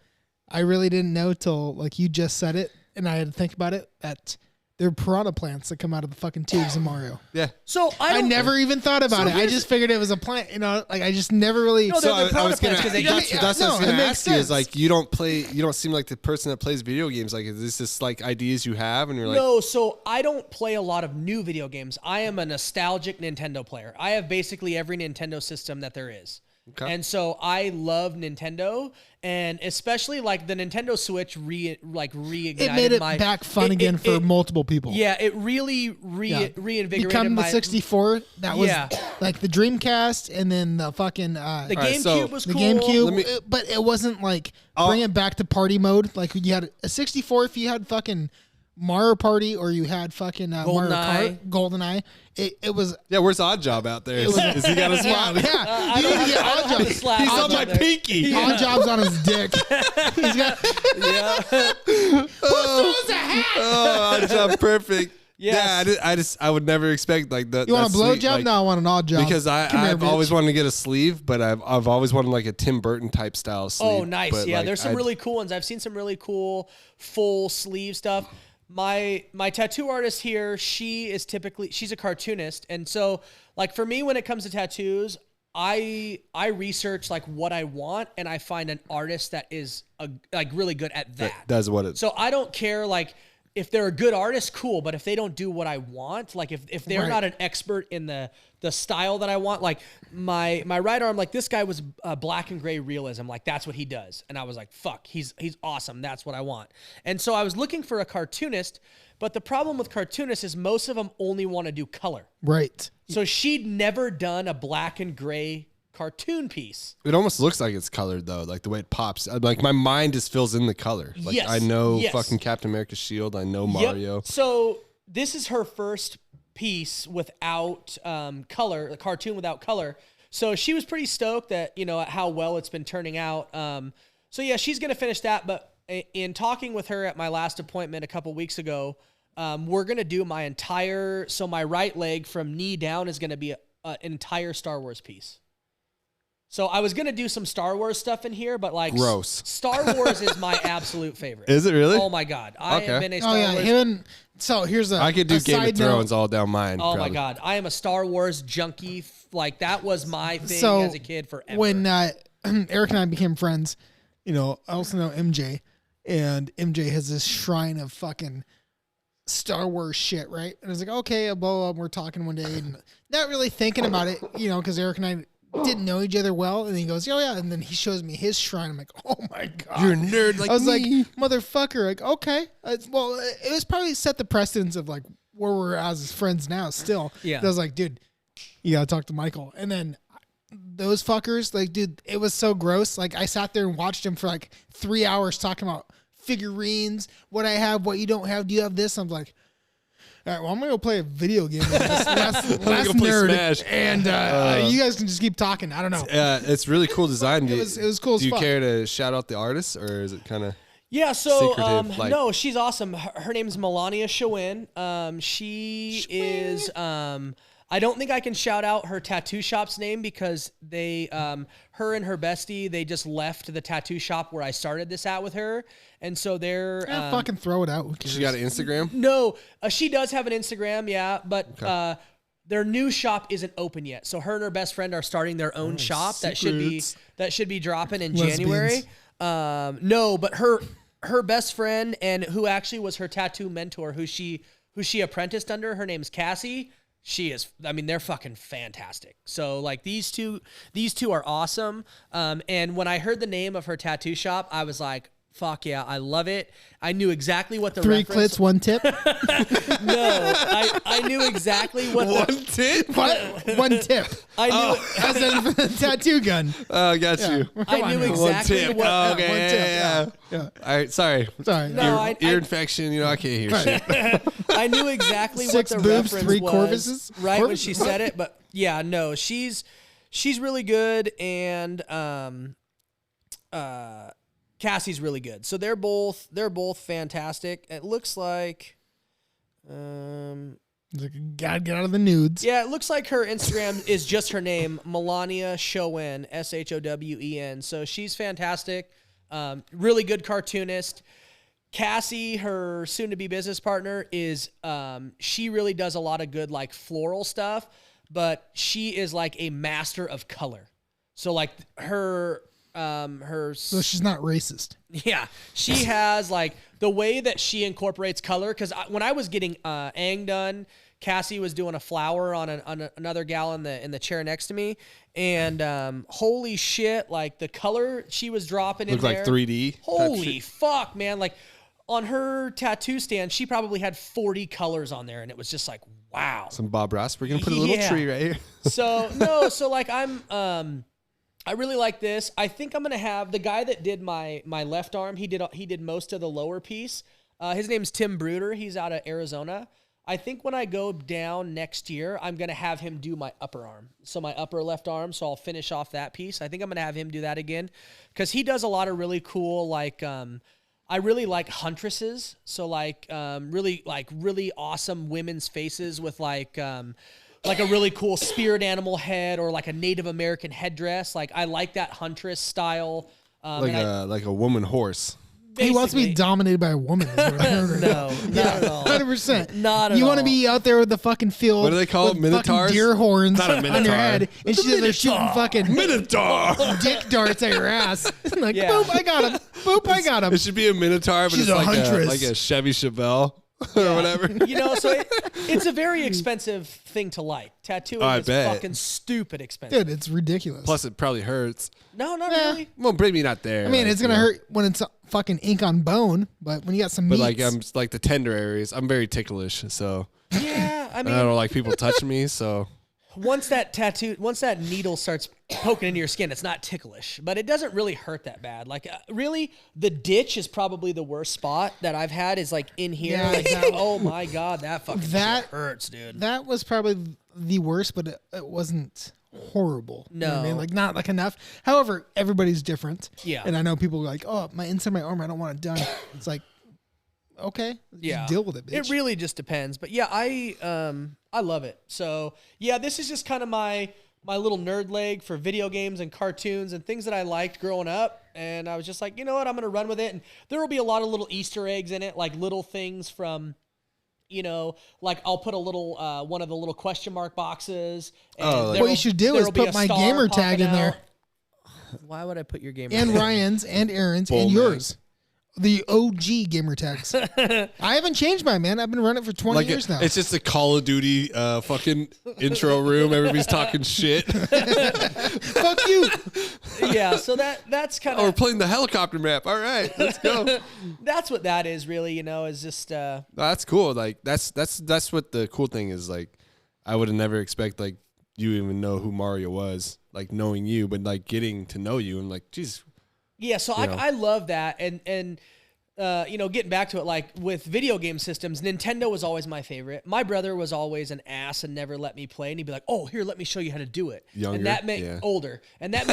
I really didn't know till like you just said it and I had to think about it that they're piranha plants that come out of the fucking tubes in Mario. Yeah. So I never even thought about it. I just figured it was a plant. You know, like I just never really. No, So they're I was gonna. plants 'cause they That's get what I was it gonna makes ask you. Is sense. like you don't seem like the person that plays video games. Like is this just like ideas you have and you're like, No, so I don't play a lot of new video games. I am a nostalgic Nintendo player. I have basically every Nintendo system that there is. Okay. And so I love Nintendo, and especially like the Nintendo Switch reignited It made it my back fun again for multiple people. Yeah, it really reinvigorated Become the my 64. That was Yeah. like the Dreamcast, and then the fucking the right, GameCube so was the cool. GameCube. But it wasn't like bring it back to party mode. Like you had a 64 if you had fucking Mario Party or you had fucking Mario Kart, GoldenEye. It was yeah, where's Odd Job out there? Is he got a spot? yeah. I You don't need to get have Odd the Job. slap He's on on my there. pinky. Odd Job's on his dick. He's got Oh, Odd Job, perfect. Yes. Yeah, I would never expect like that. You want a that's blow sweet, job? like, No, I want an odd job. Because Come here, I've bitch. always wanted to get a sleeve, but I've always wanted like a Tim Burton type style sleeve. Oh, nice. But, Yeah, like, there's some really cool ones. I've seen some really cool full sleeve stuff. My tattoo artist here, she's a cartoonist. And so like for me, when it comes to tattoos, I research like what I want and I find an artist that is like really good at that. That's what it. So I don't care like if they're a good artist, cool. But if they don't do what I want, like if they're Right. not an expert in the style that I want, like my right arm, like this guy was black and gray realism, like that's what he does. And I was like, fuck, he's awesome. That's what I want. And so I was looking for a cartoonist, but the problem with cartoonists is most of them only want to do color. Right. So she'd never done a black and gray cartoon piece. It almost looks like it's colored though, like the way it pops. Like my mind just fills in the color. Like Yes, I know yes. fucking Captain America's shield. I know Mario. Yep. So this is her first piece without color, a cartoon without color. So she was pretty stoked that, you know, at how well it's been turning out. So yeah, she's going to finish that. But in talking with her at my last appointment a couple weeks ago, we're going to do my right leg from knee down is going to be an entire Star Wars piece. So I was going to do some Star Wars stuff in here, but like Gross. Star Wars is my absolute favorite. Is it really? Oh my God. I am in a Oh Star yeah. Wars. So here's I could do a Game of side note. Thrones all down mine. Oh my probably. God. I am a Star Wars junkie. Like that was my thing So as a kid forever. when Eric and I became friends, you know, I also know MJ, and MJ has this shrine of fucking Star Wars shit, right? And I was like, okay, blah, blah, blah. We're talking one day and not really thinking about it, you know, because Eric and I didn't know each other well. And he goes, oh yeah. And then he shows me his shrine. I'm like, oh my God. You're a nerd like I was me. like, motherfucker. Like, okay. Well, it was probably set the precedence of like where we're as friends now still. Yeah. I was like, dude, you gotta talk to Michael. And then those fuckers, like, dude, it was so gross. Like, I sat there and watched him for like 3 hours talking about figurines, what I have, what you don't have. Do you have this? I'm like, all right, well, I'm gonna go play a video game. Less go play nerd, Smash. and you guys can just keep talking. I don't know. It's really cool design. It was cool as Do you fuck. care to shout out the artist, or is it kind of? Yeah, so secretive, like- no, she's awesome. Her name's Melania Schwinn. She is I don't think I can shout out her tattoo shop's name because they her and her bestie, they just left the tattoo shop where I started this at with her. And so they're fucking throw it out. Who cares? She got an Instagram? No, she does have an Instagram, yeah, but their new shop isn't open yet. So her and her best friend are starting their own shop that should be dropping in January. No, but her best friend and who actually was her tattoo mentor, who she apprenticed under, her name's Cassie. She is, I mean, they're fucking fantastic. So like these two are awesome. And when I heard the name of her tattoo shop, I was like, fuck yeah, I love it. I knew exactly what the 3 reference. clits, 1 tip. No, I knew exactly what One tip? What? 1 tip. I knew. As in for the tattoo gun. Oh, got you. I knew One exactly tip. what. Oh, okay, one yeah, tip, yeah. yeah. All right, sorry. Sorry. No, Ear infection, I can't hear shit. I knew exactly what 6 the boobs, reference 3 was, corvises? right when she said it. But yeah, no, she's really good, and Cassie's really good. So they're both fantastic. It looks like, Gotta get out of the nudes. yeah, it looks like her Instagram is just her name, Melania Schwinn, Showen. So she's fantastic. Really good cartoonist. Cassie, her soon-to-be business partner, is she really does a lot of good like floral stuff, but she is like a master of color. So like her So she's not racist. yeah, she has like the way that she incorporates color. Because when I was getting Aang done, Cassie was doing a flower on another gal in the chair next to me, and holy shit, like the color she was dropping in Looked there, like 3D. type holy shit. fuck, man! Like on her tattoo stand, she probably had 40 colors on there, and it was just like wow. Some Bob Ross. We're going to put a little Yeah. tree right here. So no, so like I really like this. I think I'm gonna have the guy that did my left arm. He did most of the lower piece. His name's Tim Bruder. He's out of Arizona. I think when I go down next year, I'm gonna have him do my upper arm. So my upper left arm. So I'll finish off that piece. I think I'm gonna have him do that again because he does a lot of really cool like. I really like huntresses. So like really awesome women's faces with like a really cool spirit animal head or like a Native American headdress. Like I like that huntress style. Like a woman horse. He wants to be Basically- dominated by a woman. Is what I heard. No, not at all. 100%. Not at You want to all. be out there with the fucking field. What do they call it? with Minotaurs? fucking deer horns Not a on your minotaur. head, and she's in there shooting fucking Minotaur! dick darts at your ass. Like, Yeah. boop, I got him. Boop, I got him. It should be a Minotaur, but She's it's a like huntress. like a Chevy Chevelle or whatever. You know, so it's a very expensive thing to like. Tattooing I is bet. fucking stupid expensive. Dude, it's ridiculous. Plus, it probably hurts. No, not Yeah. really. Well, maybe not there. I mean, like, it's gonna you know. hurt when it's fucking ink on bone, but when you got some But meats, like, I'm like the tender areas. I'm very ticklish, so Yeah, I I mean, don't like people touching me. So once that needle starts poking into your skin, it's not ticklish, but it doesn't really hurt that bad. Like, really, the ditch is probably the worst spot that I've had is like in here. Yeah, Like, that- oh my God, that fucking That- shit hurts, dude. that was probably the worst, but it wasn't horrible. You know what I mean? No. Like not like enough. However, everybody's different. Yeah. And I know people are like, oh, my inside my arm, I don't want it done. It's like, okay, just Yeah. deal with it, bitch. It really just depends. But yeah, I love it. So yeah, this is just kind of my little nerd leg for video games and cartoons and things that I liked growing up. And I was just like, you know what, I'm gonna run with it. And there will be a lot of little Easter eggs in it, like little things from, you know, like I'll put a little one of the little question mark boxes. And Oh, like- What there'll- you should do is there'll be put a my star gamer tag popping in there. out. Why would I put your gamer And tag? Ryan's and Aaron's Bull and man. yours. The OG gamer tags. I haven't changed mine, man. I've been running it for 20 like years now. it's just a Call of Duty fucking intro room. Everybody's talking shit. Fuck you. Yeah, so that's kind Oh, we're of playing the helicopter map. All right, let's go. that's what that is really. You know, is just No, that's cool. Like that's what the cool thing is. Like I would have never expect like you even know who Mario was. Like knowing you, but like getting to know you and like, geez, yeah. So You know. I love that, and getting back to it, like with video game systems, Nintendo was always my favorite. My brother was always an ass and never let me play, and he'd be like, "Oh, here, let me show you how to do it." Younger, and that meant yeah. older, and that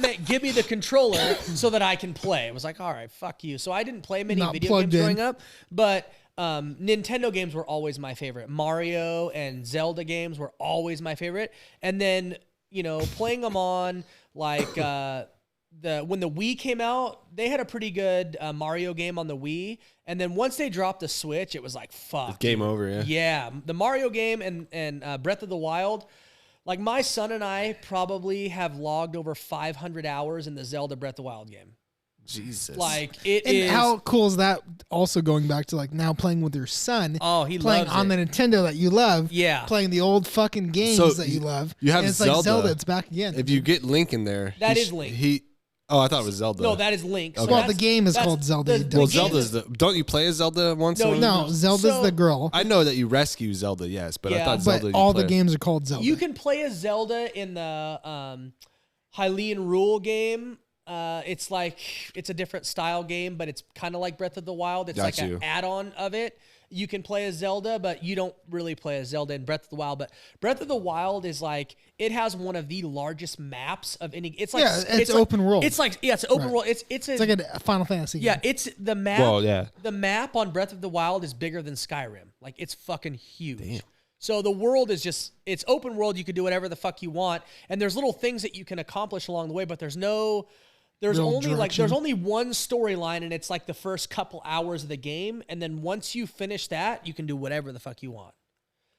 meant give me the controller so that I can play. It was like, all right, fuck you. So I didn't play many Not video plugged games in. growing up, but Nintendo games were always my favorite. Mario and Zelda games were always my favorite, and then playing them on like. When the Wii came out, they had a pretty good Mario game on the Wii, and then once they dropped the Switch, it was like fuck. Game over, yeah. Yeah, the Mario game and Breath of the Wild. Like my son and I probably have logged over 500 hours in the Zelda Breath of the Wild game. Jesus. Like it And is. how cool is that? Also going back to like now playing with your son. Oh, he playing loves on it. the Nintendo that you love. Yeah. playing the old fucking games So that you love. you have and it's Zelda. like Zelda. It's back again. If you get Link in there, That is Link. Oh, I thought it was Zelda. No, that is Link. So Okay. well, that's- the game is that's- called Zelda. the Well, game- Zelda's the. Don't you play as Zelda once? No, in a while? No, Zelda's So- the girl. I know that you rescue Zelda, yes, but I Yeah. thought But Zelda. you all the play- games are called Zelda. You can play as Zelda in the Hylian Rule game. It's a different style game, but it's kind of like Breath of the Wild. It's Got like you. an add-on of it. You can play as Zelda, but you don't really play as Zelda in Breath of the Wild. But Breath of the Wild is like, it has one of the largest maps of any. It's like Yeah, it's like- open world. It's like it's open Right. world. It's it's like a Final Fantasy game. yeah. It's the map. Well, yeah. The map on Breath of the Wild is bigger than Skyrim. Like it's fucking huge. So the world is it's open world. You can do whatever the fuck you want, and there's little things that you can accomplish along the way. But there's Real only direction. one storyline, and it's like the first couple hours of the game, and then once you finish that, you can do whatever the fuck you want.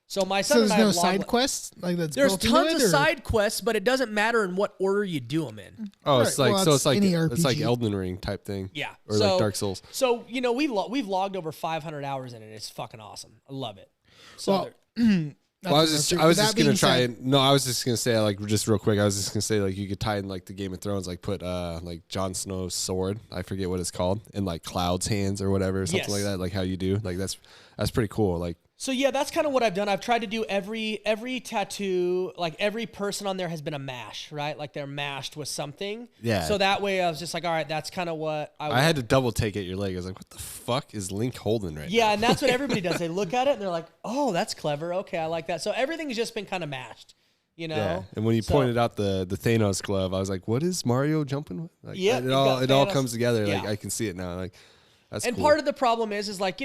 So my son So and there's I no have side quests like that's There's built into tons it, of or- side quests, but it doesn't matter in what order you do them in. Oh, Right, it's like well, so. it's It's like any it's like RPG. Elden Ring type thing. Yeah, or so, like Dark Souls. So we've logged over 500 hours in it. It's fucking awesome. I love it. So Well, Well, I was just That gonna being try said- and no, I was just gonna say like just real quick. I was just gonna say like you could tie in like the Game of Thrones, like put like Jon Snow's sword. I forget what it's called, in like Cloud's hands or whatever, something Yes. like that. Like how you do like that's pretty cool. Like So yeah, that's kind of what I've done. I've tried to do every tattoo, like every person on there has been a mash, right? Like they're mashed with something. Yeah. So that way I was just like, all right, that's kind of what I had to double take at your leg. I was like, what the fuck is Link holding right Yeah, now? and that's what everybody does. They look at it and they're like, oh, that's clever. Okay, I like that. So everything's just been kind of mashed, you know? Yeah. And when you So- pointed out the Thanos glove, I was like, what is Mario jumping with? Like, Yeah, it you've all got it all Thanos. comes together. Like Yeah. I can see it now. Like that's And cool. part of the problem is like,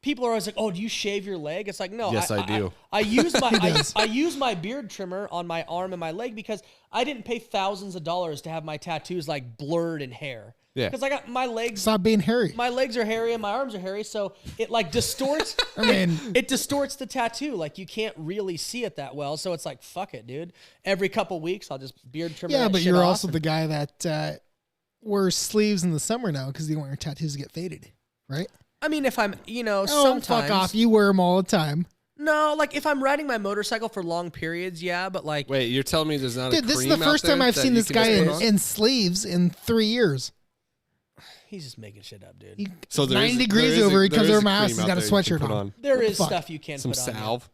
people are always like, "Oh, do you shave your leg?" It's like, no. Yes, I do. I use my does. I use my beard trimmer on my arm and my leg because I didn't pay thousands of dollars to have my tattoos like blurred in hair. Yeah. Because I got my legs. Stop being hairy. My legs are hairy and my arms are hairy, so it like distorts. I mean, it distorts the tattoo. Like you can't really see it that well. So it's like, fuck it, dude. Every couple weeks, I'll just beard trim. yeah, that but shit you're off also and- the guy that wears sleeves in the summer now because you don't want your tattoos to get faded, right? I mean, if I'm, Oh, sometimes. fuck off! You wear them all the time, No, like if I'm riding my motorcycle for long periods, yeah, but like Wait, you're telling me there's not a dude. This is the cream out first time there I've that seen you this can guy just in, put on? in sleeves in 3 years. he's just making shit up, dude. He, So there 9 is- degrees there is a- over. He there comes is over a my house. cream He's out got a there you can sweatshirt put on. There What the is fuck? stuff you can Some put on. salve.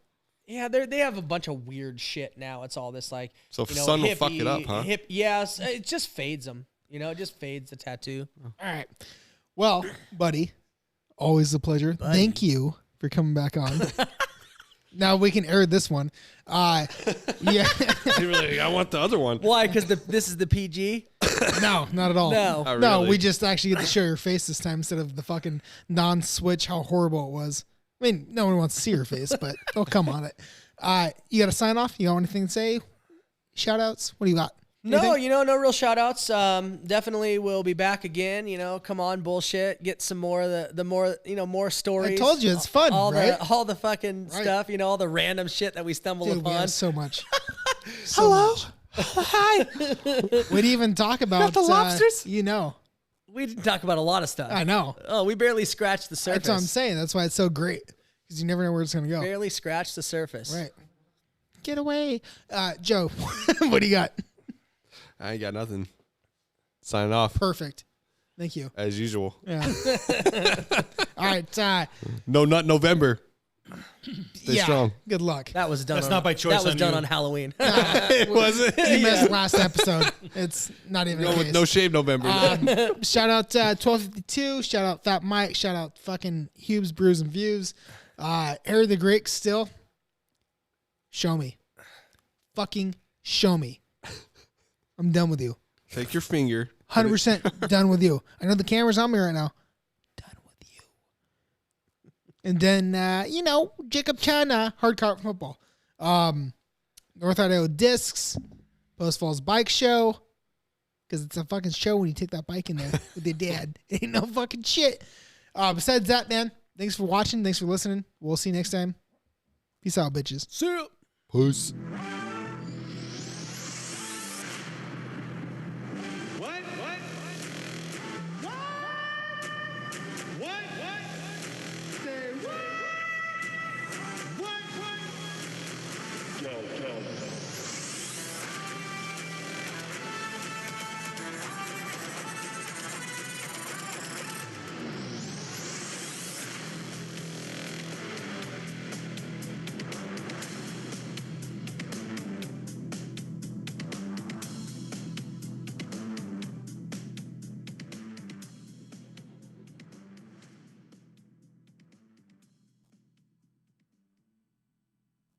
Yeah, they have a bunch of weird shit now. It's all this like So sun will fuck it up, huh? Yes, it just fades them. It just fades the tattoo. All right. Well, buddy, always a pleasure. Thank you for coming back on. Now we can air this one. Yeah. You're like, I want the other one. Why? Because this is the PG. No, not at all. No. Oh, No, really? we just actually get to show your face this time instead of the fucking non-switch. How horrible it was. I mean, no one wants to see your face, but they'll come on it. You got to sign off. You got anything to say? Shout outs? What do you got? No, Anything? no real shout outs. Definitely we'll be back again. Come on, bullshit. Get some more of the more, more stories. I told you it's fun, all right? all the fucking Right. stuff, all the random shit that we stumble Dude, we upon. have so much. Hello. Hi. We'd even talk about the lobsters? We didn't talk about a lot of stuff. I know. Oh, we barely scratched the surface. That's what I'm saying. That's why it's so great because you never know where it's gonna go. Barely scratched the surface. Right. Get away, Joe. What do you got? I ain't got nothing. Signing off Perfect. Thank you. as usual. Yeah. All right. No Nut November. Stay strong. Good luck. That was done. That's on, not by choice That was on done you. on Halloween. It wasn't. You missed last episode. It's not even a case. No shave November. Shout out 1252. Shout out Fat Mike. Shout out fucking Hubes, Brews, and Views. Harry the Great still. Show me. Fucking show me. I'm done with you. Take your finger. 100% done with you. I know the camera's on me right now. Done with you. And then, Jacob Chana, Hard Cart Football. North Idaho Discs, Post Falls Bike Show. Because it's a fucking show when you take that bike in there with your dad. Ain't no fucking shit. Besides that, man, thanks for watching. Thanks for listening. We'll see you next time. Peace out, bitches. See ya. Peace.